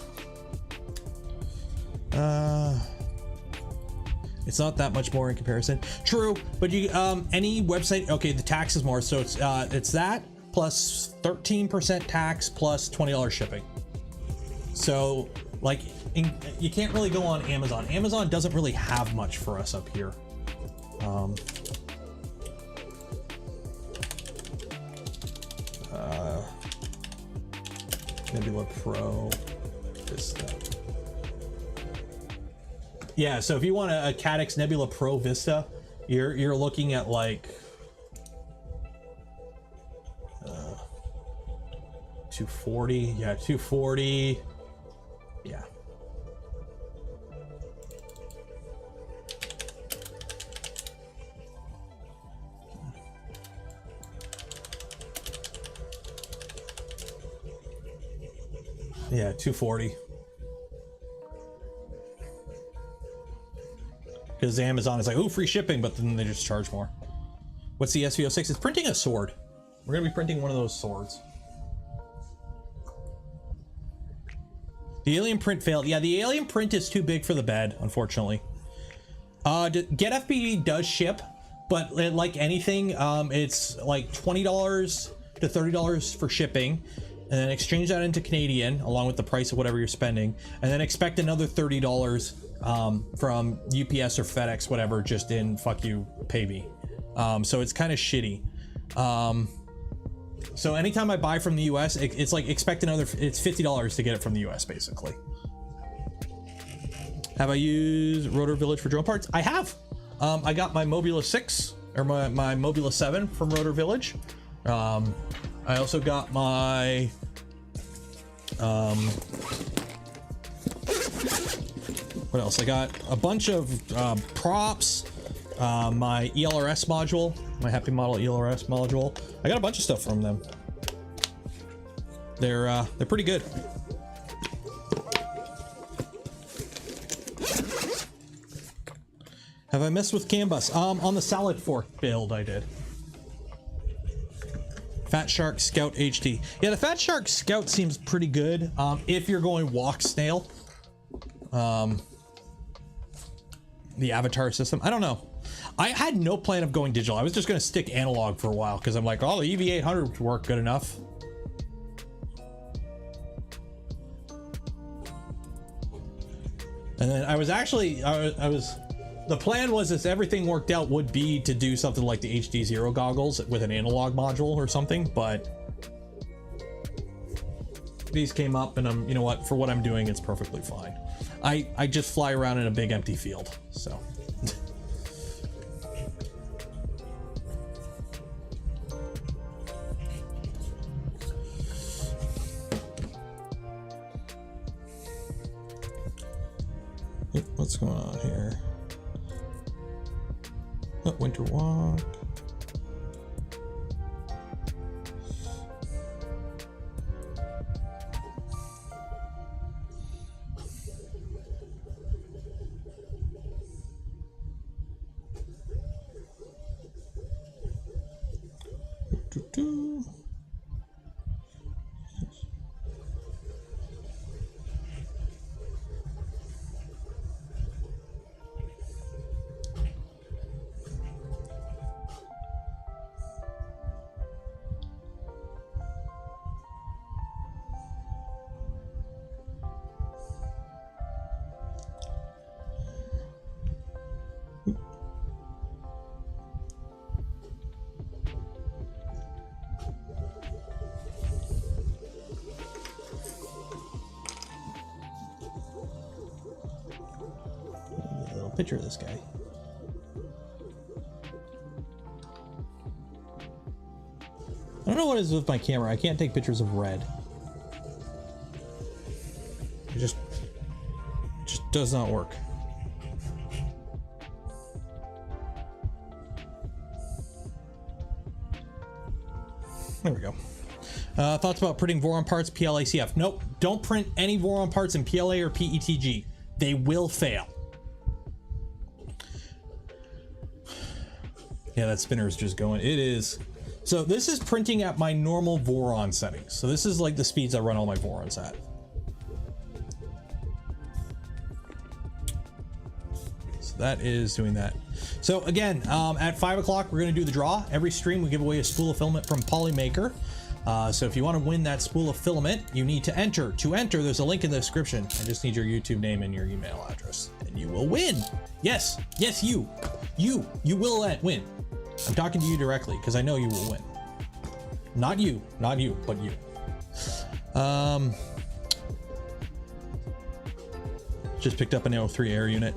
It's not that much more in comparison. True, but you any website, okay, the tax is more, so it's that plus 13% tax plus $20 shipping. So like you can't really go on Amazon. Amazon doesn't really have much for us up here. Nebula Pro Vista. Yeah, so if you want a Caddx Nebula Pro Vista, you're looking at like 240. Yeah, 240. Yeah. Yeah, 240. Because Amazon is like, oh, free shipping, but then they just charge more. What's the SV06? It's printing a sword. We're gonna be printing one of those swords. The alien print failed. Yeah, the alien print is too big for the bed, unfortunately. Get FBB does ship, but like anything, it's like $20 to $30 for shipping, and then exchange that into Canadian along with the price of whatever you're spending, and then expect another $30 from UPS or FedEx, whatever, just in fuck you, pay me. So it's kind of shitty. So anytime I buy from the US, it's like expect another, it's $50 to get it from the US basically. Have I used Rotor Village for drone parts? I have. I got my Mobula 6 or my Mobula 7 from Rotor Village. I also got my what else? I got a bunch of props, my ELRS module, my Happy Model ELRS module. I got a bunch of stuff from them. They're pretty good. Have I messed with CAN bus? On the salad fork build I did. Fat Shark Scout HD. Yeah, the Fat Shark Scout seems pretty good if you're going walk snail. The avatar system, I don't know. I had no plan of going digital. I was just going to stick analog for a while because I'm like, oh, the EV800 would work good enough. And then I was actually, the plan was, if everything worked out, would be to do something like the HD0 goggles with an analog module or something, but these came up and I'm, you know what, for what I'm doing, it's perfectly fine. I just fly around in a big empty field, so. What's going on here? Oh, winter walk. Picture of this guy. I don't know what it is with my camera. I can't take pictures of red. It just does not work. There we go. Thoughts about printing Voron parts, PLA, CF? Nope. Don't print any Voron parts in PLA or PETG. They will fail. Yeah, that spinner is just going. It is. So this is printing at my normal Voron settings. So this is like the speeds I run all my Vorons at. So that is doing that. So again, at 5 o'clock, we're going to do the draw. Every stream, we give away a spool of filament from Polymaker. So if you want to win that spool of filament, you need to enter. To enter, there's a link in the description. I just need your YouTube name and your email address, and you will win. Yes, yes, you will win. I'm talking to you directly because I know you will win. Not you, but you. Just picked up an O3 air unit.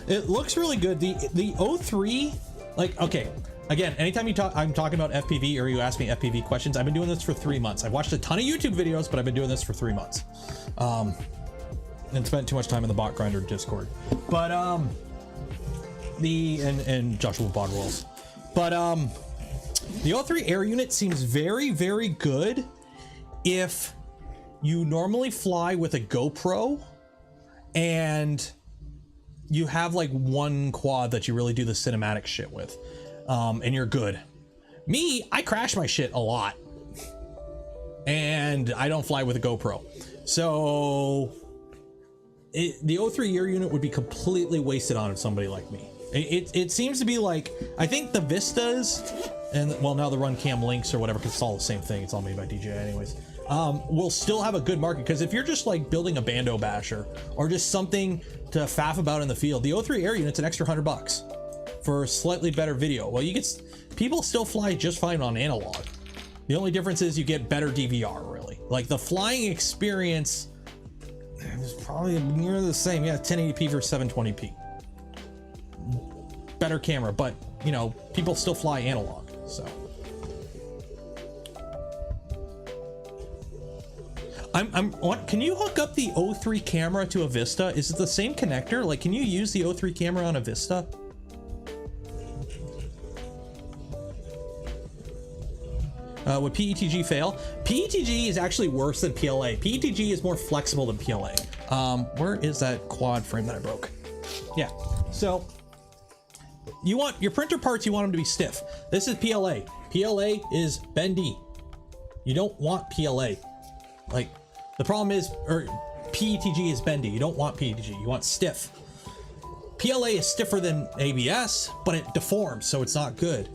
It looks really good. The O3, like, okay. Again, anytime I'm talking about FPV or you ask me FPV questions, I've been doing this for 3 months. I've watched a ton of YouTube videos, but I've been doing this for 3 months. And spent too much time in the bot grinder Discord. But and Joshua Bot Rolls. But the O3 air unit seems very, very good if you normally fly with a GoPro and you have like one quad that you really do the cinematic shit with. And you're good. Me, I crash my shit a lot. And I don't fly with a GoPro. So the O3 air unit would be completely wasted on somebody like me. It seems to be like, I think the Vistas, and well, now the Run Cam Links or whatever, because it's all the same thing. It's all made by DJI anyways. Will still have a good market, because if you're just like building a bando basher or just something to faff about in the field, the O3 air unit's an extra $100 for slightly better video. Well, you get, people still fly just fine on analog. The only difference is you get better DVR, really. Like the flying experience is probably near the same. Yeah, 1080p for 720p. Better camera, but you know, people still fly analog, so. Can you hook up the O3 camera to a Vista? Is it the same connector? Like, can you use the O3 camera on a Vista? Would PETG fail? PETG is actually worse than PLA. PETG is more flexible than PLA. Where is that quad frame that I broke? Yeah, so you want your printer parts, you want them to be stiff. This is PLA. PLA is bendy. You don't want PLA. Like, the problem is, or PETG is bendy. You don't want PETG, you want stiff. PLA is stiffer than ABS, but it deforms, so it's not good.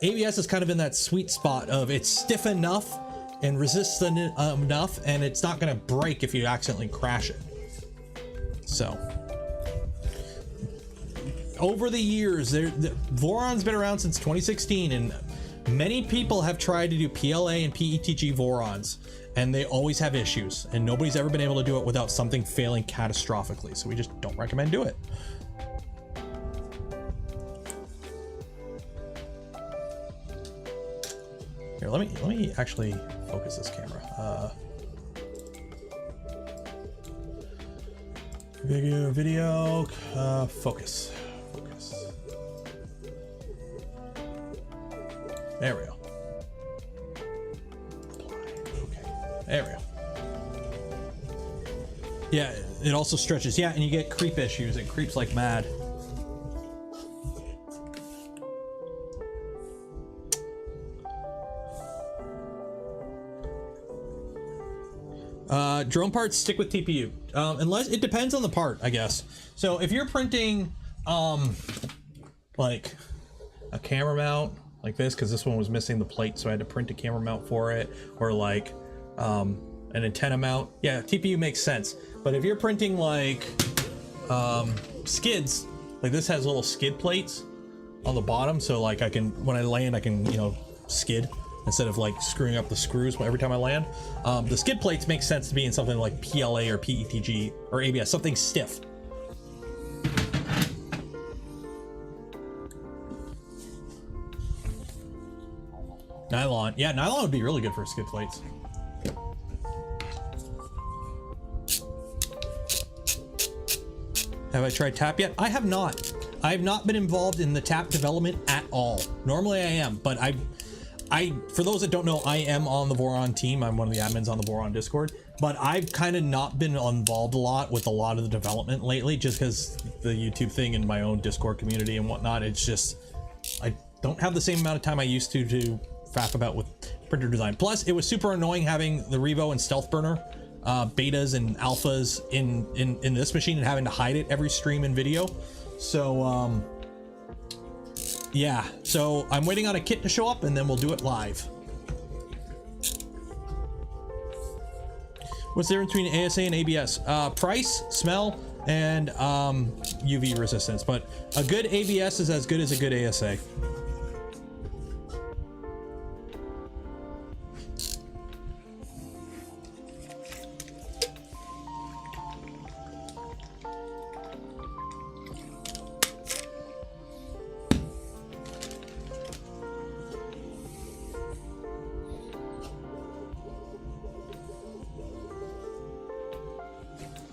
ABS is kind of in that sweet spot of it's stiff enough and resistant enough, and it's not going to break if you accidentally crash it. So over the years, Voron's been around since 2016, and many people have tried to do PLA and PETG Vorons, and they always have issues, and nobody's ever been able to do it without something failing catastrophically. So we just don't recommend do it. Here, let me actually focus this camera. Video, focus. There we go. Okay, there we go. Yeah, it also stretches. Yeah, and you get creep issues. It creeps like mad. Drone parts stick with TPU, unless it depends on the part, I guess. So if you're printing like a camera mount like this, because this one was missing the plate, so I had to print a camera mount for it, or like an antenna mount, yeah, TPU makes sense. But if you're printing like skids, like this has little skid plates on the bottom, so like I can, when I land, I can, you know, skid instead of like screwing up the screws every time I land. The skid plates make sense to be in something like PLA or PETG or ABS, something stiff. Nylon, yeah, nylon would be really good for skid plates. Have I tried tap yet? I have not. I have not been involved in the tap development at all. Normally I am, but for those that don't know, I am on the Voron team. I'm one of the admins on the Voron Discord, but I've kind of not been involved a lot with a lot of the development lately, just because the YouTube thing and my own Discord community and whatnot. It's just, I don't have the same amount of time I used to faff about with printer design. Plus, it was super annoying having the Revo and Stealth Burner betas and alphas in this machine and having to hide it every stream and video. So, yeah. So I'm waiting on a kit to show up and then we'll do it live. What's the difference between ASA and ABS? Price, smell, and UV resistance. But a good ABS is as good as a good ASA.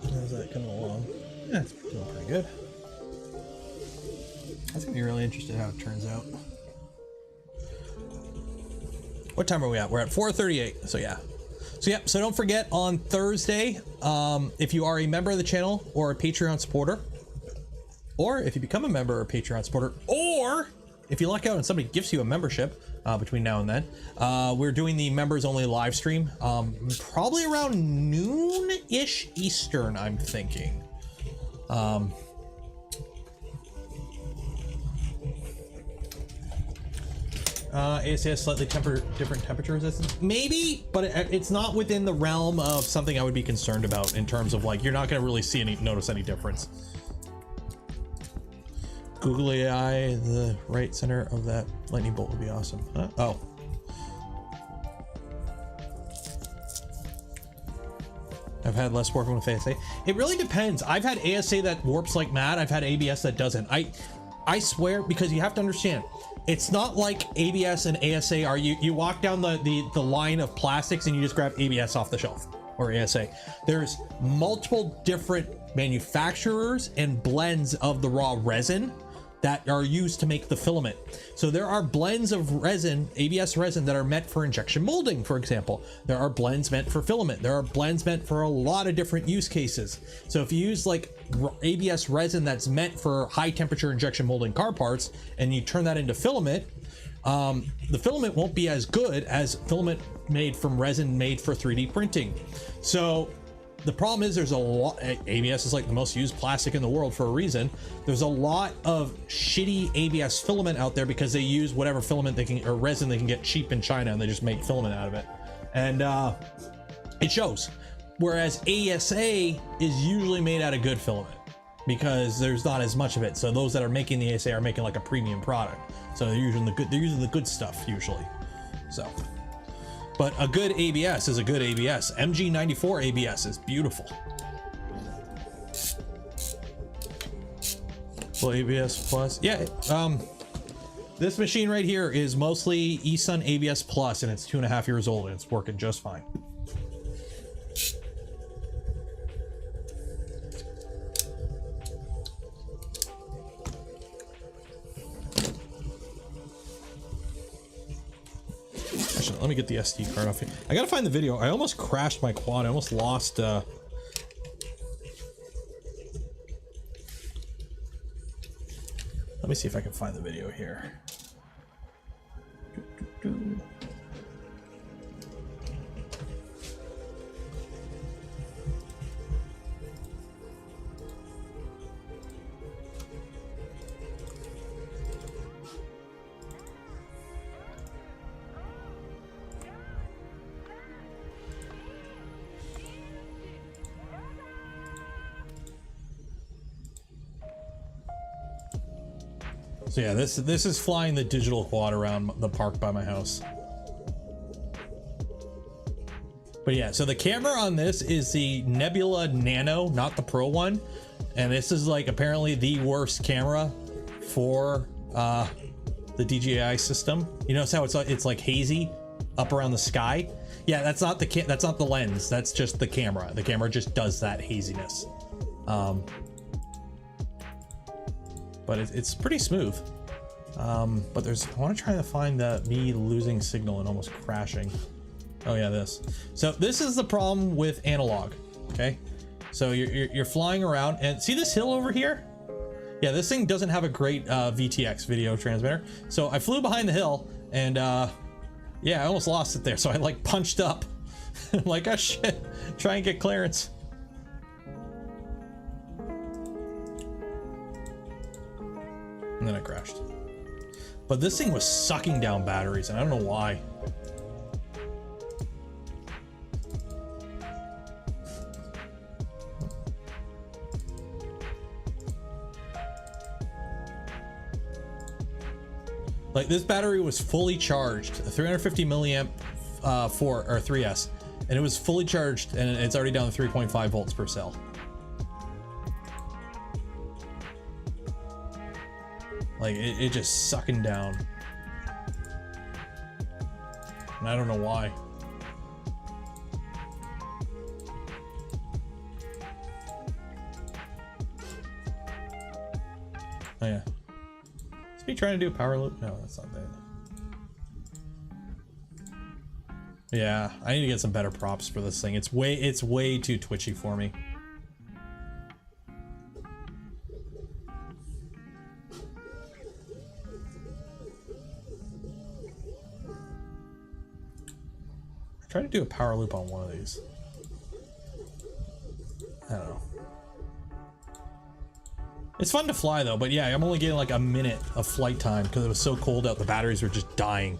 How's that coming along? Yeah, it's doing pretty good. That's gonna be really interesting how it turns out. What time are we at? We're at 4:38. So yeah. So don't forget on Thursday, if you are a member of the channel or a Patreon supporter, or if you become a member or a Patreon supporter, or if you luck out and somebody gives you a membership between now and then, we're doing the members only live stream, probably around noon-ish Eastern, I'm thinking. ASA has slightly different temperature resistance, maybe, but it's not within the realm of something I would be concerned about in terms of like, you're not going to really notice any difference. Google AI, the right center of that lightning bolt would be awesome. Huh? Oh. I've had less warping with ASA. It really depends. I've had ASA that warps like mad. I've had ABS that doesn't. I swear, because you have to understand, it's not like ABS and ASA are you walk down the line of plastics and you just grab ABS off the shelf or ASA. There's multiple different manufacturers and blends of the raw resin that are used to make the filament. So there are blends of resin, ABS resin, that are meant for injection molding, for example. There are blends meant for filament. There are blends meant for a lot of different use cases. So if you use like ABS resin that's meant for high temperature injection molding car parts and you turn that into filament, the filament won't be as good as filament made from resin made for 3D printing. So the problem is there's a lot, ABS is like the most used plastic in the world for a reason. There's a lot of shitty ABS filament out there because they use whatever filament they can, or resin they can get cheap in China, and they just make filament out of it. And it shows. Whereas ASA is usually made out of good filament because there's not as much of it. So those that are making the ASA are making like a premium product. So they're using the good stuff usually. So. But a good ABS is a good ABS. MG94 ABS is beautiful. Well, ABS Plus. Yeah, this machine right here is mostly eSun ABS Plus, and it's 2.5 years old, and it's working just fine. Let me get the SD card off here. I gotta find the video. I almost crashed my quad. I almost lost let me see if I can find the video here. So yeah, this is flying the digital quad around the park by my house. But yeah, so the camera on this is the Nebula Nano, not the Pro one. And this is like apparently the worst camera for the DJI system. You notice how it's like hazy up around the sky? Yeah, that's not the lens. That's just the camera. The camera just does that haziness. But it's pretty smooth. But I want to try to find me losing signal and almost crashing. Oh yeah, this. So this is the problem with analog. Okay, so you're flying around and see this hill over here? Yeah, this thing doesn't have a great VTX video transmitter. So I flew behind the hill and yeah, I almost lost it there. So I like punched up, like, oh shit, try and get clearance. And then it crashed. But this thing was sucking down batteries, and I don't know why. Like, this battery was fully charged, a 350 milliamp 3S, and it was fully charged, and it's already down to 3.5 volts per cell. Like, it just sucking down. And I don't know why. Oh yeah. Is he trying to do a power loop? No, that's not that. Yeah, I need to get some better props for this thing. It's way too twitchy for me. Try to do a power loop on one of these. I don't know. It's fun to fly though, but yeah, I'm only getting like a minute of flight time because it was so cold out. The batteries were just dying.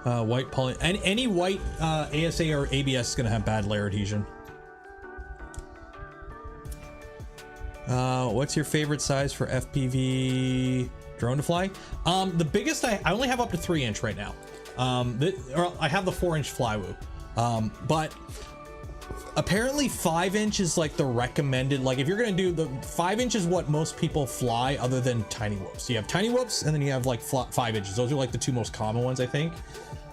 White poly, and any white ASA or ABS is gonna have bad layer adhesion. What's your favorite size for FPV drone to fly? The biggest I only have up to 3-inch right now. Or I have the 4-inch Flywoo. But apparently 5-inch is like the recommended, like if you're gonna do the 5-inch is what most people fly other than tiny whoops. You have tiny whoops and then you have like 5 inches. Those are like the two most common ones, I think.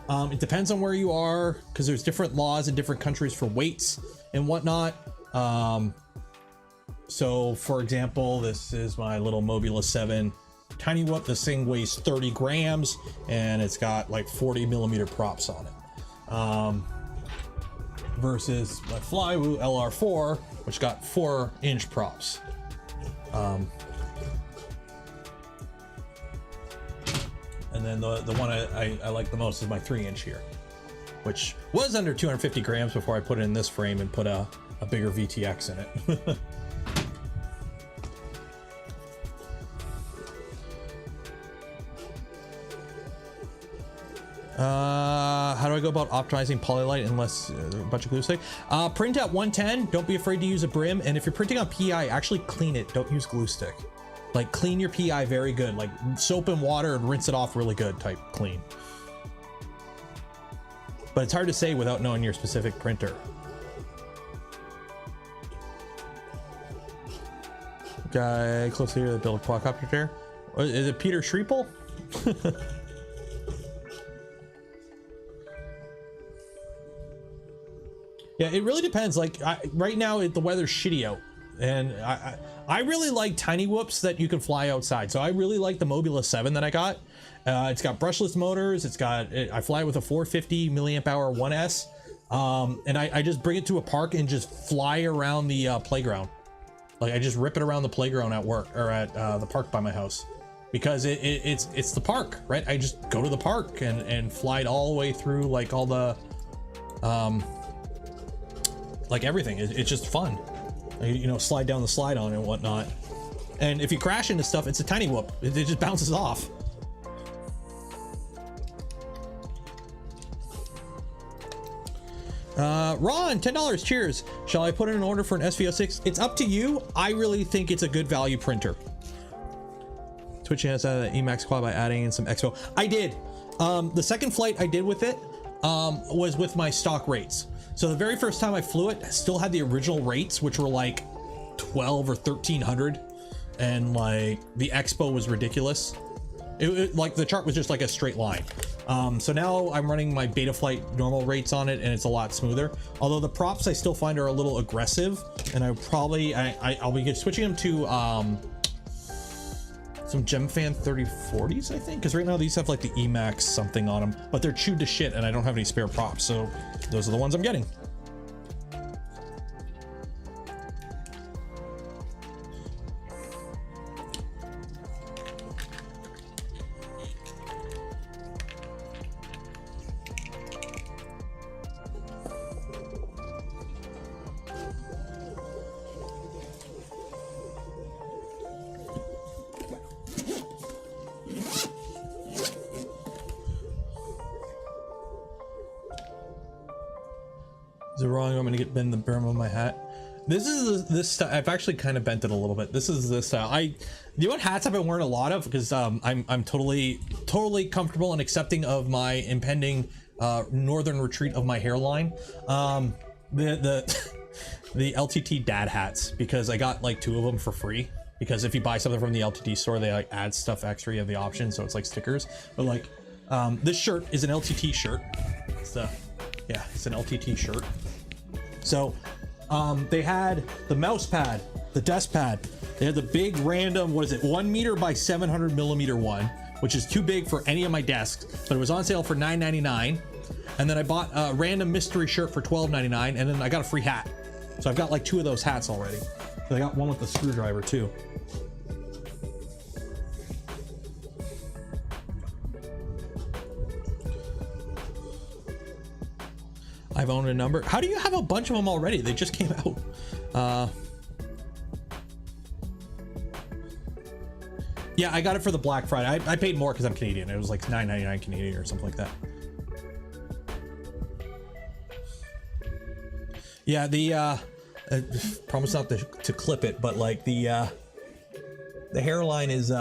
It depends on where you are because there's different laws in different countries for weights and whatnot. So for example, this is my little Mobula 7 tiny whoop. This thing weighs 30 grams and it's got like 40 millimeter props on it. Versus my Flywoo LR4, which got 4-inch props. And then the one I like the most is my 3-inch here, which was under 250 grams before I put it in this frame and put a bigger VTX in it. How do I go about optimizing polylight unless a bunch of glue stick? Print at 110. Don't be afraid to use a brim. And if you're printing on PI, actually clean it. Don't use glue stick. Like clean your PI very good. Like soap and water and rinse it off really good type clean. But it's hard to say without knowing your specific printer. Guy close here that built a quadcopter chair. Is it Peter Schriepel? Yeah, it really depends. Like right now, the weather's shitty out, and I really like tiny whoops that you can fly outside. So I really like the Mobula 7 that I got. It's got brushless motors. I fly with a 450 milliamp hour 1S, and I just bring it to a park and just fly around the playground. Like I just rip it around the playground at work or at the park by my house, because it's the park, right? I just go to the park and fly it all the way through, like all the like everything. It's just fun, you know, slide down the slide on it and whatnot. And if you crash into stuff, it's a tiny whoop. It just bounces off. Ron, $10. Cheers. Shall I put in an order for an SVO6? It's up to you. I really think it's a good value printer. Switching us out of the Emax quad by adding in some Expo. I did. The second flight I did with it was with my stock rates. So the very first time I flew it, I still had the original rates, which were like 12 or 1300, and like the Expo was ridiculous. It like the chart was just like a straight line. So now I'm running my Betaflight normal rates on it, and it's a lot smoother. Although the props I still find are a little aggressive, and I'll be switching them to some Gemfan 3040s, I think, because right now these have like the Emax something on them, but they're chewed to shit, and I don't have any spare props, so those are the ones I'm getting. it wrong? I'm gonna bend the brim of my hat. This is this style. I've actually kind of bent it a little bit. This is the style. You know what hats I've been wearing a lot of, because I'm totally comfortable and accepting of my impending northern retreat of my hairline. The LTT dad hats, because I got like 2 of them for free. Because if you buy something from the LTT store, they like add stuff extra. You have the option, so it's like stickers. But like this shirt is an LTT shirt. It's an LTT shirt. So they had the mouse pad, the desk pad. They had the big random, what is it, 1 meter by 700 millimeter one, which is too big for any of my desks, but it was on sale for $9.99. And then I bought a random mystery shirt for $12.99, and then I got a free hat. So I've got like 2 of those hats already. So I got one with the screwdriver too. I've owned a number. How do you have a bunch of them already? They just came out. Yeah, I got it for the Black Friday. I paid more because I'm Canadian. It was like $9.99 Canadian or something like that. Yeah, the promise not to clip it, but like the hairline is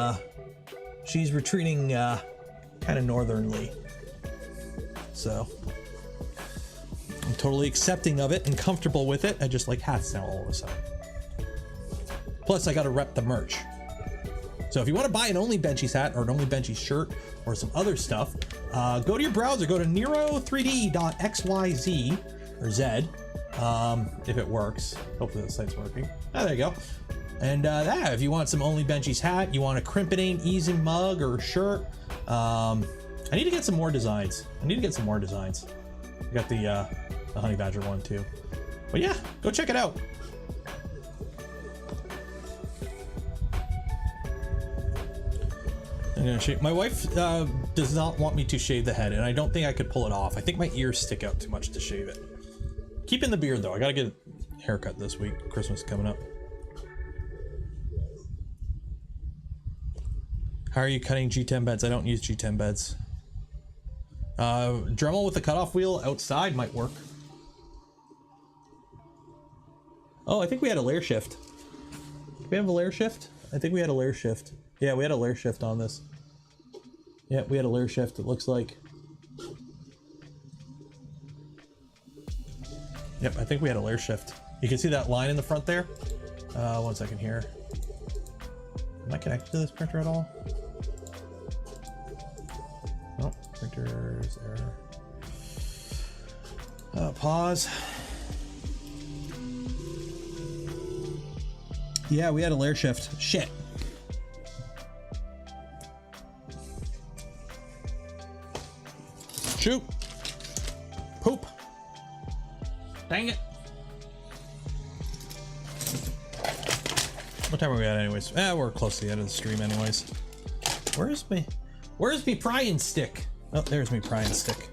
she's retreating kind of northernly. So I'm totally accepting of it and comfortable with it. I just like hats now all of a sudden. Plus I got to rep the merch. So if you want to buy an Only Benchies hat or an Only Benchies shirt or some other stuff, go to your browser, go to nero3d.xyz or Z, if it works. Hopefully the site's working. Ah, there you go. And if you want some Only Benchies hat, you want a Crimping Easy mug or shirt, I need to get some more designs. I got the Honey Badger one too. But yeah, go check it out. I'm gonna shave. My wife does not want me to shave the head, and I don't think I could pull it off. I think my ears stick out too much to shave it. Keeping the beard though. I gotta get a haircut this week. Christmas is coming up. How are you cutting G10 beds? I don't use G10 beds. Dremel with the cutoff wheel outside might work. Oh, I think we had a layer shift. Do we have a layer shift? I think we had a layer shift. Yeah, we had a layer shift on this. Yeah, we had a layer shift, it looks like. Yep, I think we had a layer shift. You can see that line in the front there. 1 second here. Am I connected to this printer at all? Oh, printer's error. Pause. Yeah, we had a layer shift. Shit. Shoot. Poop. Dang it. What time are we at anyways? We're close to the end of the stream anyways. Where's me prying stick? Oh, there's me prying stick.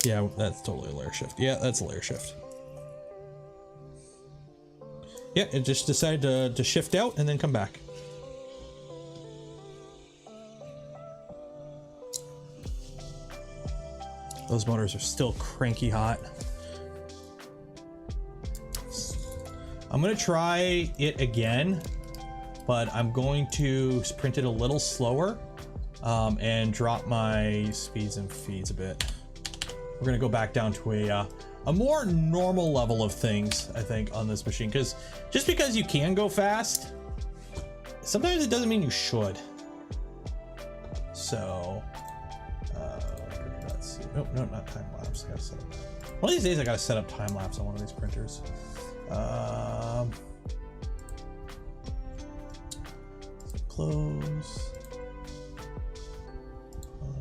Yeah, that's totally a layer shift. Yeah, that's a layer shift. Yeah, it just decided to shift out and then come back. Those motors are still cranky hot. I'm gonna try it again, but I'm going to print it a little slower and drop my speeds and feeds a bit. We're gonna go back down to a more normal level of things, I think, on this machine, because just because you can go fast, sometimes it doesn't mean you should. So, let's see. Nope, no, not time lapse. I gotta set up. One of these days, I gotta set up time lapse on one of these printers. Close.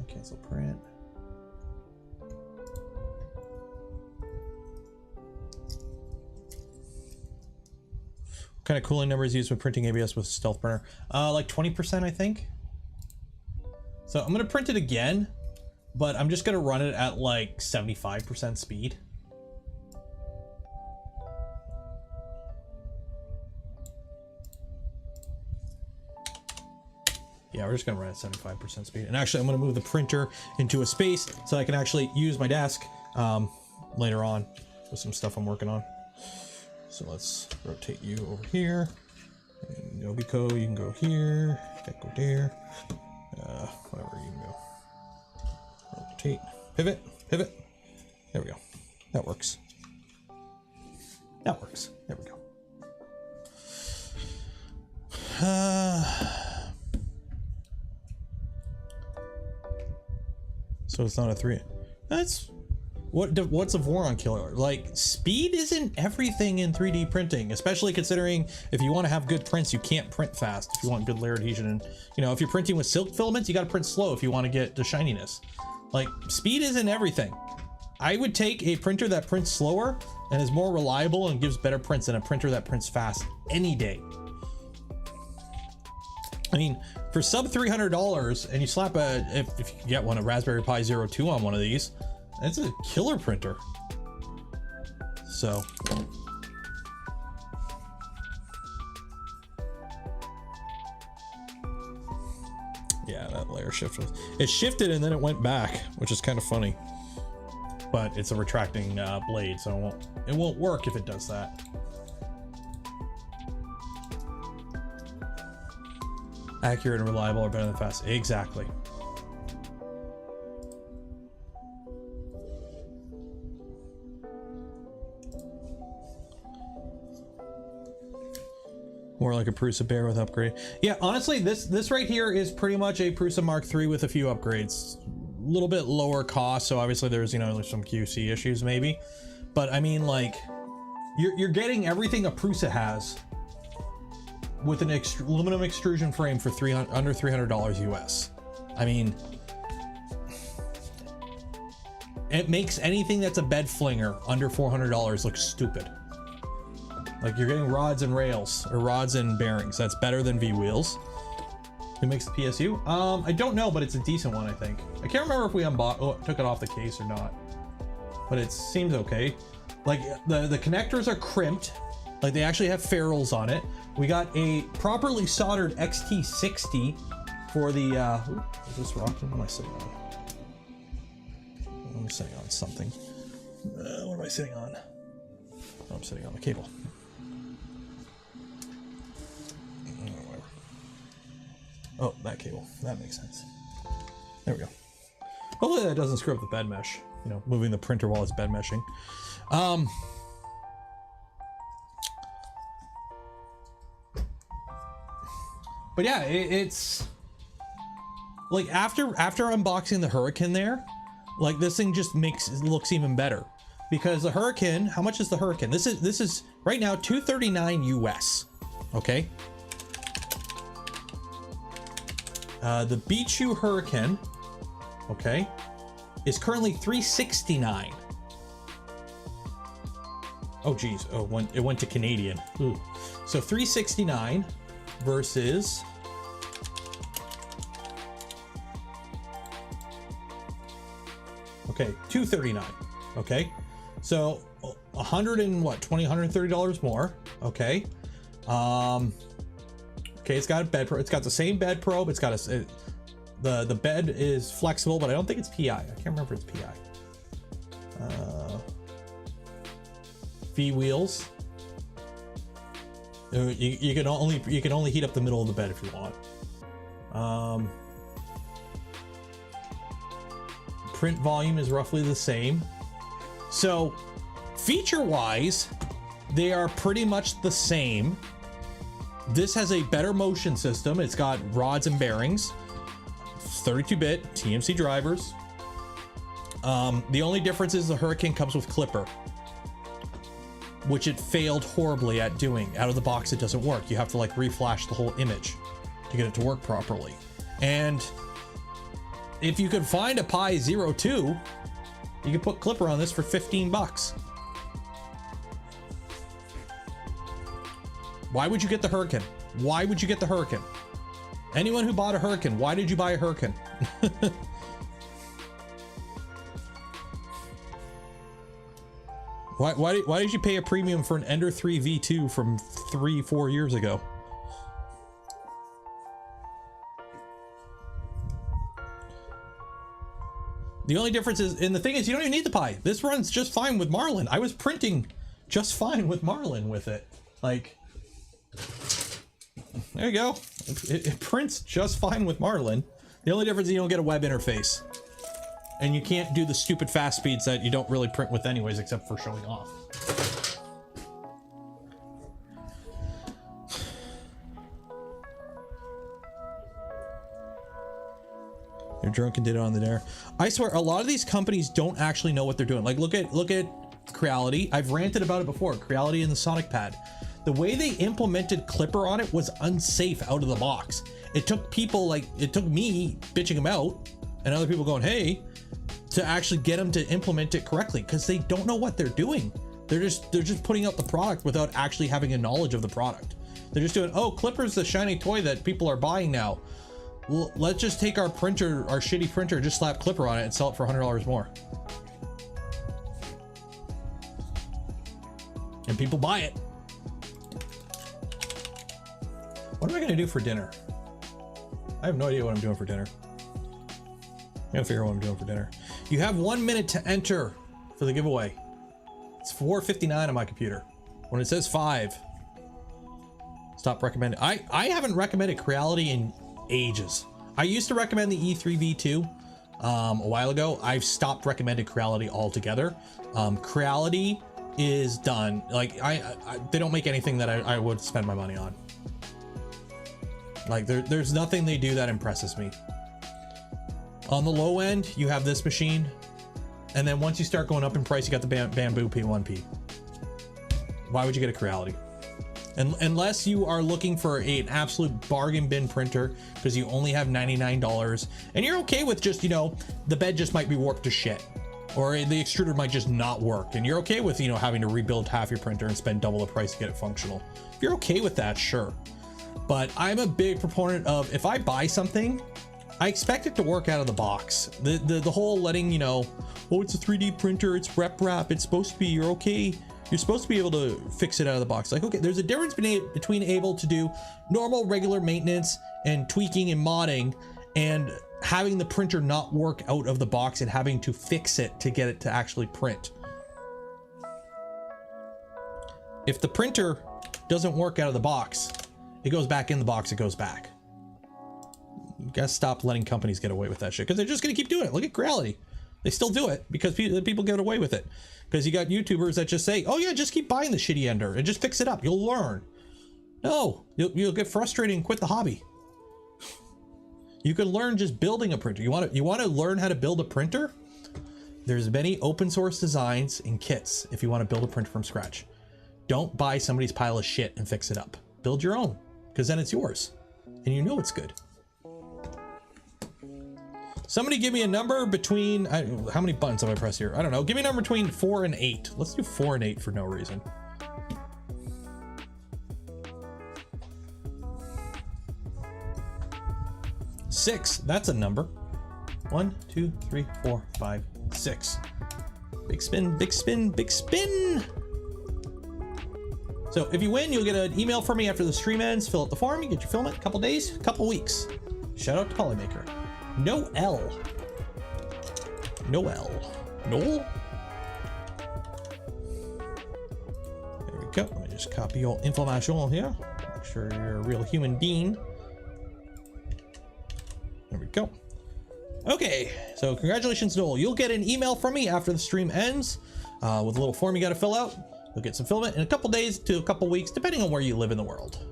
Cancel print. What kind of cooling number is used when printing ABS with stealth printer? Like 20%, I think. So I'm gonna print it again, but I'm just gonna run it at like 75% speed. Yeah, we're just gonna run at 75% speed. And actually, I'm gonna move the printer into a space so I can actually use my desk later on with some stuff I'm working on. So let's rotate you over here. And Nobico, you can go here. That go there. Whatever, you can go. Rotate, pivot, pivot. There we go. That works. That works. There we go. So it's not a 3. That's what's a Voron killer? Like, speed isn't everything in 3D printing, especially considering if you want to have good prints, you can't print fast if you want good layer adhesion. And you know, if you're printing with silk filaments, you got to print slow if you want to get the shininess. Like, speed isn't everything. I would take a printer that prints slower and is more reliable and gives better prints than a printer that prints fast any day. I mean, for sub $300, and you slap if you can get one, a Raspberry Pi 02 on one of these, it's a killer printer. So. Yeah, that layer shift was, it shifted and then it went back, which is kind of funny. But it's a retracting blade, so it won't work if it does that. Accurate and reliable are better than fast. Exactly. More like a Prusa Bear with upgrade. Yeah, honestly, this right here is pretty much a Prusa Mark III with a few upgrades. A little bit lower cost, so obviously there's, you know, there's some QC issues maybe. But I mean, like, you're getting everything a Prusa has with an aluminum extrusion frame for under $300 US. I mean, it makes anything that's a bed flinger under $400 look stupid. Like, you're getting rods and rails, or rods and bearings. That's better than V-wheels. Who makes the PSU? I don't know, but it's a decent one, I think. I can't remember if we took it off the case or not, but it seems okay. Like, the connectors are crimped. Like, they actually have ferrules on it. We got a properly soldered XT60 for the, is this rock? What am I sitting on? I'm sitting on something. What am I sitting on? Oh, I'm sitting on the cable. Oh, that cable. That makes sense. There we go. Hopefully that doesn't screw up the bed mesh. You know, moving the printer while it's bed meshing. But yeah, it's like after unboxing the Hurricane there, like this thing just looks even better, because the Hurricane, how much is the Hurricane? This is right now $239 US. Okay. The Beachu Hurricane, okay, is currently $369. Oh geez, oh, it went to Canadian. Ooh. So $369 versus $239. Okay, so $130 more. Okay. Okay, it's got a bed probe. It's got the same bed probe. It's got the bed is flexible, but I don't think it's PI. I can't remember if it's PI. V wheels. You can only heat up the middle of the bed if you want. Print volume is roughly the same. So feature-wise, they are pretty much the same. This has a better motion system. It's got rods and bearings, 32-bit TMC drivers. The only difference is the Hurricane comes with Klipper, which it failed horribly at doing. Out of the box, it doesn't work. You have to like reflash the whole image to get it to work properly. And if you could find a Pi 02, you could put Klipper on this for 15 bucks. Why would you get the Hurricane? Why would you get the Hurricane? Anyone who bought a Hurricane, why did you buy a Hurricane? Why did you pay a premium for an Ender 3 V2 from 3-4 years ago? The only difference is, and the thing is, you don't even need the Pi. This runs just fine with Marlin. I was printing just fine with Marlin with it. Like, there you go. It prints just fine with Marlin. The only difference is you don't get a web interface. And you can't do the stupid fast speeds that you don't really print with anyways, except for showing off. They're drunk and did it on the dare. I swear, a lot of these companies don't actually know what they're doing. Like, look at Creality. I've ranted about it before. Creality and the Sonic Pad. The way they implemented Klipper on it was unsafe out of the box. It took people like, it took me bitching them out and other people going, hey, to actually get them to implement it correctly, because they don't know what they're doing. They're just putting out the product without actually having a knowledge of the product. They're just doing, oh, Klipper's the shiny toy that people are buying now. Well, let's just take our printer, our shitty printer, just slap Klipper on it and sell it for $100 more. And people buy it. What am I gonna do for dinner? I have no idea what I'm doing for dinner. I gotta figure out what I'm doing for dinner. You have 1 minute to enter for the giveaway. It's 4:59 on my computer. When it says 5, stop recommending. I haven't recommended Creality in ages. I used to recommend the E3V2 a while ago. I've stopped recommending Creality altogether. Creality is done. Like they don't make anything that I would spend my money on. Like there's nothing they do that impresses me. On the low end, you have this machine, and then once you start going up in price, you got the Bamboo P1P. Why would you get a Creality? And unless you are looking for an absolute bargain bin printer because you only have $99 and you're okay with just, you know, the bed just might be warped to shit, or the extruder might just not work, and you're okay with, you know, having to rebuild half your printer and spend double the price to get it functional. If you're okay with that, sure. But I'm a big proponent of, if I buy something, I expect it to work out of the box. The whole letting, you know, oh, it's a 3D printer, it's rep, it's supposed to be, you're okay. You're supposed to be able to fix it out of the box. Like, okay, there's a difference between able to do normal, regular maintenance and tweaking and modding, and having the printer not work out of the box and having to fix it to get it to actually print. If the printer doesn't work out of the box, it goes back in the box, it goes back. You gotta stop letting companies get away with that shit, because they're just gonna keep doing it. Look at Creality. They still do it because people get away with it. Because you got YouTubers that just say, oh yeah, just keep buying the shitty ender and just fix it up. You'll learn. No, you'll get frustrated and quit the hobby. You can learn just building a printer. You want to learn how to build a printer? There's many open source designs and kits if you want to build a printer from scratch. Don't buy somebody's pile of shit and fix it up. Build your own, because then it's yours and you know it's good. Somebody give me a number between, how many buttons have I pressed here? I don't know. Give me a number between 4 and 8. Let's do 4 and 8 for no reason. Six, that's a number. 1, 2, 3, 4, 5, 6. Big spin, big spin, big spin. So if you win, you'll get an email from me after the stream ends. Fill out the form, you get your filament, a couple days, a couple weeks. Shout out to Polymaker. No L. Noel. Noel? There we go. Let me just copy your information here. Make sure you're a real human being. There we go. Okay, so congratulations, Noel. You'll get an email from me after the stream ends with a little form you got to fill out. You'll get some filament in a couple days to a couple weeks, depending on where you live in the world.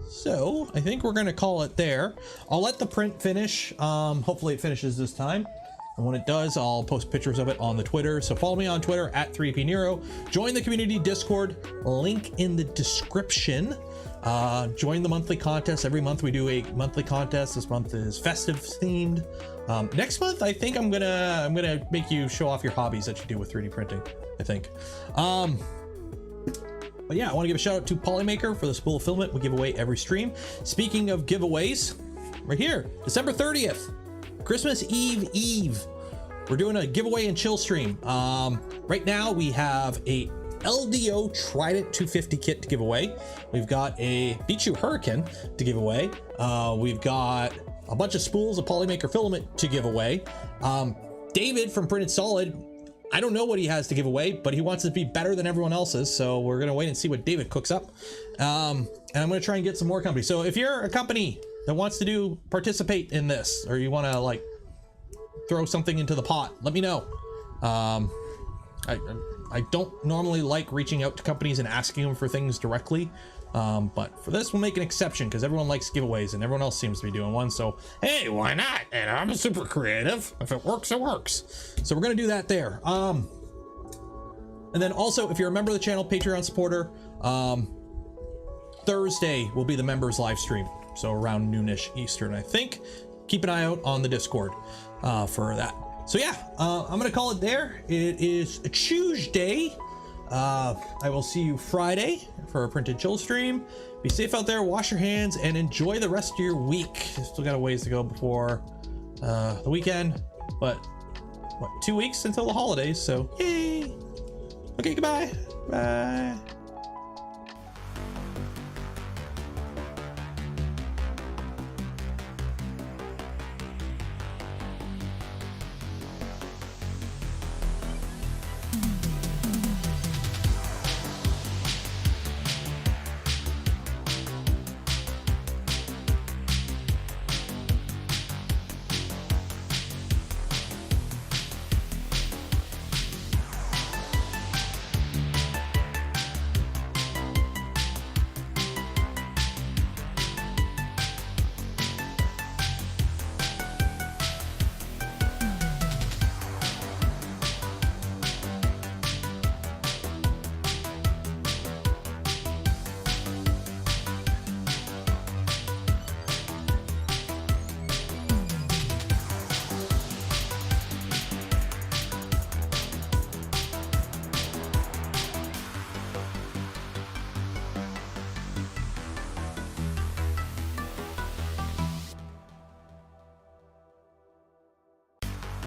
So I think we're going to call it there. I'll let the print finish. Hopefully it finishes this time. And when it does, I'll post pictures of it on the Twitter. So follow me on Twitter at 3pnero. Join the community Discord, link in the description. Join the monthly contest. Every month we do a monthly contest. This month is festive themed. Next month, I think I'm gonna make you show off your hobbies that you do with 3D printing, I think. But yeah, I want to give a shout out to Polymaker for the spool filament we give away every stream. Speaking of giveaways, right here, December 30th, Christmas Eve. We're doing a giveaway and chill stream. Right now we have a LDO Trident 250 kit to give away. We've got a Beat You Hurricane to give away. We've got a bunch of spools of Polymaker filament to give away. David from Printed Solid, I don't know what he has to give away, but he wants it to be better than everyone else's. So we're going to wait and see what David cooks up. And I'm going to try and get some more companies. So if you're a company that wants to participate in this, or you want to like throw something into the pot, let me know. I don't normally like reaching out to companies and asking them for things directly. But for this, we'll make an exception because everyone likes giveaways and everyone else seems to be doing one. So, hey, why not? And I'm super creative. If it works, it works. So we're going to do that there. And then also, if you're a member of the channel, Patreon supporter, Thursday will be the members live stream. So around noonish Eastern, I think. Keep an eye out on the Discord for that. So yeah, I'm going to call it there. It is a Tuesday. I will see you Friday for a Printed Chill stream. Be safe out there, wash your hands, and enjoy the rest of your week. Still got a ways to go before the weekend, but what, 2 weeks until the holidays, so yay. Okay, goodbye. Bye.